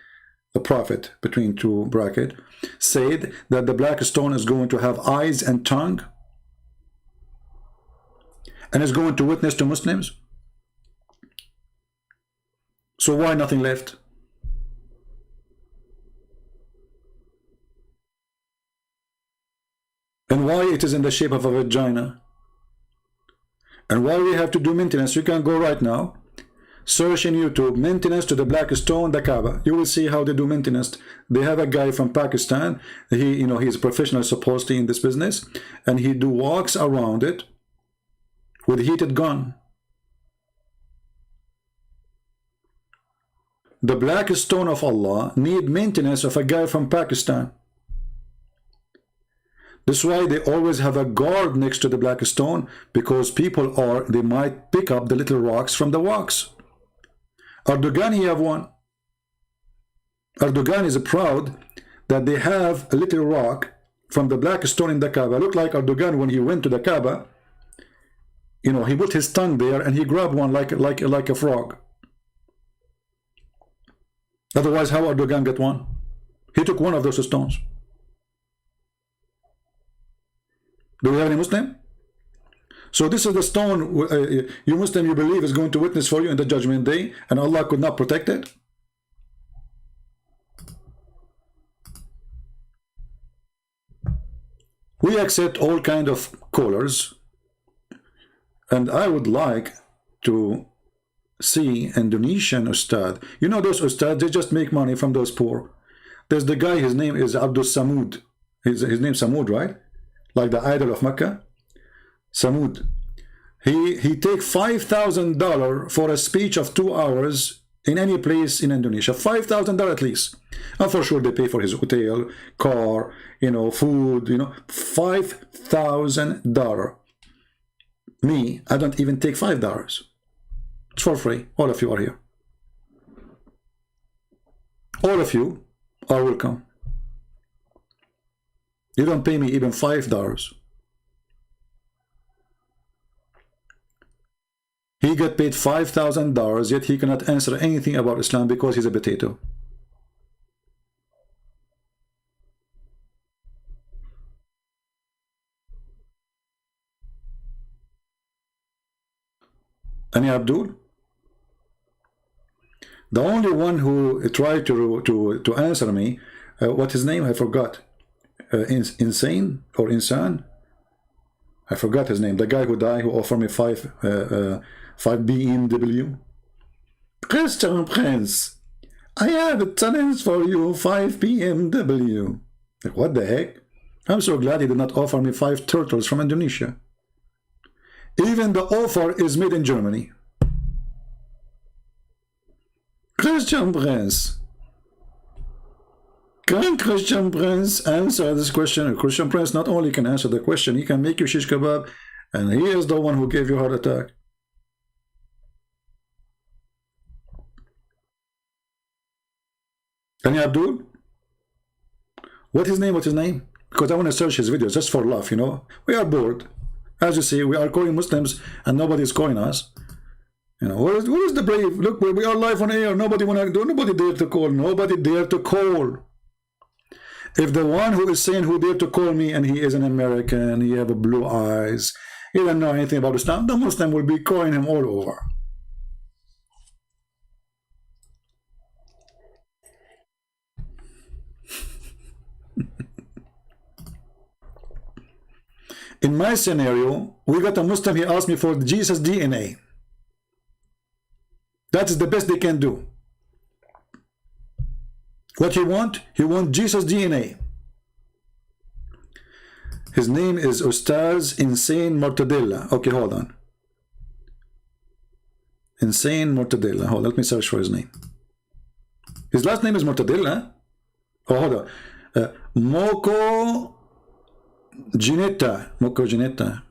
the Prophet between two brackets, said that the black stone is going to have eyes and tongue and is going to witness to Muslims? So why nothing left? And why it is in the shape of a vagina? And why we have to do maintenance? You can go right now, search in YouTube, maintenance to the black stone, the Kaaba. You will see how they do maintenance. They have a guy from Pakistan. He's a professional supposedly in this business, and he do walks around it with heated gun. The black stone of Allah need maintenance of a guy from Pakistan. That's why they always have a guard next to the black stone, because they might pick up the little rocks from the wax. Erdogan, he have one. Erdogan is proud that they have a little rock from the black stone in the Kaaba. Look like Erdogan when he went to the Kaaba, he put his tongue there and he grabbed one like a frog. Otherwise, how Erdogan get one? He took one of those stones. Do we have any Muslim? So this is the stone you Muslim, you believe is going to witness for you in the judgment day, and Allah could not protect it? We accept all kind of colors, and I would like to see Indonesian Ustad. You know those Ustad, they just make money from those poor. There's the guy, his name is Abdul Samud. His name Samud, right? Like the idol of Mecca, Samud. He take $5,000 for a speech of 2 hours in any place in Indonesia. $5,000 at least. And for sure they pay for his hotel, car, food, $5,000. Me, I don't even take $5. It's for free. All of you are here. All of you are welcome. You don't pay me even $5. He got paid $5,000, yet he cannot answer anything about Islam because he's a potato. Any Abdul? The only one who tried to answer me, what's his name? I forgot. Insane or Insan? I forgot his name. The guy who died, who offered me 5 BMW. Christian Prince, I have a challenge for you, 5 BMW. Like, what the heck? I'm so glad he did not offer me 5 turtles from Indonesia. Even the offer is made in Germany. Christian Prince. Can Christian Prince answer this question? Christian Prince not only can answer the question, he can make you shish kebab, and he is the one who gave you a heart attack. Can you Abdul? What's his name? What's his name? Because I want to search his videos just for laugh, you know. We are bored. As you see, we are calling Muslims and nobody is calling us. You know, where is the brave? Look, we are live on air. Nobody wanna do. Nobody dare to call. Nobody dare to call. If the one who is saying who dare to call me and he is an American, he have blue eyes, he doesn't know anything about Islam, the Muslim will be calling him all over. In my scenario, we got a Muslim, he asked me for Jesus DNA. That is the best they can do. What he want? He want Jesus DNA. His name is Ustaz Insane Mortadella. Okay, hold on. Insane Mortadella. Hold on, let me search for his name. His last name is Mortadella. Oh, hold on. Moko Ginetta. Moko Ginetta.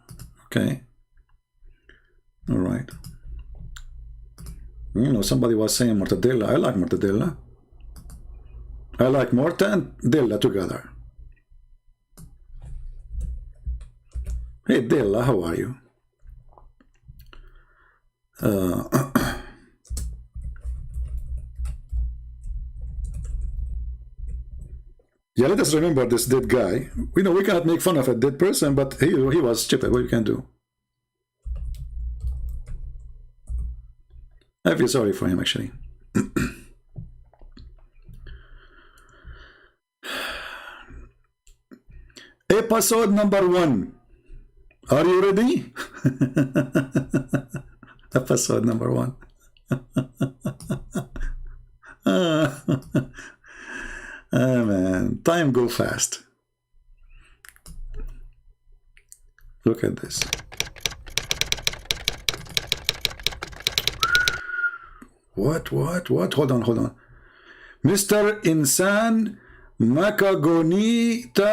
Okay. All right. You know, somebody was saying mortadella. I like mortadella. I like morta and della together. Hey Della, how are you? Yeah, let us remember this dead guy. We know we cannot make fun of a dead person, but he was stupid. What you can do? I feel sorry for him, actually. Episode number 1. Are you ready? Episode number 1. Oh man, time go fast. Look at this. What? Hold on. Mr. Insan Makagonita,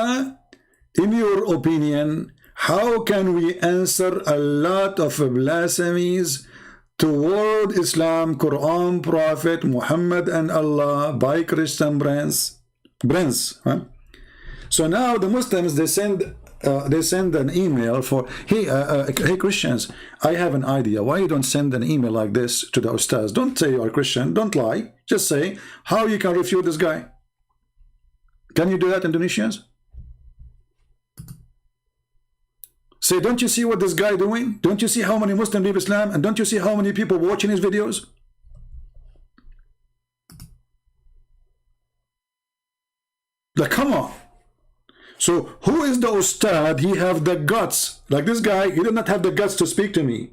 in your opinion, how can we answer a lot of blasphemies toward Islam, Quran, Prophet, Muhammad and Allah by Christian brands? Huh? So now the Muslims, they send an email for, hey Christians, I have an idea. Why you don't send an email like this to the Ustaz? Don't say you are Christian, don't lie. Just say how you can refute this guy. Can you do that, Indonesians? Say, don't you see what this guy doing? Don't you see how many Muslims leave Islam? And don't you see how many people watching his videos? Like, come on. So who is the Ustad? He have the guts. Like this guy, he did not have the guts to speak to me.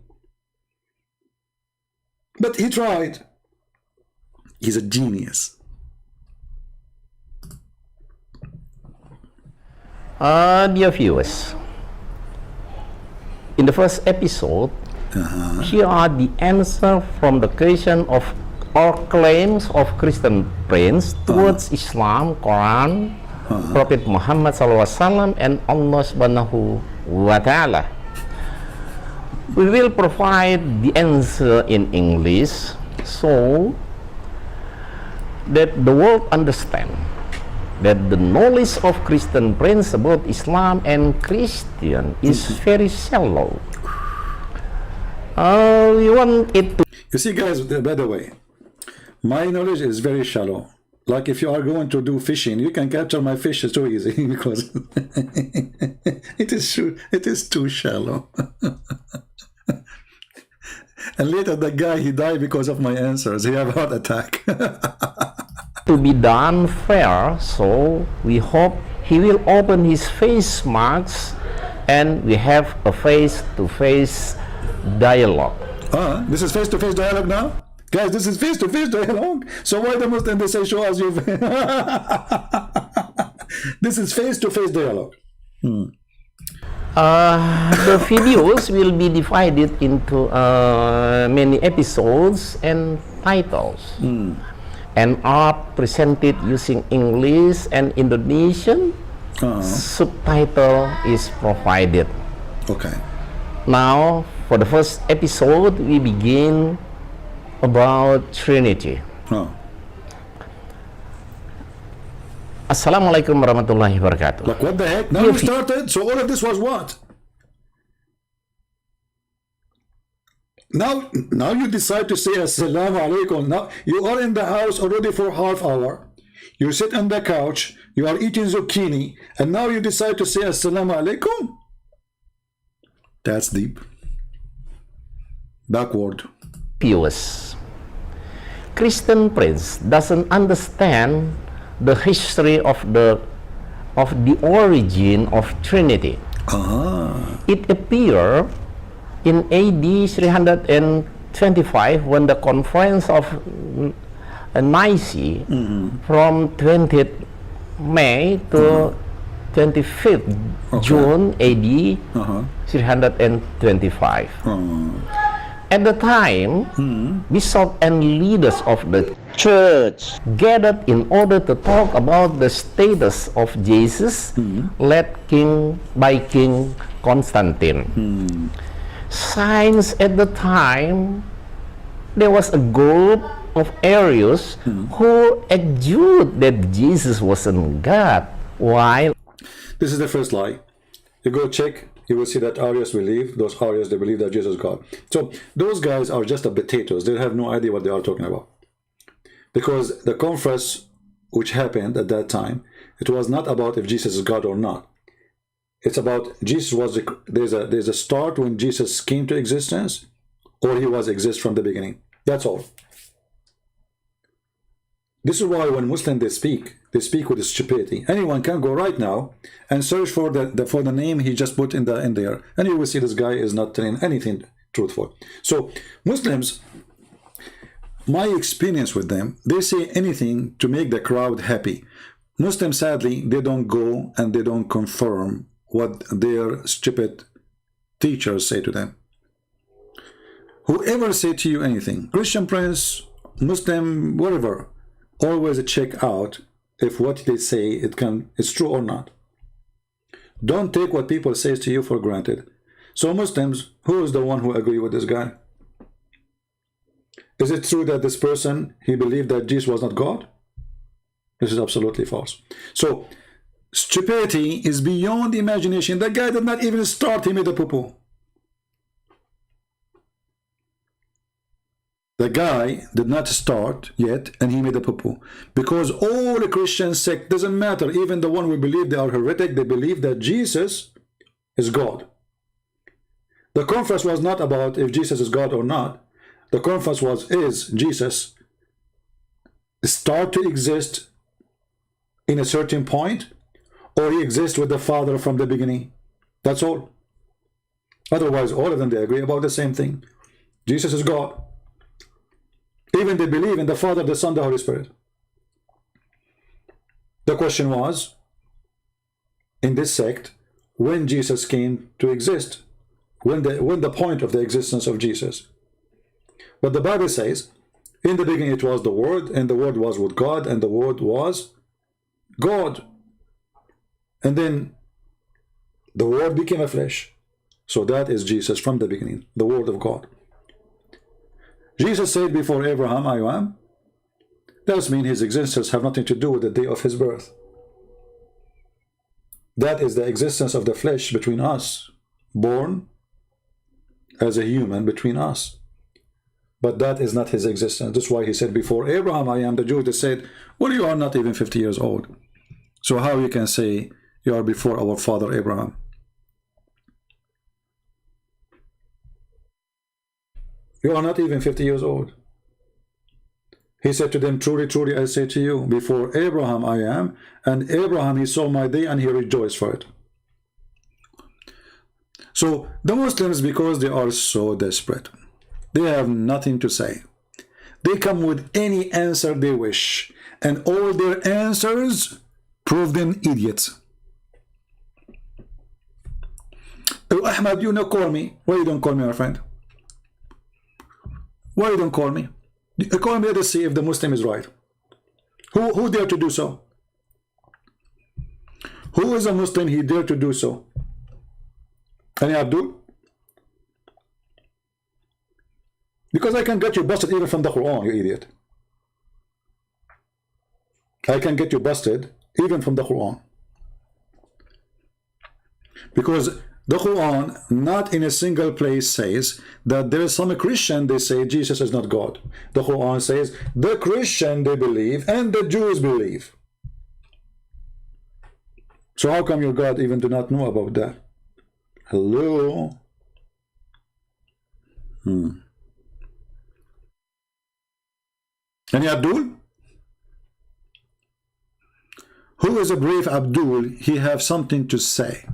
But he tried. He's a genius. Dear viewers, in the first episode, here are the answers from the question of all claims of Christian friends towards Islam, Quran, Prophet Muhammad SAW, and Allah Subhanahu wa Ta'ala. We will provide the answer in English so that the world understand that the knowledge of Christian friends about Islam and Christian is very shallow. We want it to... You see guys, by the way, my knowledge is very shallow. Like if you are going to do fishing, you can capture my fish so easy because it is too shallow. And later the guy, he died because of my answers. He had a heart attack. To be done fair, so we hope he will open his face marks and we have a face-to-face dialogue. This is face-to-face dialogue now? Guys, this is face-to-face dialogue. So why the Muslims, they say show us your This is face-to-face dialogue. The videos will be divided into many episodes and titles, and are presented using English and Indonesian. Subtitle is provided. Okay. Now, for the first episode, we begin about Trinity. Assalamualaikum warahmatullahi wabarakatuh. Like, what the heck? Now you started? So all of this was what? Now you decide to say Assalamu alaikum. Now you are in the house already for half hour. You sit on the couch, you are eating zucchini, and now you decide to say Assalamu alaikum? That's deep. Backward. Pious. Christian Prince doesn't understand the history of the origin of Trinity. It appeared in AD 325 when the conference of Nicaea from 20th May to 25th June AD 325. At the time, bishops and leaders of the church gathered in order to talk about the status of Jesus, led by King Constantine. Since at the time there was a group of Arians who argued that Jesus wasn't God, while this is the first lie. You go check, you will see that Arians believe, those Arians, they believe that Jesus is God. So those guys are just the potatoes. They have no idea what they are talking about. Because the conference which happened at that time, it was not about if Jesus is God or not. It's about Jesus was, there's a start when Jesus came to existence, or he was exist from the beginning. That's all. This is why when Muslims they speak with stupidity. Anyone can go right now and search for the name he just put in there, and you will see this guy is not telling anything truthful. So Muslims, my experience with them, they say anything to make the crowd happy. Muslims, sadly, they don't go and they don't confirm what their stupid teachers say to them. Whoever say to you anything, Christian Prince, Muslim, whatever, always check out if what they say it's true or not. Don't take what people say to you for granted. So Muslims, who is the one who agree with this guy? Is it true that this person, he believed that Jesus was not God? This is absolutely false. So stupidity is beyond imagination. The guy did not even start, he made a poo-poo. The guy did not start yet, and he made a poo-poo. Because all the Christian sect, doesn't matter, even the one we believe they are heretic, they believe that Jesus is God. The conference was not about if Jesus is God or not. The conference was, is Jesus start to exist in a certain point, or he exists with the Father from the beginning? That's all. Otherwise, all of them, they agree about the same thing. Jesus is God. Even they believe in the Father, the Son, the Holy Spirit. The question was, in this sect, when Jesus came to exist, when the point of the existence of Jesus. But the Bible says, in the beginning it was the Word, and the Word was with God, and the Word was God. And then the Word became a flesh. So that is Jesus from the beginning, the Word of God. Jesus said before Abraham, I am. That means his existence have nothing to do with the day of his birth. That is the existence of the flesh between us, born as a human between us. But that is not his existence. That's why he said before Abraham, I am. The Jews, they said, well, you are not even 50 years old. So how you can say you are before our father Abraham? You are not even 50 years old. He said to them, truly, truly, I say to you, before Abraham I am, and Abraham, he saw my day and he rejoiced for it. So the Muslims, because they are so desperate, they have nothing to say. They come with any answer they wish, and all their answers proven idiots. Oh, Ahmad, you know, call me. Why you don't call me, my friend? Why you don't call me? You call me to see if the Muslim is right. Who dare to do so? Who is a Muslim? He dare to do so. Any Abdul? Because I can get you busted even from the Quran, you idiot. I can get you busted even from the Quran. Because the Quran, not in a single place says that there is some Christian, they say Jesus is not God. The Quran says the Christian they believe and the Jews believe. So how come your God even do not know about that? Hello? Any Abdul? Who is a brave Abdul? He have something to say.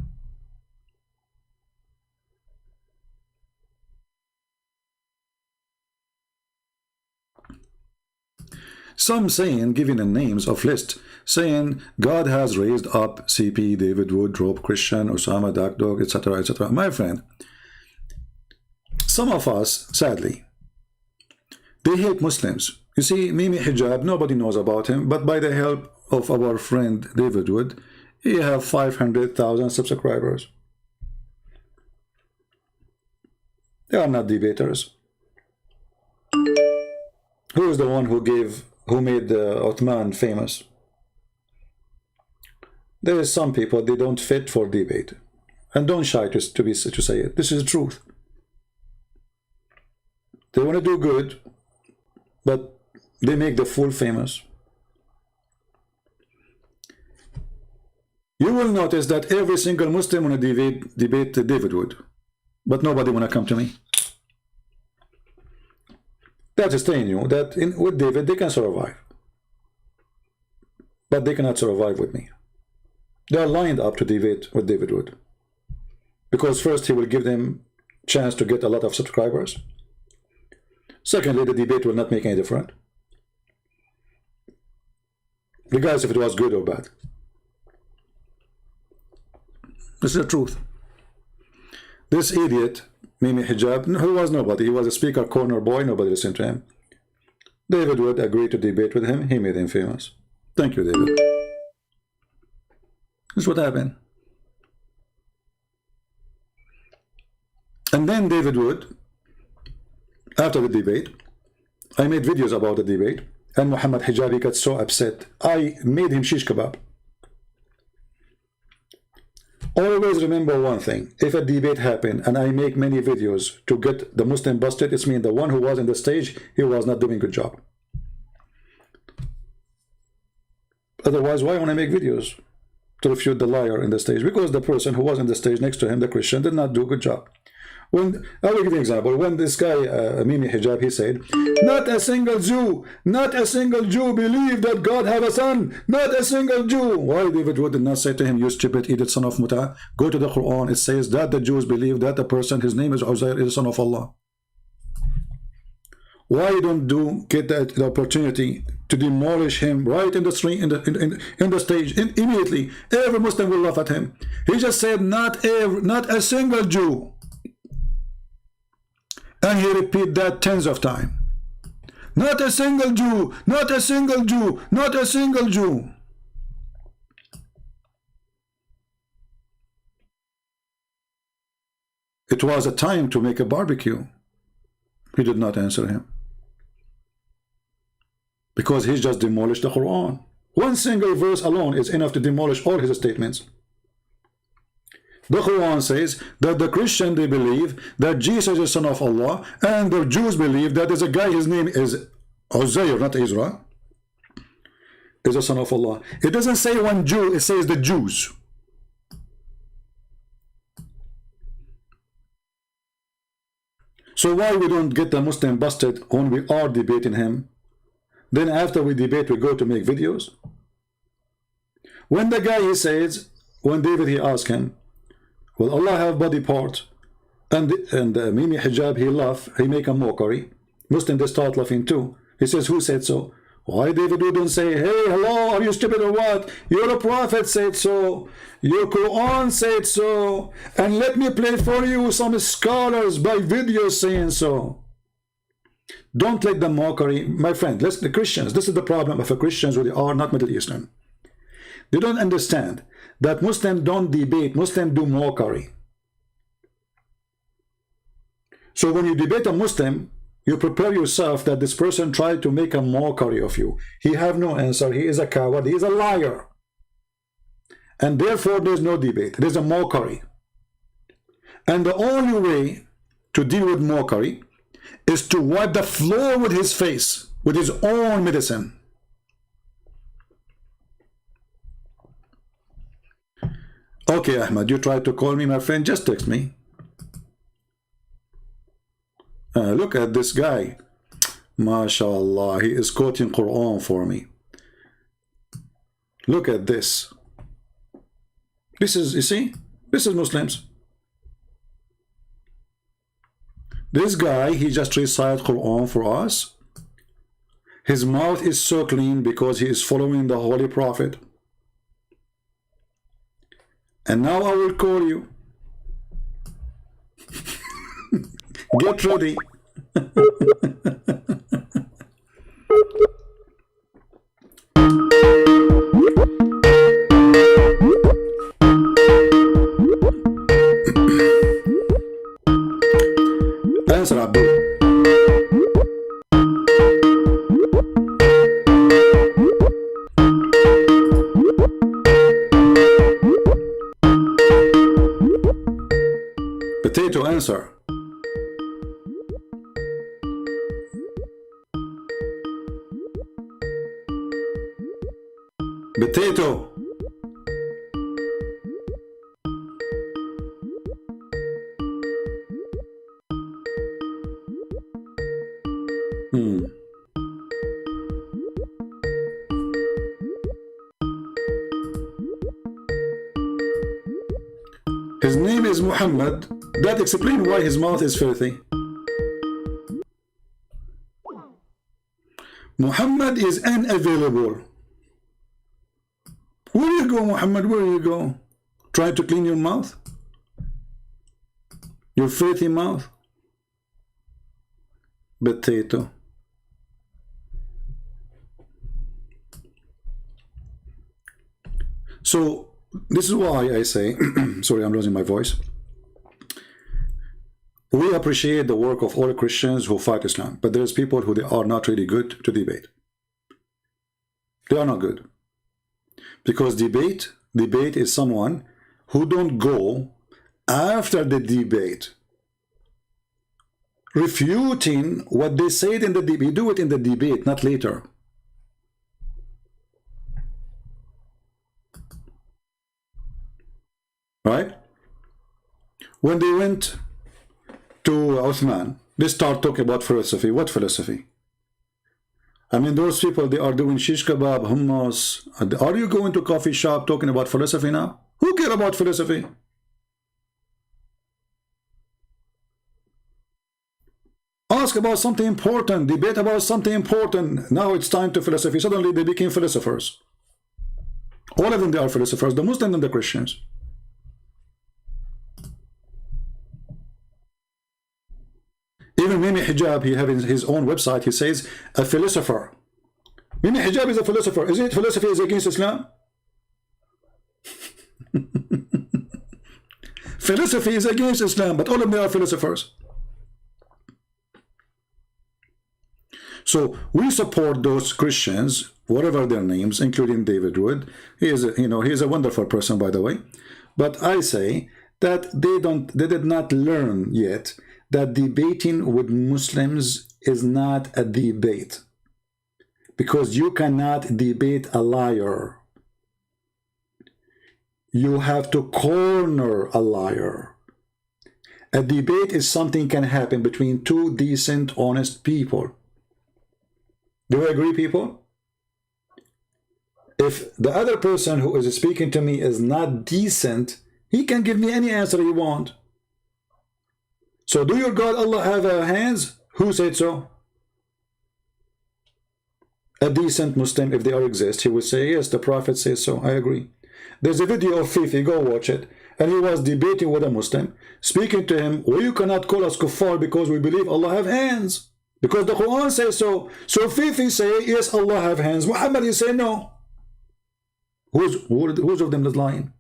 Some saying, giving the names of list, saying God has raised up CP, David Wood, Rob Christian, Osama, Dark Dog, etc., etc. My friend, some of us, sadly, they hate Muslims. You see, Mimi Hijab, nobody knows about him, but by the help of our friend David Wood, he have 500,000 subscribers. They are not debaters. Who is the one who made Uthman famous? There is some people, they don't fit for debate, and don't shy to say it. This is the truth. They want to do good, but they make the fool famous. You will notice that every single Muslim want to debate David Wood, but nobody want to come to me. That is telling you that with David they can survive, but they cannot survive with me. They are lined up to debate with David Wood, because first he will give them chance to get a lot of subscribers. Secondly, the debate will not make any difference, regardless if it was good or bad. This is the truth. This idiot Mimi Hijab, who was nobody, he was a speaker corner boy, nobody listened to him. David Wood agreed to debate with him, he made him famous. Thank you, David. This is what happened. And then David Wood, after the debate, I made videos about the debate, and Muhammad Hijabi got so upset, I made him shish kebab. Always remember one thing, if a debate happened and I make many videos to get the Muslim busted, it means the one who was on the stage, he was not doing a good job. Otherwise, why want to make videos to refute the liar in the stage? Because the person who was on the stage next to him, the Christian, did not do a good job. I will give you an example. When this guy, Mimi Hijab, he said, not a single Jew believed that God have a son. Not a single Jew. Why David Wood did not say to him, you stupid idiot son of Muta? Go to the Quran. It says that the Jews believe that the person, his name is Uzair, is the son of Allah. Why don't you get the opportunity to demolish him right in the street, in the stage, immediately? Every Muslim will laugh at him. He just said, not a single Jew. And he repeat that tens of times. Not a single Jew, not a single Jew, not a single Jew. It was a time to make a barbecue. He did not answer him, because he just demolished the Quran. One single verse alone is enough to demolish all his statements. The Quran says that the Christian, they believe that Jesus is son of Allah, and the Jews believe that there's a guy, his name is Uzair, not Israel, is a son of Allah. It doesn't say one Jew, it says the Jews. So why we don't get the Muslim busted when we are debating him? Then after we debate, we go to make videos. When the guy, he says, when David, he asked him, will Allah have body part? And Mimi Hijab, he laugh, he make a mockery. Muslim, they start laughing too. He says, who said so? Why David wouldn't say, hey, hello, are you stupid or what? Your prophet said so. Your Quran said so. And let me play for you some scholars by video saying so. Don't let the mockery, my friend, listen, the Christians, this is the problem of the Christians who they are not Middle Eastern. They don't understand that Muslims don't debate, Muslims do mockery. So when you debate a Muslim, you prepare yourself that this person tried to make a mockery of you. He have no answer. He is a coward. He is a liar. And therefore, there's no debate. There's a mockery. And the only way to deal with mockery is to wipe the floor with his face, with his own medicine. Okay, Ahmed, you tried to call me, my friend. Just text me. Look at this guy. MashaAllah, he is quoting Quran for me. Look at this. This is, you see, this is Muslims. This guy, he just recited Quran for us. His mouth is so clean because he is following the Holy Prophet. And now I will call you. Get ready. Answer, Abdul. Potato, answer. Potato. His name is Muhammad. That explains why his mouth is filthy. Muhammad is unavailable. Where you go, Muhammad? Where you go? Try to clean your mouth? Your filthy mouth? Potato. So, this is why I say, sorry, I'm losing my voice. We appreciate the work of all Christians who fight Islam, but there's people who they are not really good to debate. They are not good. Because debate is someone who don't go after the debate refuting what they said in the debate. You do it in the debate, not later. Right? When they went to Uthman, they start talking about philosophy. What philosophy? I mean, those people, they are doing shish kebab, hummus. Are you going to a coffee shop talking about philosophy now? Who cares about philosophy? Ask about something important, debate about something important. Now it's time to philosophy. Suddenly they became philosophers. All of them, they are philosophers, the Muslims and the Christians. Even Mimi Hijab, he has his own website, he says, a philosopher. Mimi Hijab is a philosopher. Is it philosophy is against Islam? Philosophy is against Islam, but all of them are philosophers. So we support those Christians, whatever their names, including David Wood. He is, he is a wonderful person, by the way. But I say that they did not learn yet that debating with Muslims is not a debate, because you cannot debate a liar. You have to corner a liar. A debate is something can happen between two decent, honest people. Do you agree, people? If the other person who is speaking to me is not decent, he can give me any answer he wants. So do your God Allah have hands? Who said so? a decent Muslim, if they are exist, he would say, yes, the Prophet says so. I agree. There's a video of Fifi, go watch it. And he was debating with a Muslim, speaking to him, well, you cannot call us kuffar because we believe Allah have hands. Because the Quran says so. So Fifi say, yes, Allah have hands. Muhammad, you say no. Who's of them is lying?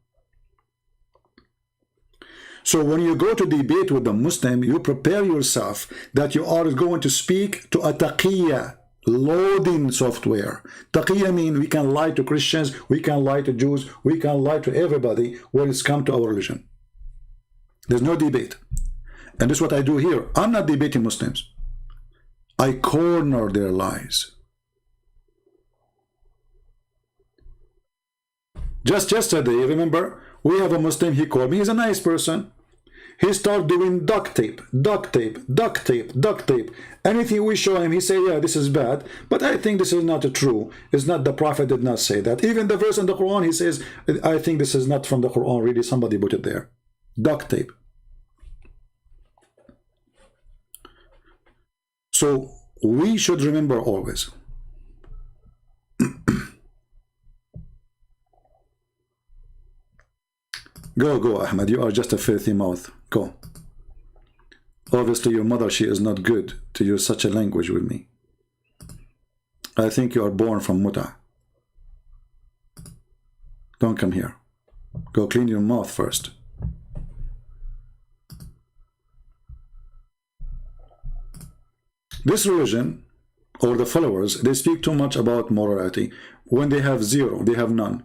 So when you go to debate with a Muslim, you prepare yourself that you are going to speak to a taqiyya, loading software. Taqiyya means we can lie to Christians, we can lie to Jews, we can lie to everybody when it's come to our religion. There's no debate. And this is what I do here. I'm not debating Muslims. I corner their lies. Just yesterday, remember, we have a Muslim, he called me, he's a nice person. He started doing duct tape, duct tape, duct tape, duct tape. Anything we show him, he say, yeah, this is bad. But I think this is not true. It's not, the Prophet did not say that. Even the verse in the Quran, he says, I think this is not from the Quran, really, somebody put it there. Duct tape. So we should remember always. Go, Ahmed. You are just a filthy mouth. Go. Obviously, your mother, she is not good to use such a language with me. I think you are born from muta. Don't come here. Go clean your mouth first. This religion, or the followers, they speak too much about morality. When they have zero, they have none.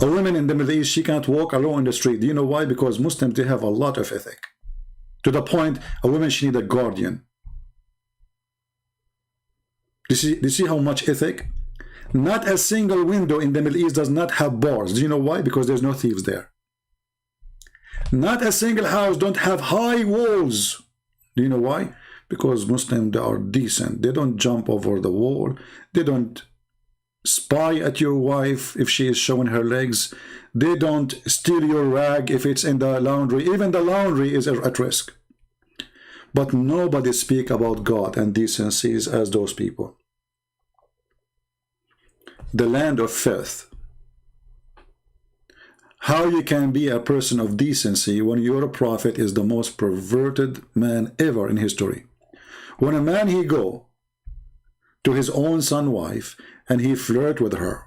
A woman in the Middle East, she can't walk alone in the street. Do you know why? Because Muslims, they have a lot of ethic. To the point, a woman, she need a guardian. Do you see how much ethic? Not a single window in the Middle East does not have bars. Do you know why? Because there's no thieves there. Not a single house don't have high walls. Do you know why? Because Muslims, they are decent. They don't jump over the wall. They don't spy at your wife if she is showing her legs. They don't steal your rag if it's in the laundry. Even the laundry is at risk. But nobody speak about God and decencies as those people. The land of filth. How you can be a person of decency when your prophet is the most perverted man ever in history? When a man, he go to his own son wife and he flirt with her,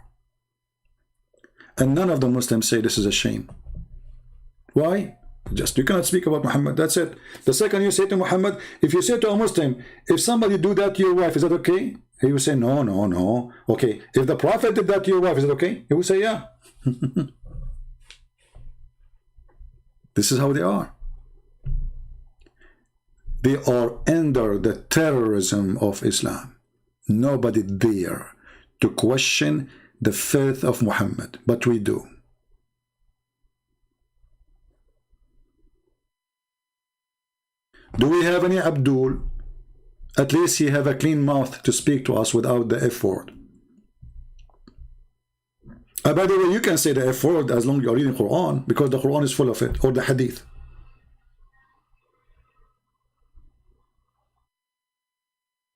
and none of the Muslims say this is a shame. Why? Just you cannot speak about Muhammad. That's it. The second you say to Muhammad, if you say to a Muslim, if somebody do that to your wife, is that okay? He will say no, no, no. Okay. If the Prophet did that to your wife, is it okay? He will say yeah. This is how they are. They are under the terrorism of Islam. Nobody dare to question the faith of Muhammad, but we do. Do we have any Abdul? At least he have a clean mouth to speak to us without the F word. By the way, you can say the F word as long as you're reading Quran, because the Quran is full of it, or the Hadith.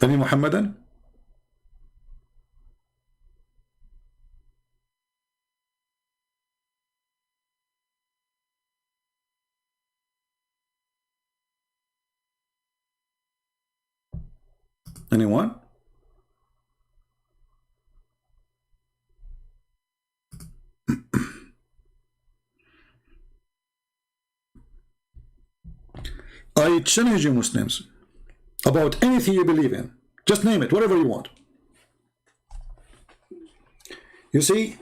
Any Muhammadan? Anyone? I challenge you Muslims about anything you believe in. Just name it, whatever you want. You see,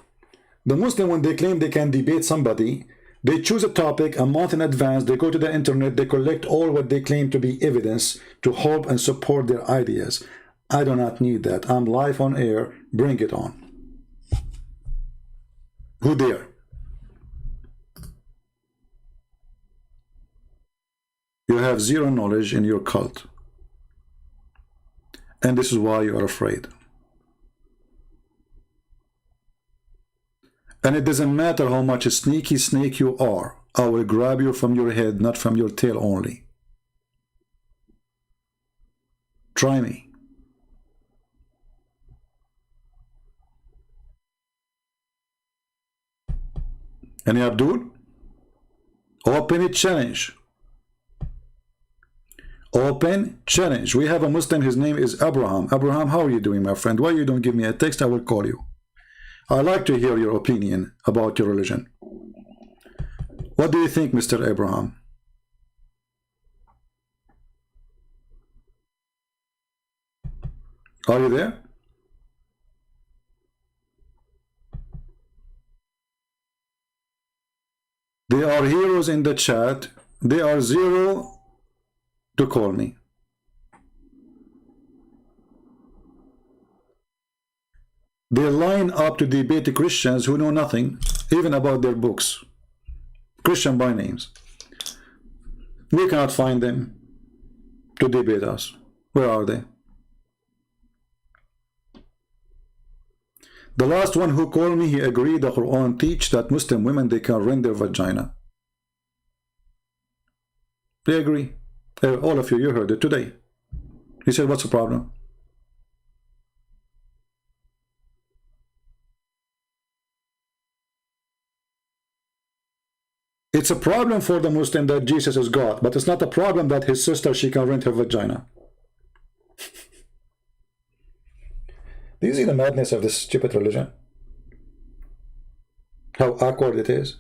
the Muslim, when they claim they can debate somebody, they choose a topic a month in advance, they go to the internet, they collect all what they claim to be evidence to help and support their ideas. I do not need that. I'm live on air. Bring it on. Who dare? You have zero knowledge in your cult. And this is why you are afraid. And it doesn't matter how much a sneaky snake you are. I will grab you from your head, not from your tail only. Try me. Any Abdul? Open challenge. Open challenge. We have a Muslim, his name is Abraham. Abraham, how are you doing, my friend? Why you don't give me a text? I will call you. I like to hear your opinion about your religion. What do you think, Mr. Abraham? Are you there? They are heroes in the chat. They are zero to call me. They line up to debate the Christians who know nothing, even about their books. Christian by names. We cannot find them to debate us. Where are they? The last one who called me, he agreed the Quran teach that Muslim women, they can rend their vagina. They agree. All of you, you heard it today. He said, what's the problem? It's a problem for the Muslim that Jesus is God, but it's not a problem that his sister, she can rent her vagina. Do you see the madness of this stupid religion? How awkward it is.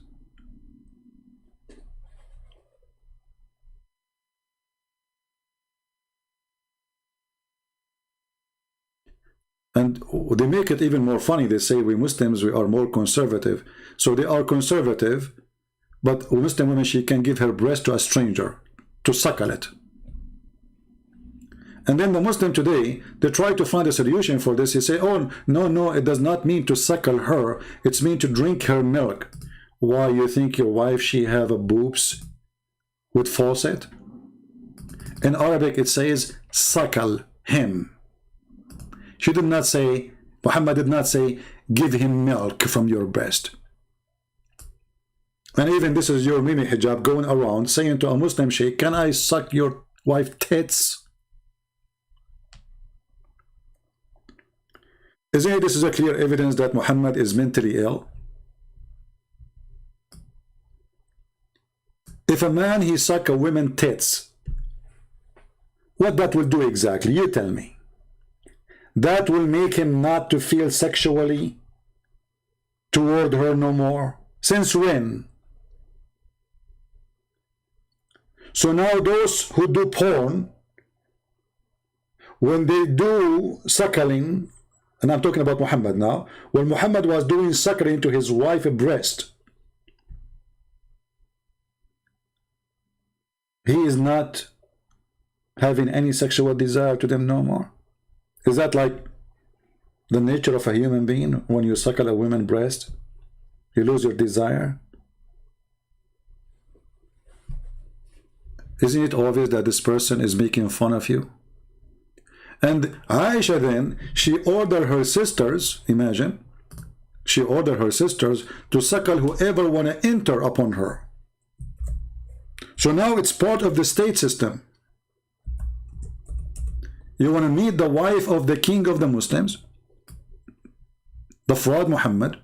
And they make it even more funny. They say we Muslims, we are more conservative. So they are conservative, but a Muslim woman, she can give her breast to a stranger to suckle it. And then the Muslim today, they try to find a solution for this. They say, oh, no, it does not mean to suckle her. It's mean to drink her milk. Why, you think your wife, she have a boobs with faucet? In Arabic, it says, suckle him. She did not say, Muhammad did not say, give him milk from your breast. And even this is your Mimi hijab going around saying to a Muslim sheikh, can I suck your wife tits? Isn't this is a clear evidence that Muhammad is mentally ill? If a man, he suck a woman tits, what that will do exactly? You tell me. That will make him not to feel sexually toward her no more. Since when? So now those who do porn, when they do suckling, and I'm talking about Muhammad now, when Muhammad was doing suckling to his wife's breast, he is not having any sexual desire to them no more. Is that like the nature of a human being? When you suckle a woman's breast, you lose your desire? Isn't it obvious that this person is making fun of you? And Aisha then, she ordered her sisters, imagine, she ordered her sisters to suckle whoever want to enter upon her. So now it's part of the state system. You want to meet the wife of the king of the Muslims, the fraud Muhammad,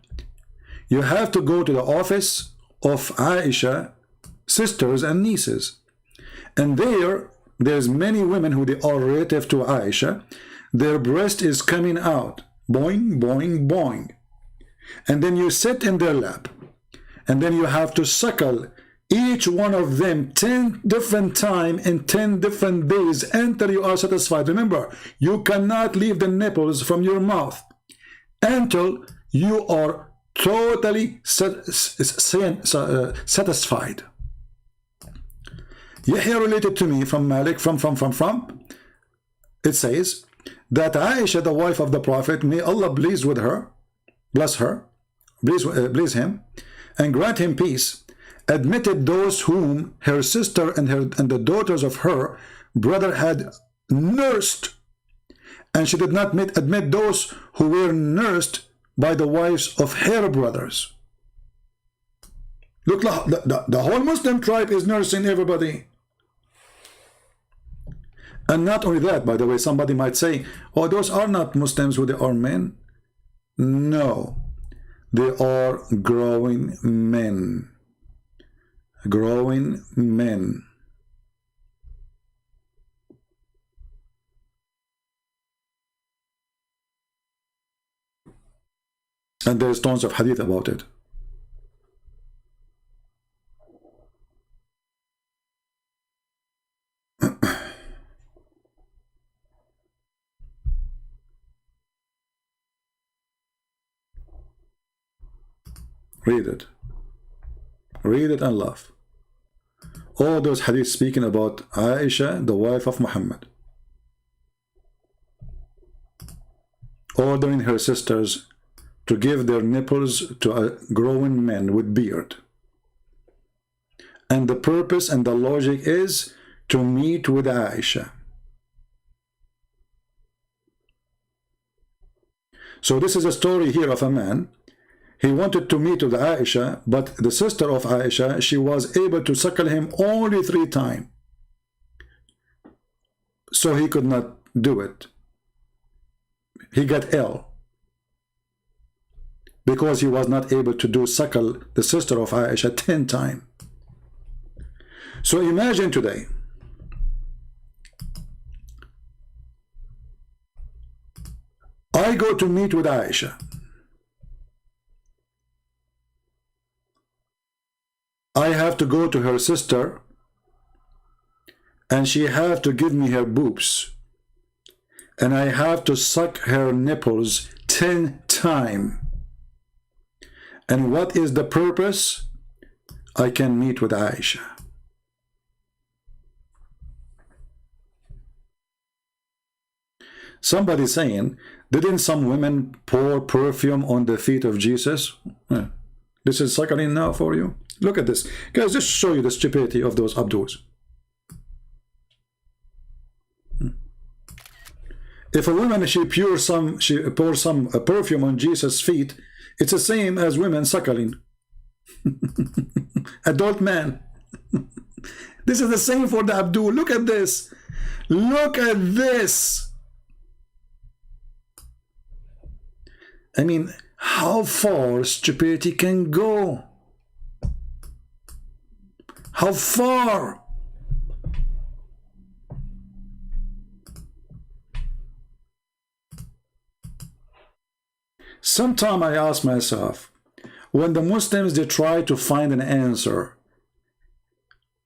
you have to go to the office of Aisha, sisters and nieces. And there's many women who they are relative to Aisha. Their breast is coming out. Boing, boing, boing. And then you sit in their lap. And then you have to suckle each one of them 10 different times in 10 different days until you are satisfied. Remember, you cannot leave the nipples from your mouth until you are totally satisfied. Yahya related to me from Malik, it says that Aisha, the wife of the Prophet, may Allah please with her, bless her, please him, and grant him peace, admitted those whom her sister and the daughters of her brother had nursed, and she did not admit those who were nursed by the wives of her brothers. Look, the whole Muslim tribe is nursing everybody. And not only that, by the way, somebody might say, oh, those are not Muslims who they are men. No. They are growing men. Growing men. And there's tons of hadith about it. Read it. Read it and laugh. All those hadiths speaking about Aisha, the wife of Muhammad, ordering her sisters to give their nipples to a growing man with beard. And the purpose and the logic is to meet with Aisha. So this is a story here of a man. He wanted to meet with Aisha, but the sister of Aisha, she was able to suckle him only 3 times. So he could not do it. He got ill because he was not able to do suckle the sister of Aisha 10 times. So imagine today, I go to meet with Aisha. I have to go to her sister and she have to give me her boobs and I have to suck her nipples 10 times. And what is the purpose? I can meet with Aisha. Somebody saying, didn't some women pour perfume on the feet of Jesus? This is suckling now for you. Look at this. Guys, just show you the stupidity of those Abduls. If a woman, she pours some perfume on Jesus' feet, it's the same as women suckling. Adult man. This is the same for the Abdul. Look at this. Look at this. I mean, how far stupidity can go? How far? Sometimes I ask myself, when the Muslims, they try to find an answer,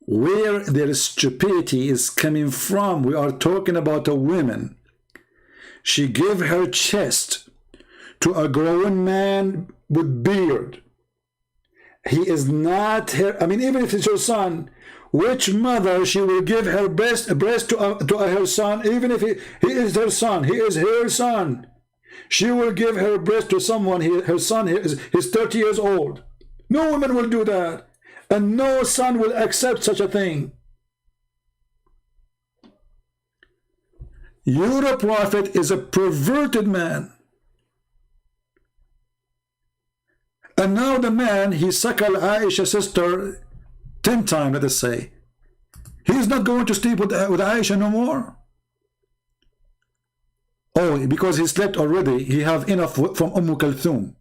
where their stupidity is coming from. We are talking about a woman. She gave her chest to a grown man with beard. He is not her, I mean, even if it's her son, which mother she will give her breast to her son, even if he is her son, he is her son. She will give her breast to someone, her son is 30 years old. No woman will do that. And no son will accept such a thing. Your prophet is a perverted man. And now the man, he suckled Aisha's sister 10 times, let us say. He's not going to sleep with Aisha no more. Oh, because he slept already, he have enough from Kulthum.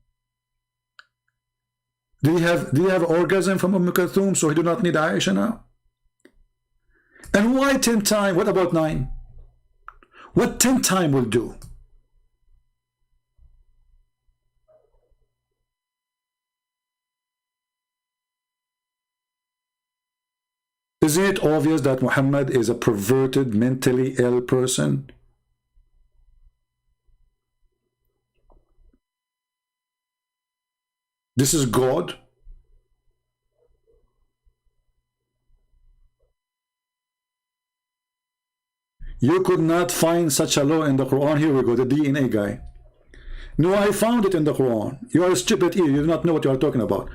Do you have orgasm from Kulthum, so he do not need Aisha now? And why 10 times? What about 9? What 10 times will do? Isn't it obvious that Muhammad is a perverted, mentally ill person? This is God. You could not find such a law in the Quran. Here we go, the DNA guy. No, I found it in the Quran. You are a stupid ear. You do not know what you are talking about.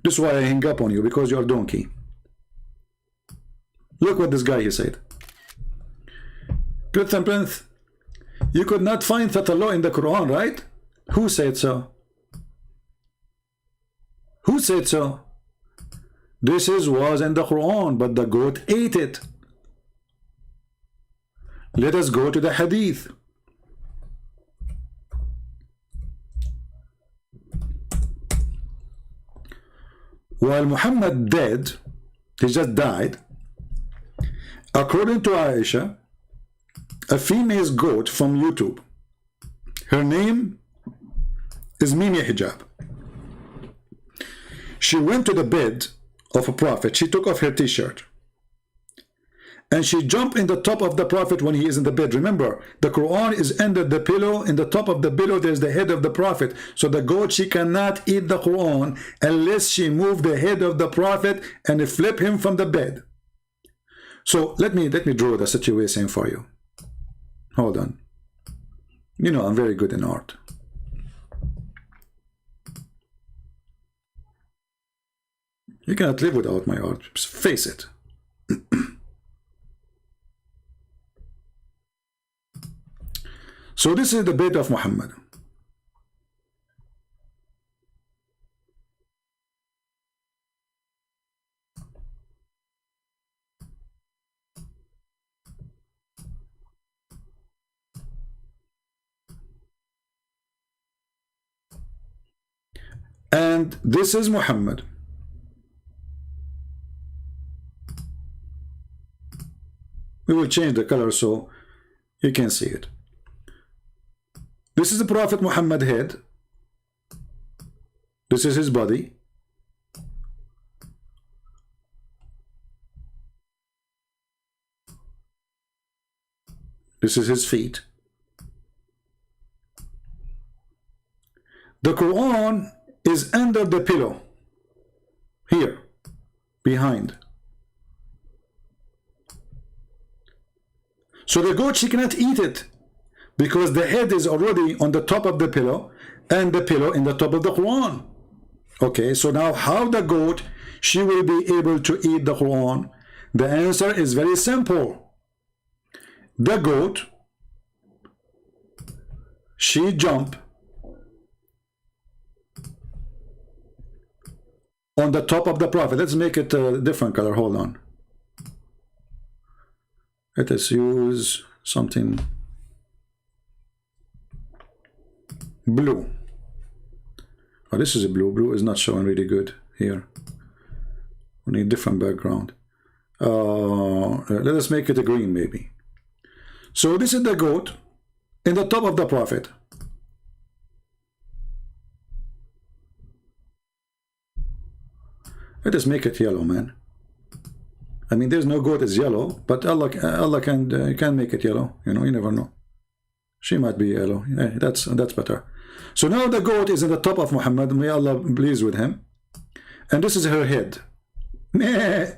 This is why I hang up on you, because you are a donkey. Look what this guy he said. Good and Prince, you could not find such a law in the Quran, right? Who said so? Who said so? This was in the Quran, but the goat ate it. Let us go to the hadith. while Muhammad dead, he just died, according to Aisha, a female goat from YouTube, her name is Mimi Hijab. She went to the bed of a prophet. She took off her t-shirt and she jumped in the top of the prophet when he is in the bed. Remember, the Quran is under the pillow. In the top of the pillow there's the head of the prophet. So the goat, she cannot eat the Quran unless she move the head of the prophet and flip him from the bed. So let me draw the situation for you. Hold on. You know I'm very good in art. You cannot live without my art. Just face it. So this is the bed of Muhammad. And this is Muhammad. We will change the color so you can see it. This is the Prophet Muhammad head. This is his body. This is his feet. The Quran is under the pillow. Here. Behind. So the goat, she cannot eat it because the head is already on the top of the pillow and the pillow in the top of the Quran. Okay, so now how the goat, she will be able to eat the Quran? The answer is very simple. The goat, she jump on the top of the prophet. Let's make it a different color. Hold on. Let us use something blue. Oh, this is a blue. Blue is not showing really good here. We need different background. Let us make it a green maybe. So this is the goat in the top of the prophet. Let us make it yellow, man. I mean, there's no goat is yellow, but Allah can make it yellow. You know, you never know. She might be yellow. Yeah, that's better. So now the goat is in the top of Muhammad. May Allah be pleased with him. And this is her head. Meh,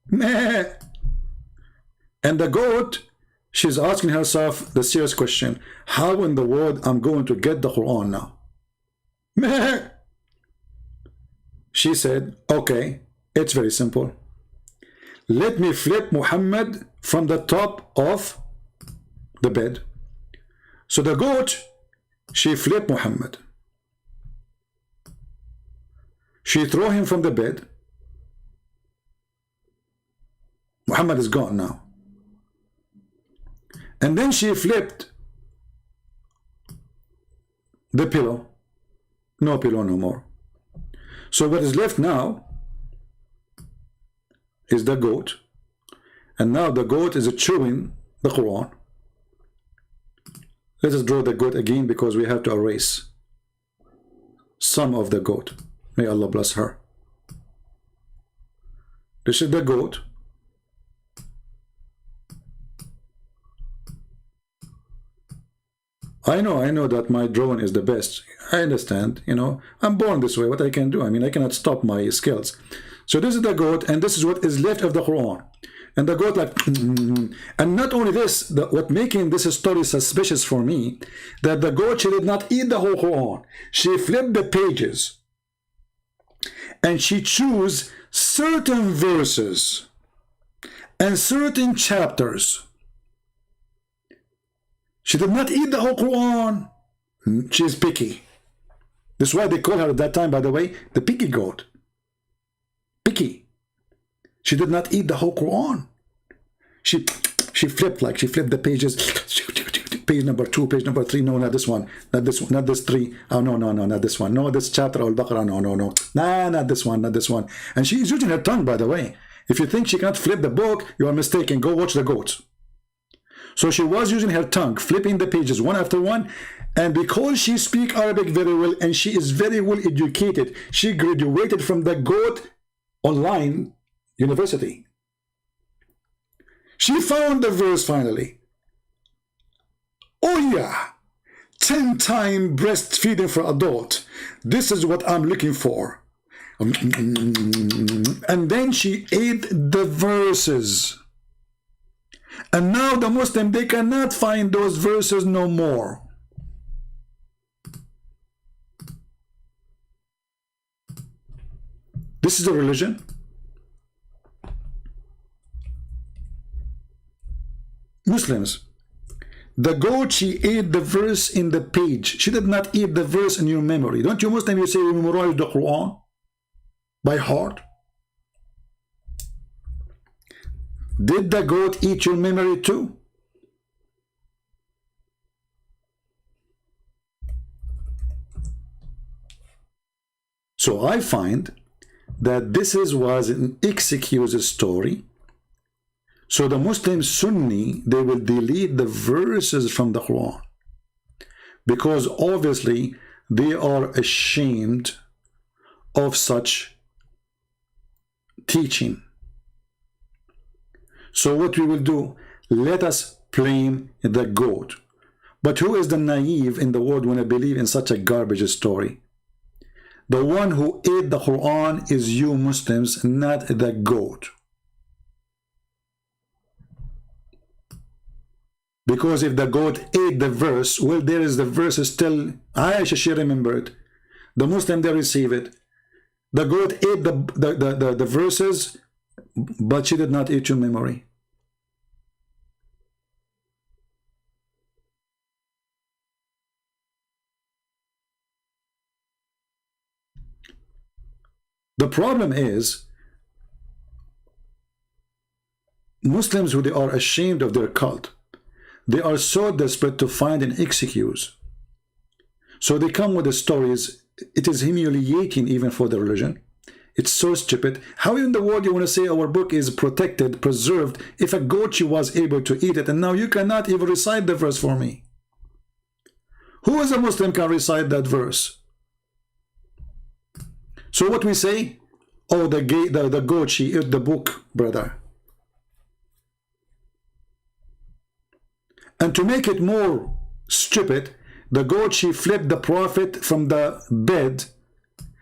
meh. And the goat, she's asking herself the serious question: how in the world I'm going to get the Quran now? Meh. She said, okay, it's very simple. Let me flip Muhammad from the top of the bed. So the goat, she flipped Muhammad. She threw him from the bed. Muhammad is gone now. And then she flipped the pillow. No pillow no more. So what is left now is the goat, and now the goat is chewing the Quran. Let us draw the goat again because we have to erase some of the goat. May Allah bless her. This is the goat. I know that my drawing is the best. I understand, you know, I'm born this way. What I can do? I mean, I cannot stop my skills. So this is the goat, and this is what is left of the Quran. And the goat like, and not only this, what making this story suspicious for me, that the goat, she did not eat the whole Quran. She flipped the pages, and she chose certain verses and certain chapters. She did not eat the whole Quran. She is picky. This is why they call her at that time, by the way, the picky goat. Picky. She did not eat the whole Quran. She flipped, like she flipped the pages. page number 2, page number 3. No, not this one. Not this one. Not this 3. Oh, no, no, no, not this one. No, this chapter Al-Baqarah. No, no, no. Nah, not this one. Not this one. And she's using her tongue, by the way. If you think she can't flip the book, you are mistaken. Go watch the goats. So she was using her tongue, flipping the pages one after one. And because she speaks Arabic very well and she is very well educated, she graduated from the GOAT online university. She found the verse finally. Oh yeah, 10 times breastfeeding for adult. This is what I'm looking for. And then she ate the verses. And now the Muslim, they cannot find those verses no more. This is a religion. Muslims, the goat, she ate the verse in the page. She did not eat the verse in your memory. Don't you Muslims, you say you memorize the Quran by heart? Did the goat eat your memory too? So I find that this was an excuse story. So the Muslim Sunni, they will delete the verses from the Quran because obviously they are ashamed of such teaching. So what we will do, let us blame the goat. But who is the naive in the world when I believe in such a garbage story? The one who ate the Quran is you Muslims, not the goat. Because if the goat ate the verse, well, there is the verse still. Aisha, she remembered. The Muslim, they receive it. The goat ate the verses, but she did not eat your memory. The problem is Muslims who they are ashamed of their cult. They are so desperate to find an excuse. So they come with the stories. It is humiliating even for the religion. It's so stupid. How in the world you want to say our book is protected, preserved, if a goat was able to eat it and now you cannot even recite the verse for me? Who as a Muslim can recite that verse? So what we say? Oh, the goat, she ate the book, brother. And to make it more stupid, the goat, she flipped the prophet from the bed.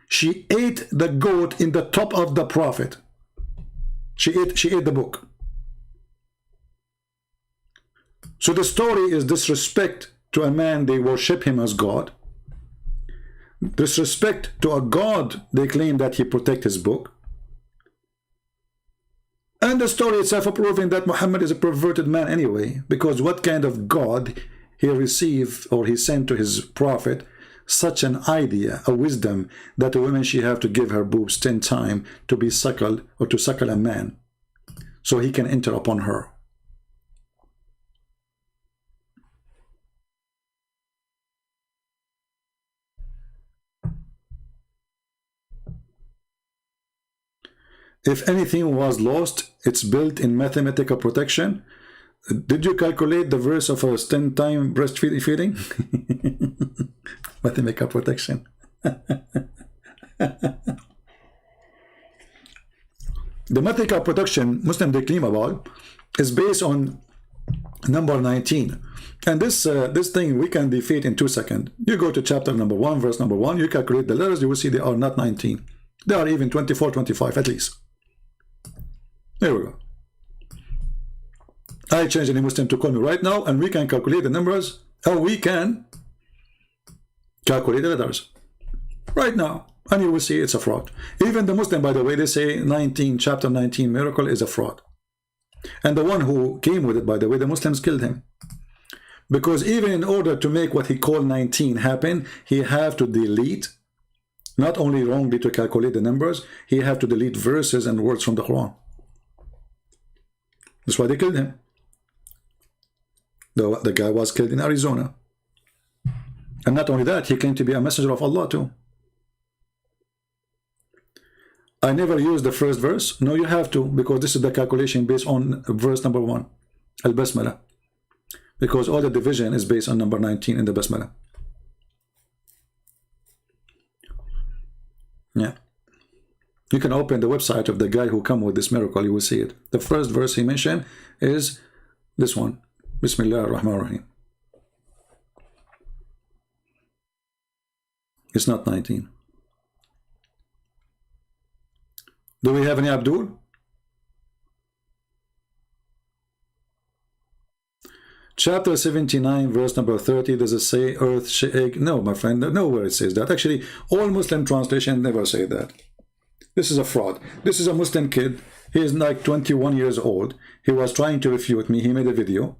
She ate the goat in the top of the prophet. She ate the book. So the story is disrespect to a man, they worship him as God. Disrespect to a God, they claim that he protect his book. And the story itself proving that Muhammad is a perverted man anyway, because what kind of God he received or he sent to his prophet such an idea, a wisdom, that a woman she have to give her boobs 10 times to be suckled or to suckle a man so he can enter upon her. If anything was lost, it's built in mathematical protection. Did you calculate the verse of a 10-time breastfeeding? Mathematical protection. The mathematical protection Muslim they claim about is based on number 19. And this thing we can defeat in 2 seconds. You go to chapter number 1, verse number 1, you calculate the letters, you will see they are not 19. They are even 24, 25 at least. There we go. I change any Muslim to call me right now and we can calculate the numbers. Oh, we can calculate the letters right now and you will see it's a fraud. Even the Muslim, by the way, they say 19, chapter 19 miracle is a fraud. And the one who came with it, by the way, the Muslims killed him. Because even in order to make what he called 19 happen, he have to delete, not only wrongly to calculate the numbers, he have to delete verses and words from the Quran. That's why they killed him. The guy was killed in Arizona. And not only that, he claimed to be a messenger of Allah too. I never use the first verse. No, you have to, because this is the calculation based on verse number 1, Al-Basmala. Because all the division is based on number 19 in the Basmala. Yeah. You can open the website of the guy who come with this miracle, you will see it. The first verse he mentioned is this one. Bismillah ar-Rahman ar-Rahim. It's not 19. Do we have any Abdul? Chapter 79, verse number 30, does it say earth shake? No, my friend, nowhere it says that. Actually, all Muslim translations never say that. This is a fraud. This is a Muslim kid. He is like 21 years old. He was trying to refute me. He made a video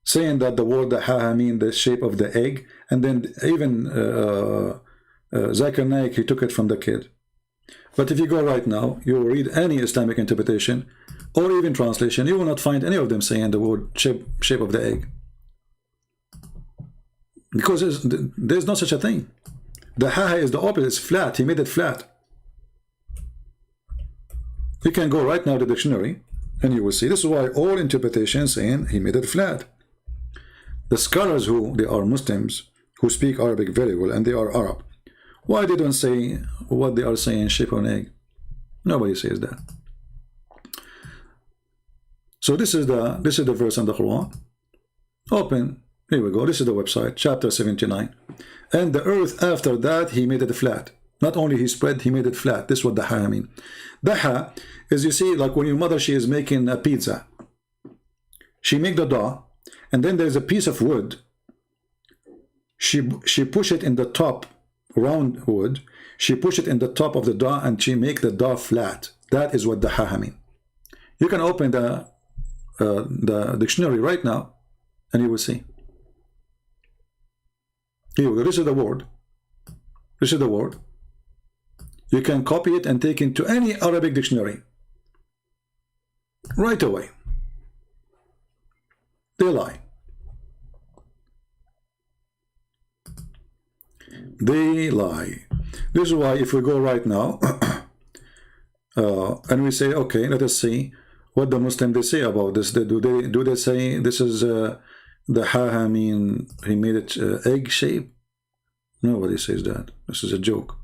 saying that the word ha mean the shape of the egg, and then even Zakir Naik, he took it from the kid. But if you go right now, you will read any Islamic interpretation or even translation, you will not find any of them saying the word shape of the egg. Because there's no such a thing. The ha is the opposite, it's flat. He made it flat. You can go right now to the dictionary and you will see. This is why all interpretations saying he made it flat. The scholars who they are Muslims who speak Arabic very well, and they are Arab, why they don't say what they are saying, shape of an egg? Nobody says that. So this is the verse in the Quran. Open. Here we go. This is the website, chapter 79. And the earth after that he made it flat. Not only he spread, he made it flat. This is what the ha mean. The ha is, you see, like when your mother, she is making a pizza. She make the dough, and then there's a piece of wood. She push it in the top, round wood. She push it in the top of the dough, and she make the dough flat. That is what the ha mean. You can open the dictionary right now, and you will see. Here we go. This is the word. This is the word. You can copy it and take it to any Arabic dictionary right away. They lie. They lie. This is why if we go right now and we say, okay, let us see what the Muslim they say about this. Do they say this is the ha mean he made it egg shape? Nobody says that. This is a joke.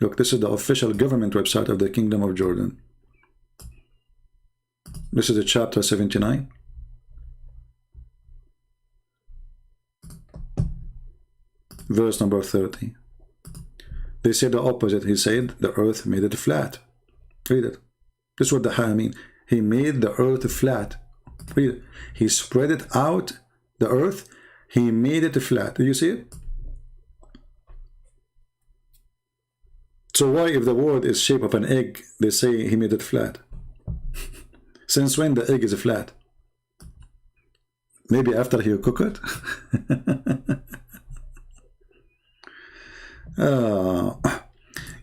Look, this is the official government website of the Kingdom of Jordan. This is the chapter 79. Verse number 30. They said the opposite. He said the earth made it flat. Read it. This is what the ha mean. He made the earth flat. Read it. He spread it out, the earth. He made it flat. Do you see it? So why, if the word is shape of an egg, they say he made it flat? Since when the egg is flat? Maybe after he cook it?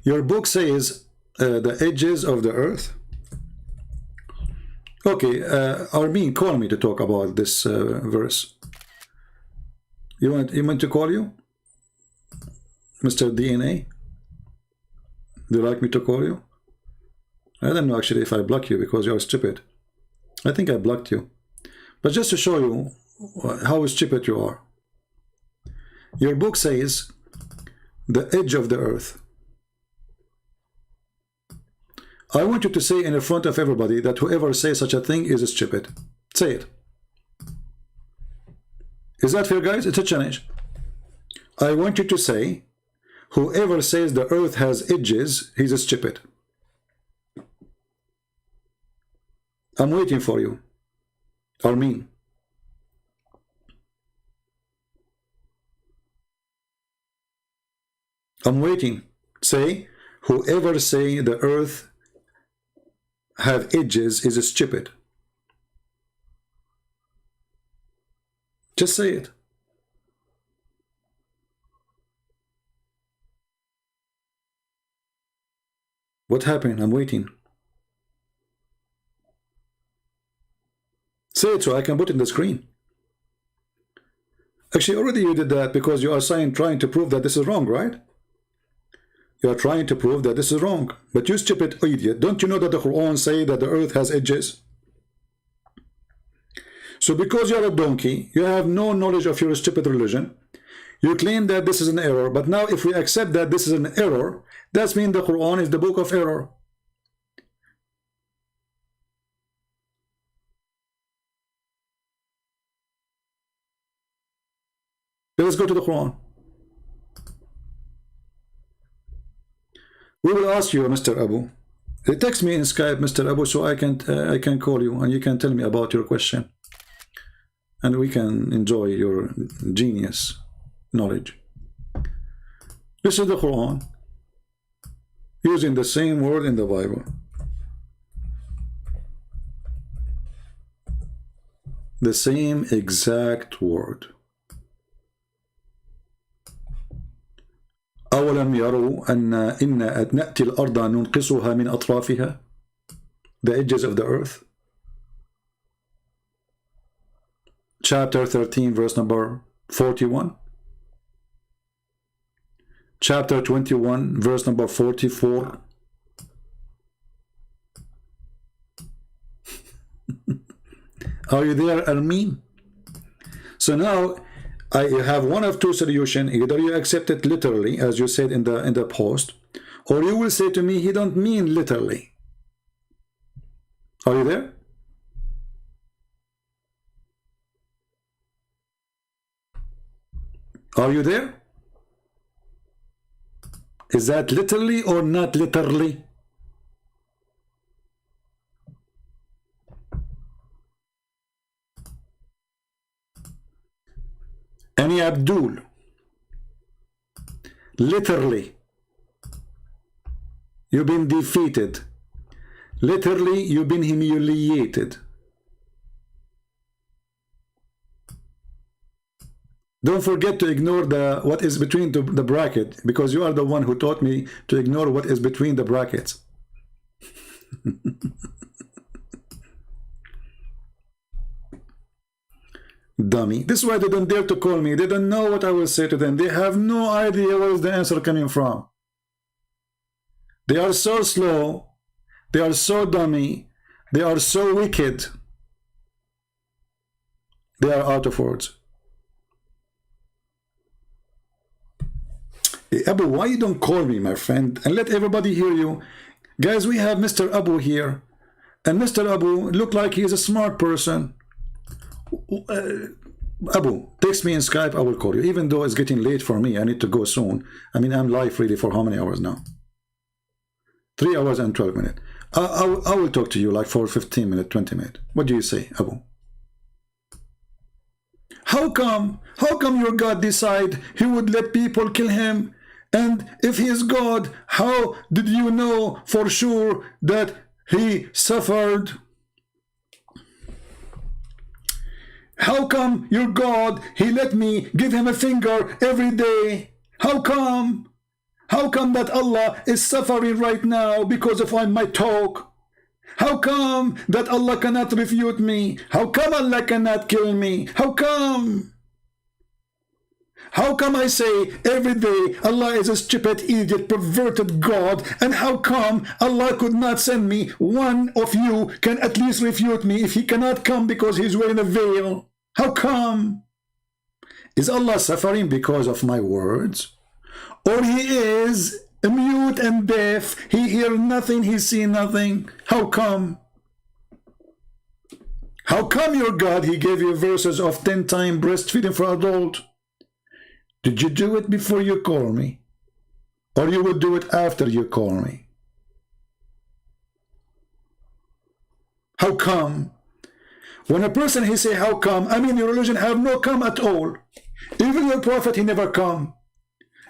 Your book says the edges of the earth. Okay, Armin, call me to talk about this verse. You want to call you? Mr. DNA? Do you like me to call you? I don't know actually if I block you because you're stupid. I think I blocked you. But just to show you how stupid you are. Your book says the edge of the earth. I want you to say in front of everybody that whoever says such a thing is stupid. Say it. Is that fair, guys? It's a challenge. I want you to say whoever says the earth has edges, he's stupid. I'm waiting for you. Armin. I'm waiting. Say, whoever say the earth have edges is stupid. Just say it. What happened? I'm waiting. Say it so I can put it in the screen. Actually, already you did that because you are trying to prove that this is wrong, right? You are trying to prove that this is wrong. But you stupid idiot, don't you know that the Quran say that the earth has edges? So because you are a donkey, you have no knowledge of your stupid religion, you claim that this is an error. But now if we accept that this is an error, that means the Quran is the book of error. Let's go to the Quran. We will ask you, Mr. Abu. Text me in Skype, Mr. Abu, so I can call you and you can tell me about your question, and we can enjoy your genius knowledge. This is the Quran, using the same word in the Bible. The same exact word. أولم يروا إن نأتي الأرض ننقصها من أطرافها, the edges of the earth. Chapter 13 verse number 41. Chapter 21 verse number 44. Are you there, Armin? So now I have one of two solutions. Either you accept it literally, as you said in the post, or you will say to me, he don't mean literally. Are you there? Are you there? Is that literally or not literally? Any Abdul, literally, you've been defeated. Literally, you've been humiliated. Don't forget to ignore what is between the bracket, because you are the one who taught me to ignore what is between the brackets. Dummy. This is why they don't dare to call me. They don't know what I will say to them. They have no idea where is the answer coming from. They are so slow. They are so dummy. They are so wicked. They are out of words. Hey, Abu, why you don't call me, my friend, and let everybody hear you? Guys, we have Mr. Abu here, and Mr. Abu look like he is a smart person. Abu, text me in Skype, I will call you, even though it's getting late for me. I need to go soon. I mean, I'm live really for how many hours now? 3 hours and 12 minutes. I will talk to you like for 15 minutes, 20 minutes. What do you say, Abu? How come your God decide he would let people kill him? And if he is God, how did you know for sure that he suffered? How come your God, he let me give him a finger every day? How come? How come that Allah is suffering right now because of my talk? How come that Allah cannot refute me? How come Allah cannot kill me? How come? How come I say every day Allah is a stupid, idiot, perverted God? And how come Allah could not send me? One of you can at least refute me if he cannot come because he's wearing a veil. How come? Is Allah suffering because of my words? Or he is mute and deaf? He hear nothing, he see nothing. How come? How come your God, he gave you verses of 10 times breastfeeding for adult? Did you do it before you call me? Or you will do it after you call me? How come? When a person he say how come, I mean your religion have no come at all. Even your prophet he never come.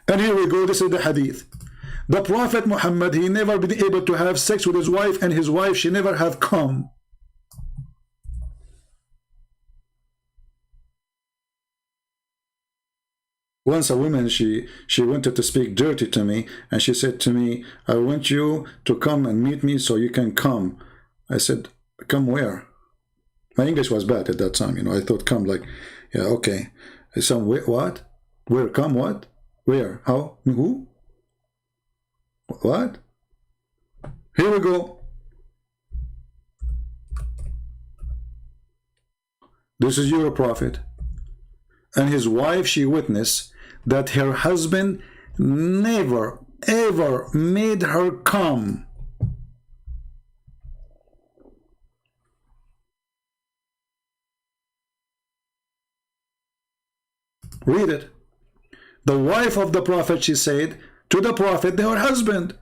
And here we go, this is the hadith. The Prophet Muhammad, he never been able to have sex with his wife, and his wife, she never have come. Once a woman, she wanted to speak dirty to me, and she said to me, I want you to come and meet me so you can come. I said, come where? My English was bad at that time, you know. I thought come like, yeah, okay. Some what? Where? Come what? Where? How? Who? What? Here we go. This is your prophet. And his wife, she witnessed that her husband never, ever made her come. Read it. The wife of the prophet, she said to the prophet, her husband,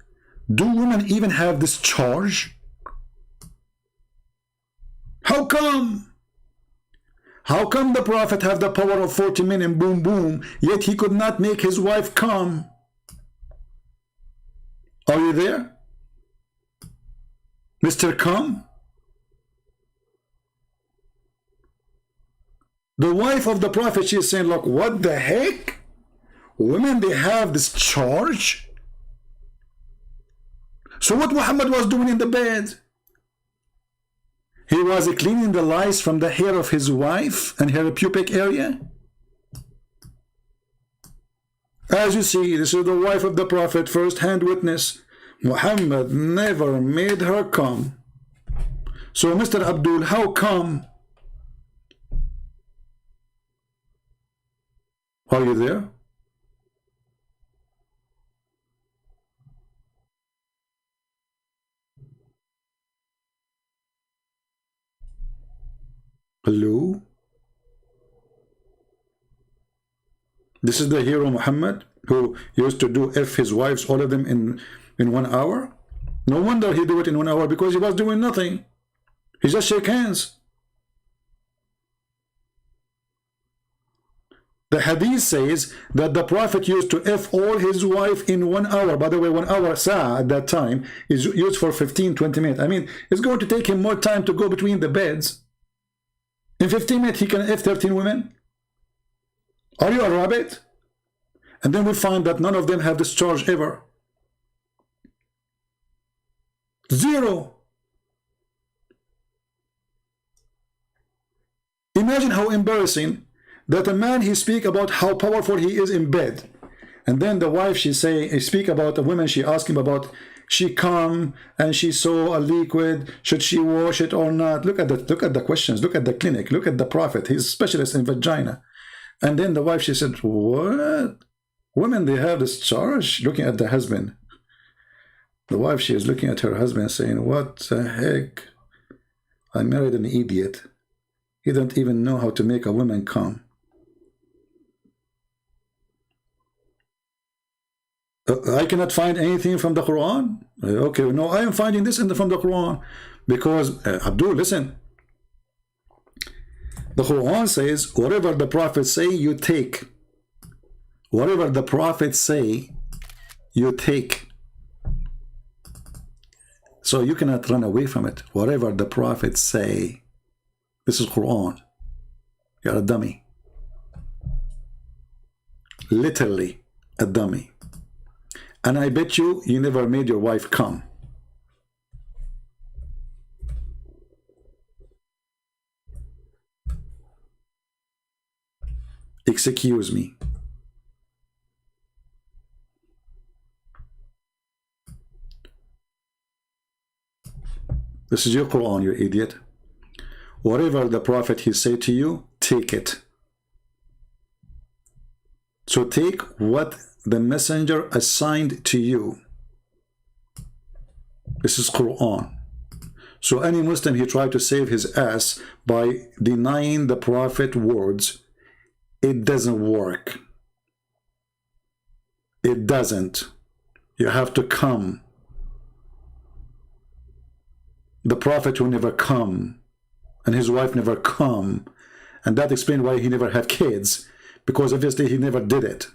do women even have this charge? How come? How come the prophet have the power of 40 men and boom boom, yet he could not make his wife come? Are you there? Mr. Come? The wife of the prophet, she is saying, look, what the heck? Women, they have this charge? So what Muhammad was doing in the bed? He was cleaning the lice from the hair of his wife and her pubic area. As you see, this is the wife of the prophet, first-hand witness. Muhammad never made her come. So Mr. Abdul, how come? Are you there? Hello? This is the hero Muhammad who used to do F his wives, all of them in 1 hour. No wonder he do it in 1 hour, because he was doing nothing. He just shake hands. The hadith says that the prophet used to F all his wife in 1 hour. By the way, 1 hour sa'ah at that time is used for 15-20 minutes. I mean, it's going to take him more time to go between the beds. In 15 minutes, he can F 13 women. Are you a rabbit? And then we find that none of them have this charge ever. Zero. Imagine how embarrassing that a man, he speak about how powerful he is in bed, and then the wife, she speak about the women, she ask him about, she come and she saw a liquid, should she wash it or not? Look at the questions, look at the clinic, look at the prophet, he's a specialist in vagina. And then the wife, she said, what? Women, they have this charge? Looking at the husband. The wife, she is looking at her husband saying, what the heck? I married an idiot. He don't even know how to make a woman come. I cannot find anything from the Quran. Okay, no, I am finding this from the Quran, because Abdul, listen. The Quran says, whatever the prophets say, you take. Whatever the prophets say, you take. So you cannot run away from it. Whatever the prophets say. This is Quran. You're a dummy. Literally a dummy. And I bet you never made your wife come. Excuse me. This is your Quran, you idiot. Whatever the prophet he say to you, take it. So take what the messenger assigned to you. This is Quran. So any Muslim, he tried to save his ass by denying the prophet words. It doesn't work. It doesn't. You have to come. The prophet will never come, and his wife never come, and that explains why he never had kids, because obviously he never did it.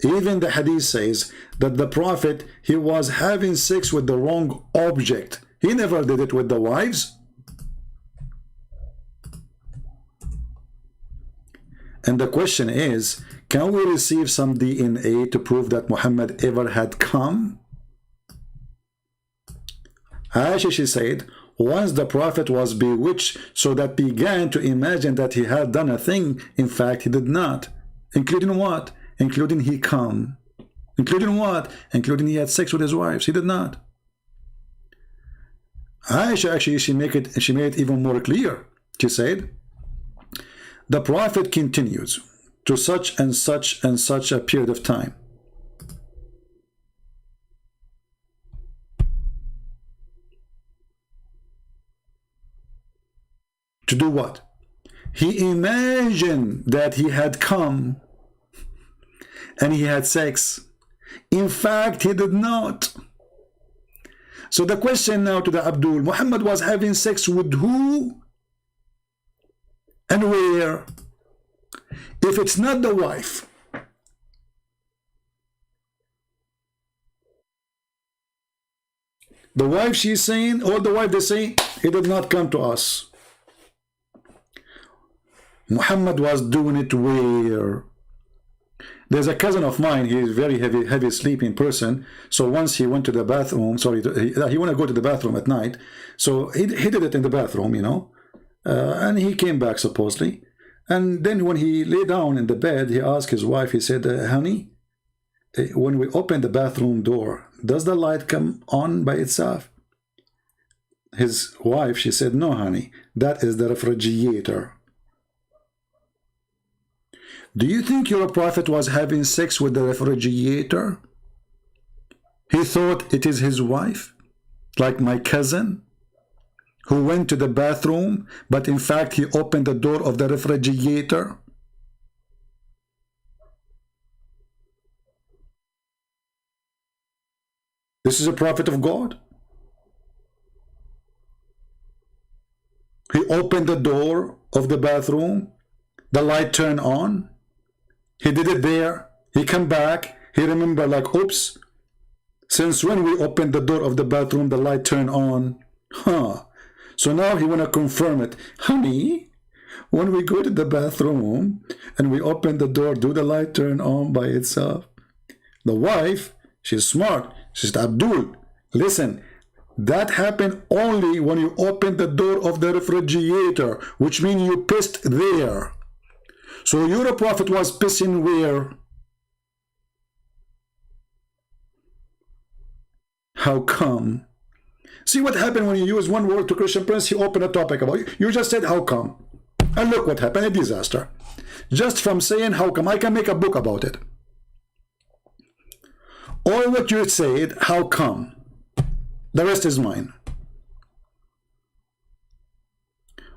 Even the hadith says that the prophet, he was having sex with the wrong object. He never did it with the wives. And the question is, can we receive some DNA to prove that Muhammad ever had come? Aisha, she said, once the prophet was bewitched, so that began to imagine that he had done a thing. In fact, he did not. Including what? Including he come. Including what? Including he had sex with his wives. He did not. Aisha actually, she made it even more clear. She said, the prophet continues to such and such and such a period of time. To do what? He imagined that he had come and he had sex. In fact, he did not. So the question now to the Abdul, Muhammad was having sex with who and where? If it's not the wife, the wife she's saying, or the wife they say, he did not come to us. Muhammad was doing it where? There's a cousin of mine, he is very heavy sleeping person. So once he went to the bathroom, sorry, he wanted to go to the bathroom at night. So he did it in the bathroom, you know, and he came back supposedly. And then when he lay down in the bed, he asked his wife, he said, honey, when we open the bathroom door, does the light come on by itself? His wife, she said, no, honey, that is the refrigerator. Do you think your prophet was having sex with the refrigerator? He thought it is his wife, like my cousin, who went to the bathroom, but in fact he opened the door of the refrigerator. This is a prophet of God. He opened the door of the bathroom, the light turned on. He did it there. He come back. He remembered like, oops, since when we opened the door of the bathroom, the light turned on. Huh. So now he want to confirm it. Honey, when we go to the bathroom and we open the door, do the light turn on by itself? The wife, she's smart. She said, Abdul, listen, that happened only when you opened the door of the refrigerator, which means you pissed there. So your prophet was pissing where? How come? See what happened when you use one word to Christian Prince, he opened a topic about it. You just said, how come? And look what happened, a disaster. Just from saying, how come? I can make a book about it. All what you said, how come? The rest is mine.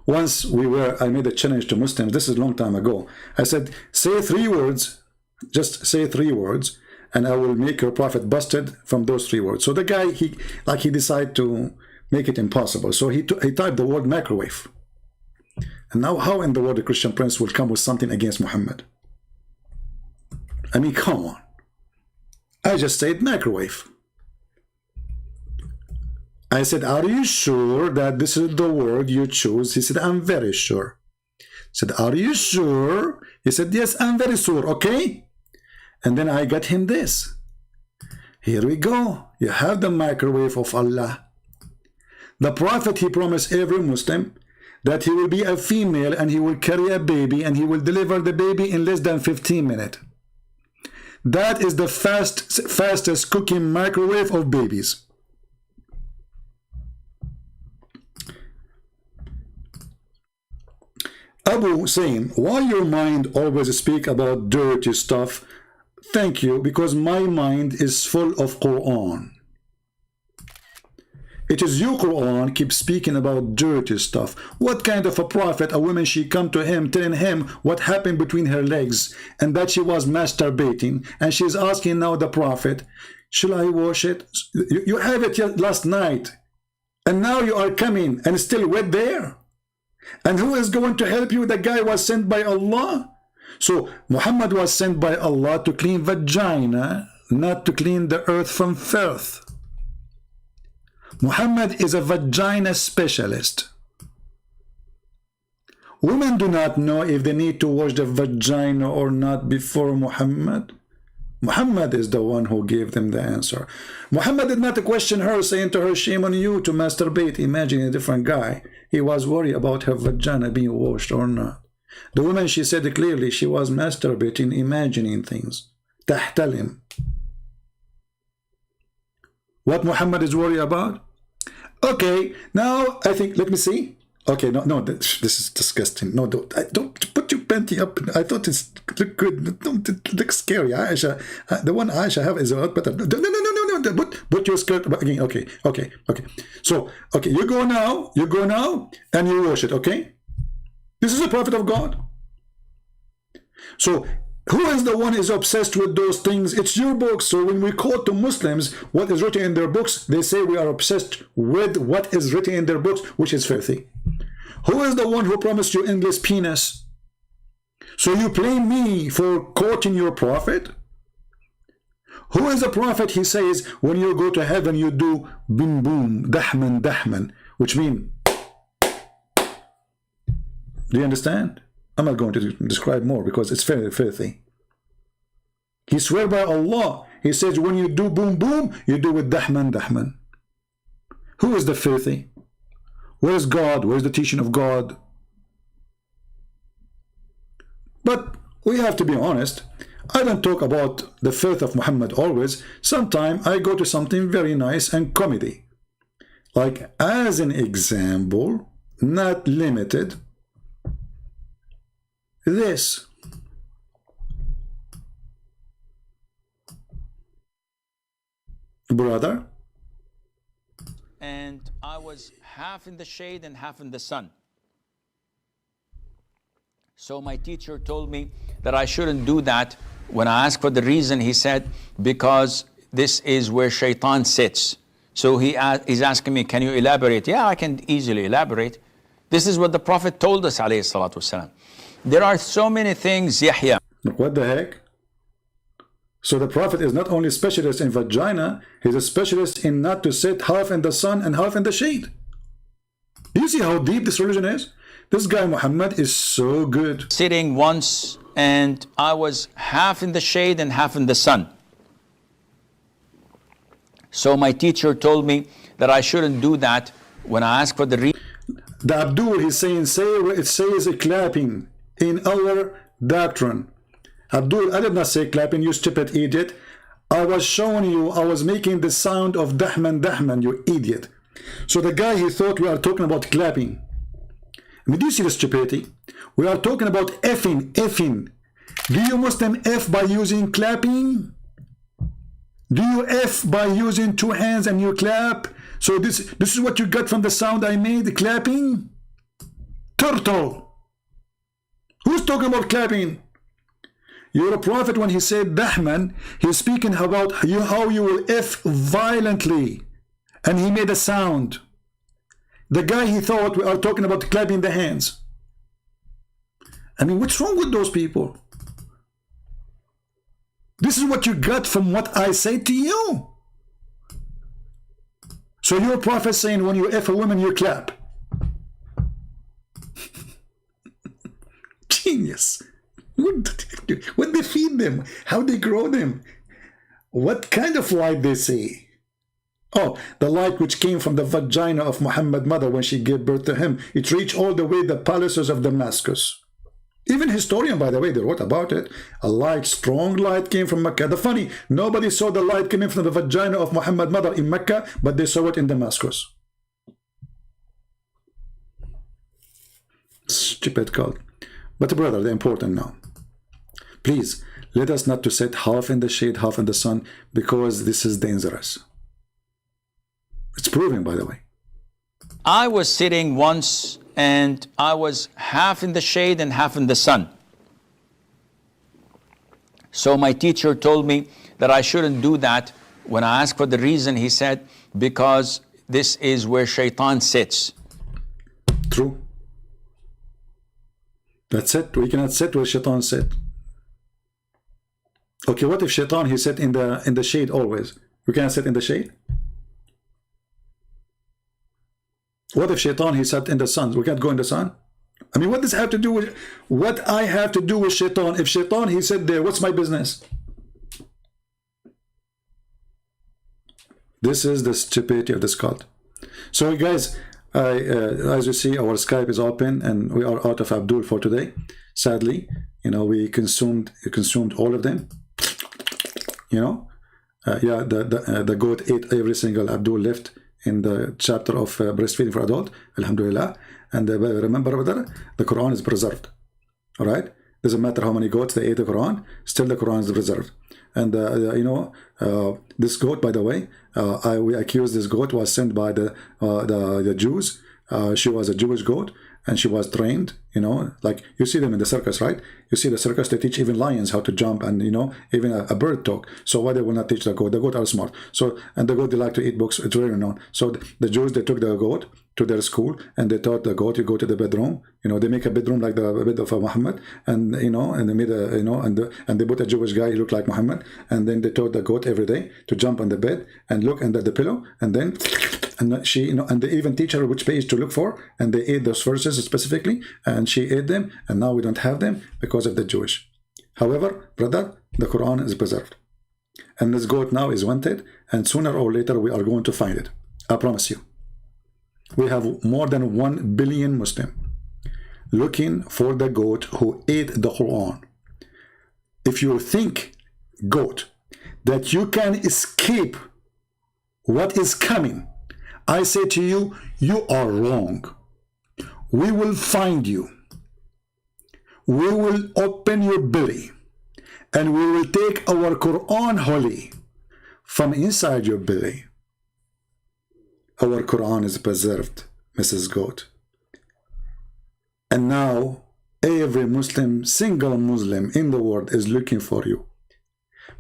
Once I made a challenge to Muslims, this is a long time ago. I said, say 3 words, just say 3 words, and I will make your prophet busted from those 3 words. So the guy, he decided to make it impossible. So he typed the word microwave. And now how in the world the Christian Prince will come with something against Muhammad? I mean, come on. I just said microwave. I said, are you sure that this is the word you choose? He said, I'm very sure. I said, are you sure? He said, yes, I'm very sure, okay? And then I got him this. Here we go. You have the microwave of Allah. The Prophet, he promised every Muslim that he will be a female and he will carry a baby and he will deliver the baby in less than 15 minutes. That is the fastest cooking microwave of babies. Abu saying, why your mind always speak about dirty stuff? Thank you, because my mind is full of Quran. It is your Quran keep speaking about dirty stuff. What kind of a prophet, a woman, she come to him telling him what happened between her legs and that she was masturbating, and she's asking now the prophet, shall I wash it? You have it last night and now you are coming and still wet there. And who is going to help you? The guy was sent by Allah. So Muhammad was sent by Allah to clean vagina, not to clean the earth from filth. Muhammad is a vagina specialist. Women do not know if they need to wash the vagina or not before Muhammad. Muhammad is the one who gave them the answer. Muhammad did not question her, saying to her, shame on you to masturbate, imagining a different guy. He was worried about her vagina being washed or not. The woman, she said clearly, she was masturbating, imagining things. Tahtalim. What Muhammad is worried about? Okay, now I think, let me see. Okay, no, this is disgusting. No, don't put your panty up. I thought it looked good. Don't it look scary. Aisha, the one Aisha have is a lot better. No. Put your skirt again. Okay. So, okay, you go now, and you wash it. Okay, this is a prophet of God. So, who is the one is obsessed with those things? It's your books. So when we quote to Muslims what is written in their books, they say we are obsessed with what is written in their books, which is filthy. Who is the one who promised you endless penis? So you blame me for quoting your prophet? Who is the prophet? He says when you go to heaven you do boom boom, dahman, which means, do you understand? I'm not going to describe more because it's very filthy. He swear by Allah. He says when you do boom boom, you do with dahman. Who is the filthy? Where is God? Where is the teaching of God? But we have to be honest. I don't talk about the filth of Muhammad always. Sometimes I go to something very nice and comedy. Like as an example, not limited, this. Brother? And I was half in the shade and half in the sun. So my teacher told me that I shouldn't do that. When I asked for the reason, he said, because this is where shaitan sits. So he's asking me, can you elaborate? Yeah, I can easily elaborate. This is what the Prophet told us, alayhi salatu wasalam. There are so many things, Yahya. What the heck? So the Prophet is not only specialist in vagina, he's a specialist in not to sit half in the sun and half in the shade. Do you see how deep this religion is? This guy Muhammad is so good. Sitting once and I was half in the shade and half in the sun. So my teacher told me that I shouldn't do that. When I asked for the reason, the Abdul, he's saying, it says clapping in our doctrine. Abdul, I did not say clapping, you stupid idiot. I was showing you, I was making the sound of dahman, you idiot. So the guy, he thought we are talking about clapping. I mean, do you see the stupidity? We are talking about effing. Do you Muslim F by using clapping? Do you F by using two hands and you clap? So this is what you got from the sound I made, clapping? Turtle. Who's talking about clapping? You're a prophet. When he said dahman, he's speaking about how you will F violently. And he made a sound. The guy, he thought we are talking about clapping the hands. I mean, what's wrong with those people? This is what you got from what I say to you. So your prophet saying when you F a woman, you clap. Genius. What they feed them, how they grow them, what kind of light they see. Oh, the light which came from the vagina of Muhammad's mother when she gave birth to him, it reached all the way the palaces of Damascus. Even historian, by the way, they wrote about it. A light, strong light came from Mecca. The funny, nobody saw the light coming from the vagina of Muhammad's mother in Mecca, but they saw it in Damascus. Stupid cult. But brother, they're important now. Please, let us not to sit half in the shade, half in the sun, because this is dangerous. It's proven, by the way. I was sitting once and I was half in the shade and half in the sun. So my teacher told me that I shouldn't do that. When I asked for the reason, he said, because this is where shaitan sits. True. That's it. We cannot sit where shaitan sit. Okay, what if shaitan, he sat in the shade always? We cannot sit in the shade? What if shaitan, he sat in the sun? We can't go in the sun? I mean, what does it have to do with what I have to do with shaitan? If shaitan, he said there, what's my business? This is the stupidity of this cult. So guys, as you see, our Skype is open and we are out of Abdul for today. Sadly, you know, we consumed all of them. You know, yeah, the goat ate every single Abdul left in the chapter of breastfeeding for adult. Alhamdulillah. And remember, brother, the Quran is preserved. All right, doesn't matter how many goats they ate the Quran, still the Quran is preserved. And you know, this goat, by the way, we accuse this goat was sent by the Jews. She was a Jewish goat, and she was trained, you know, like you see them in the circus, right? You see the circus, they teach even lions how to jump, and you know, even a bird talk. So why they will not teach the goat? The goat are smart. So, and the goat, they like to eat books, it's very known. So the Jews, they took the goat to their school, and they taught the goat, you go to the bedroom, you know, they make a bedroom like the bed of Muhammad, and you know, and they made a, you know, and they put a Jewish guy, he looked like Muhammad, and then they taught the goat every day to jump on the bed and look under the pillow, and then she, you know, and they even teach her which page to look for, and they ate those verses specifically, and she ate them, and now we don't have them because of the Jewish. However, brother, the Quran is preserved, and this goat now is wanted, and sooner or later we are going to find it. I promise you. We have more than 1 billion Muslim looking for the goat who ate the Quran. If you think, goat, that you can escape what is coming, I say to you, you are wrong. We will find you. We will open your belly, and we will take our Quran holy from inside your belly. Our Quran is preserved, Mrs. Goat. And now every Muslim, single Muslim in the world is looking for you.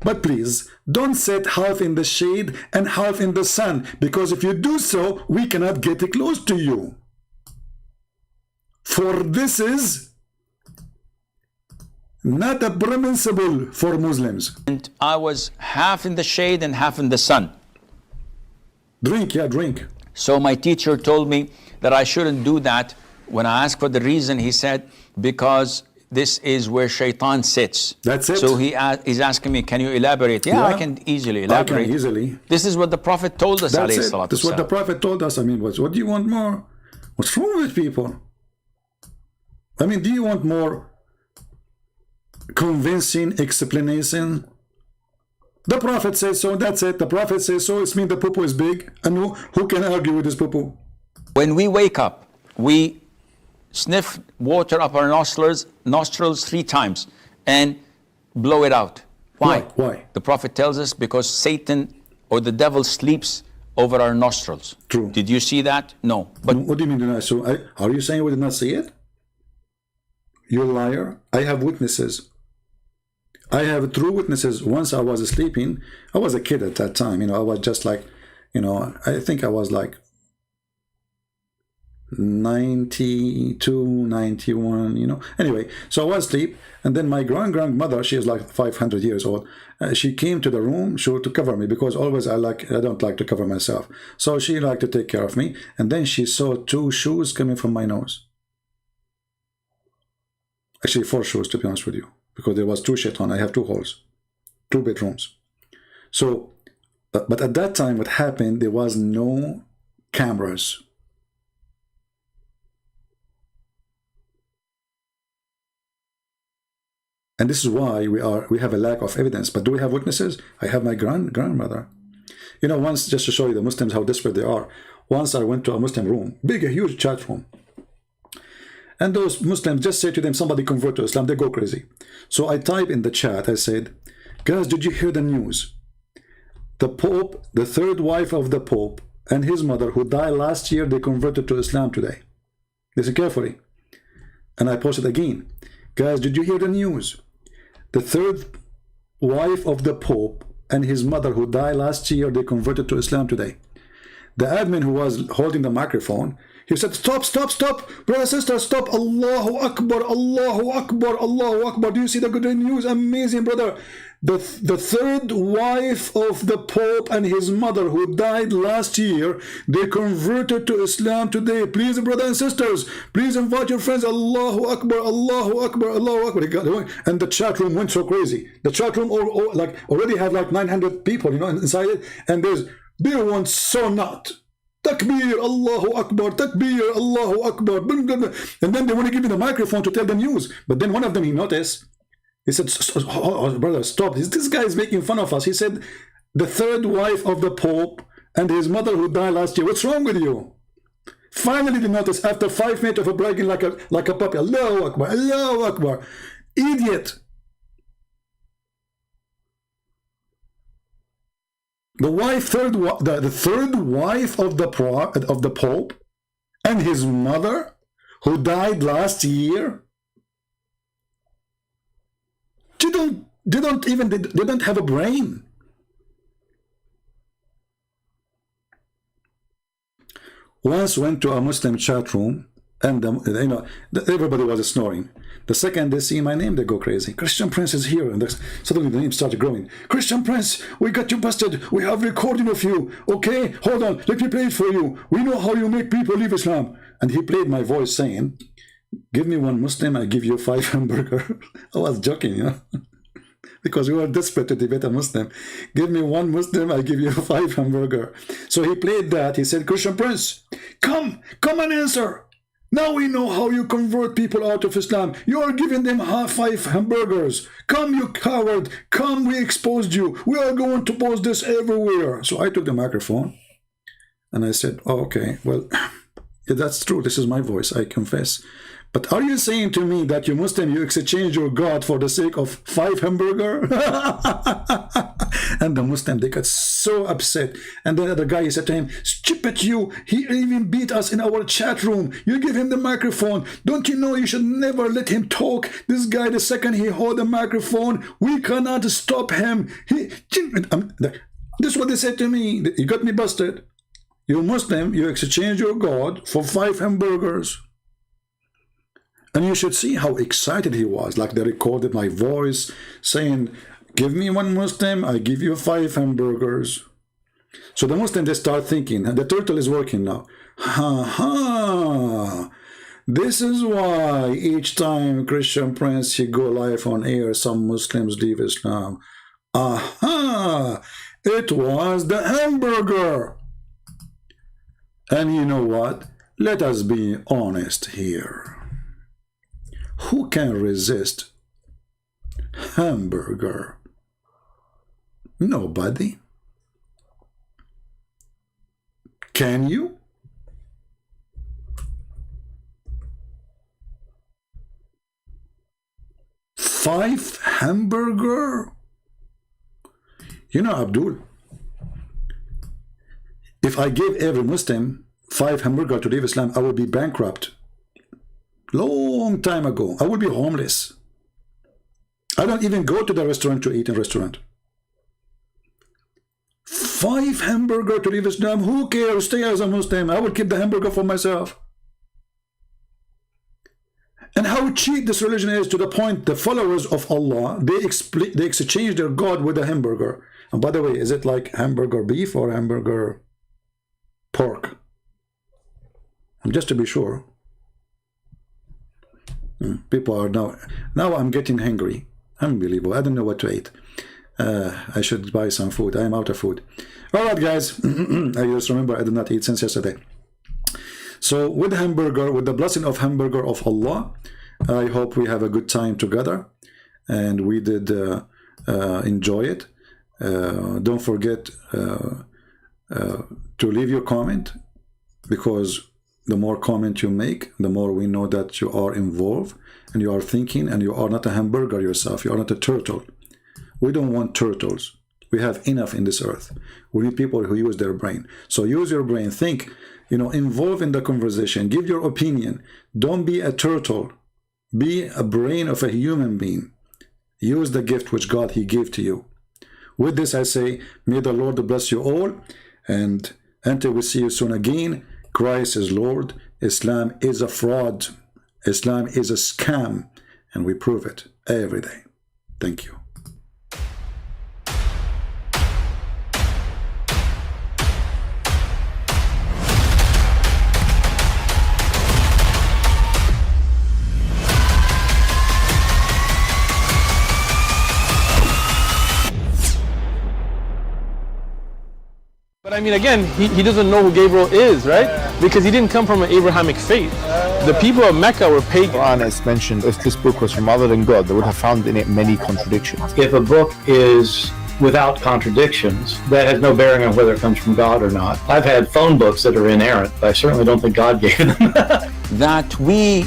But please, don't sit half in the shade and half in the sun, because if you do so, we cannot get close to you. For this is not a permissible for Muslims. And I was half in the shade and half in the sun. Drink, yeah, drink. So my teacher told me that I shouldn't do that. When I asked for the reason, he said, because this is where shaitan sits. That's it. So he's asking me, can you elaborate? Yeah, I can easily elaborate. I can easily. This is what the Prophet told us. That's it. That's what the Prophet told us. I mean, what do you want more? What's wrong with people? I mean, do you want more convincing explanation? The Prophet says so, that's it. The Prophet says so, it means the poo-poo is big. And who can argue with this poo-poo? When we wake up, we sniff water up our nostrils 3 times and blow it out. Why? Why? The Prophet tells us because Satan or the devil sleeps over our nostrils. True. Did you see that? No. But what do you mean? So are you saying we did not see it? You're a liar. I have witnesses. I have true witnesses. Once I was sleeping, I was a kid at that time, you know, I was just like, you know, I think I was like 92, 91, you know. Anyway, so I was asleep, and then my grandmother, she is like 500 years old. She came to the room to cover me, because always I don't like to cover myself. So she liked to take care of me, and then she saw 2 shoes coming from my nose. Actually 4 shoes, to be honest with you, because there was 2 shaitan. I have 2 holes, 2 bedrooms. So, but at that time, what happened? There was no cameras. And this is why we have a lack of evidence. But do we have witnesses? I have my grandmother. You know, once, just to show you the Muslims how desperate they are, once I went to a Muslim room, a huge chat room. And those Muslims, just say to them, somebody convert to Islam, they go crazy. So I type in the chat, I said, guys, did you hear the news? The Pope, the 3rd wife of the Pope, and his mother, who died last year, they converted to Islam today. Listen carefully. And I posted again, guys, did you hear the news? The 3rd wife of the Pope and his mother, who died last year, they converted to Islam today. The admin who was holding the microphone, he said, stop, brother, sister, stop. Allahu Akbar, Allahu Akbar, Allahu Akbar. Do you see the good news? Amazing, brother. The 3rd wife of the Pope and his mother, who died last year, they converted to Islam today. Please, brothers and sisters, please invite your friends. Allahu Akbar, Allahu Akbar, Allahu Akbar. And the chat room went so crazy. The chat room like already have like 900 people, you know, inside it. And there's They want so not. Takbir, Allahu Akbar, Takbir, Allahu Akbar. And then they want to give you the microphone to tell the news. But then one of them, he noticed, he said, oh, brother, stop. This guy is making fun of us. He said, the third wife of the Pope and his mother who died last year. What's wrong with you? Finally, they noticed after 5 minutes of a bragging like a puppy. Allahu Akbar, Allahu Akbar. Idiot. The third wife of the Pope and his mother who died last year. They don't have a brain. Once went to a Muslim chat room, and everybody was snoring. The second they see my name, they go crazy. Christian Prince is here, and suddenly the name started growing. Christian Prince, we got you busted. We have recording of you. Okay, hold on, let me play it for you. We know how you make people leave Islam. And he played my voice saying, "Give me one Muslim, I give you 5 hamburger." I was joking, you know. Because we were desperate to debate a Muslim. Give me one Muslim, I give you 5 hamburger. So he played that. He said, Christian Prince, come and answer. Now we know how you convert people out of Islam. You are giving them 5 hamburgers. Come, you coward. Come, we exposed you. We are going to post this everywhere. So I took the microphone and I said, oh, okay, well, yeah, that's true. This is my voice. I confess. But are you saying to me that you Muslim, you exchange your God for the sake of 5 hamburger? And the Muslim, they got so upset. And the other guy, he said to him, stupid you, he even beat us in our chat room. You give him the microphone. Don't you know you should never let him talk? This guy, the second he hold the microphone, we cannot stop him. This is what they said to me. You got me busted. You Muslim, you exchange your God for 5 hamburgers. And you should see how excited he was. Like they recorded my voice saying, give me one Muslim, I give you 5 hamburgers. So the Muslim, they start thinking, and the turtle is working now. Ha. This is why each time Christian Prince, he go live on air, some Muslims leave Islam. Aha. It was the hamburger. And you know what? Let us be honest here. Who can resist hamburger? Nobody. Can you? $5 hamburger? You know, Abdul, if I gave every Muslim 5 hamburger to leave Islam, I would be bankrupt. Long time ago. I would be homeless. I don't even go to the restaurant to eat in a restaurant. 5 hamburger to leave Islam. Who cares? Stay as a Muslim. I will keep the hamburger for myself. And how cheap this religion is, to the point the followers of Allah, they exchange their God with a hamburger. And by the way, is it like hamburger beef or hamburger pork? And just to be sure. People are now I'm getting hungry. Unbelievable. I don't know what to eat. I should buy some food. I am out of food. All right, guys. I just remember I did not eat since yesterday. So with hamburger, with the blessing of hamburger of Allah, I hope we have a good time together, and we did enjoy it. Don't forget to leave your comment, because the more comment you make, the more we know that you are involved and you are thinking, and you are not a hamburger yourself. You are not a turtle. We don't want turtles. We have enough in this earth. We need people who use their brain. So use your brain. Think, involve in the conversation. Give your opinion. Don't be a turtle. Be a brain of a human being. Use the gift which God, He gave to you. With this, I say, may the Lord bless you all. And until we see you soon again, Christ is Lord. Islam is a fraud. Islam is a scam. And we prove it every day. Thank you. But I mean, again, he doesn't know who Gabriel is, right? Because he didn't come from an Abrahamic faith. The people of Mecca were pagan. Quran is mentioned, if this book was from other than God, they would have found in it many contradictions. If a book is without contradictions, that has no bearing on whether it comes from God or not. I've had phone books that are inerrant, but I certainly don't think God gave them. That we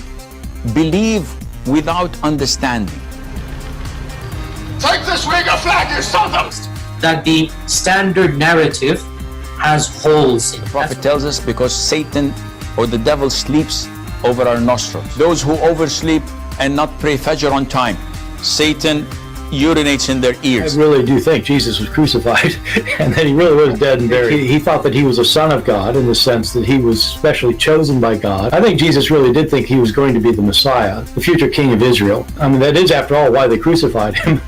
believe without understanding. Take this week a flag, you son of That the standard narrative has holes in it. The Prophet tells us because Satan or the devil sleeps over our nostrils. Those who oversleep and not pray Fajr on time, Satan urinates in their ears. I really do think Jesus was crucified and that he really was dead and buried. He thought that he was a son of God in the sense that he was specially chosen by God. I think Jesus really did think he was going to be the Messiah, the future king of Israel. I mean, that is, after all, why they crucified him.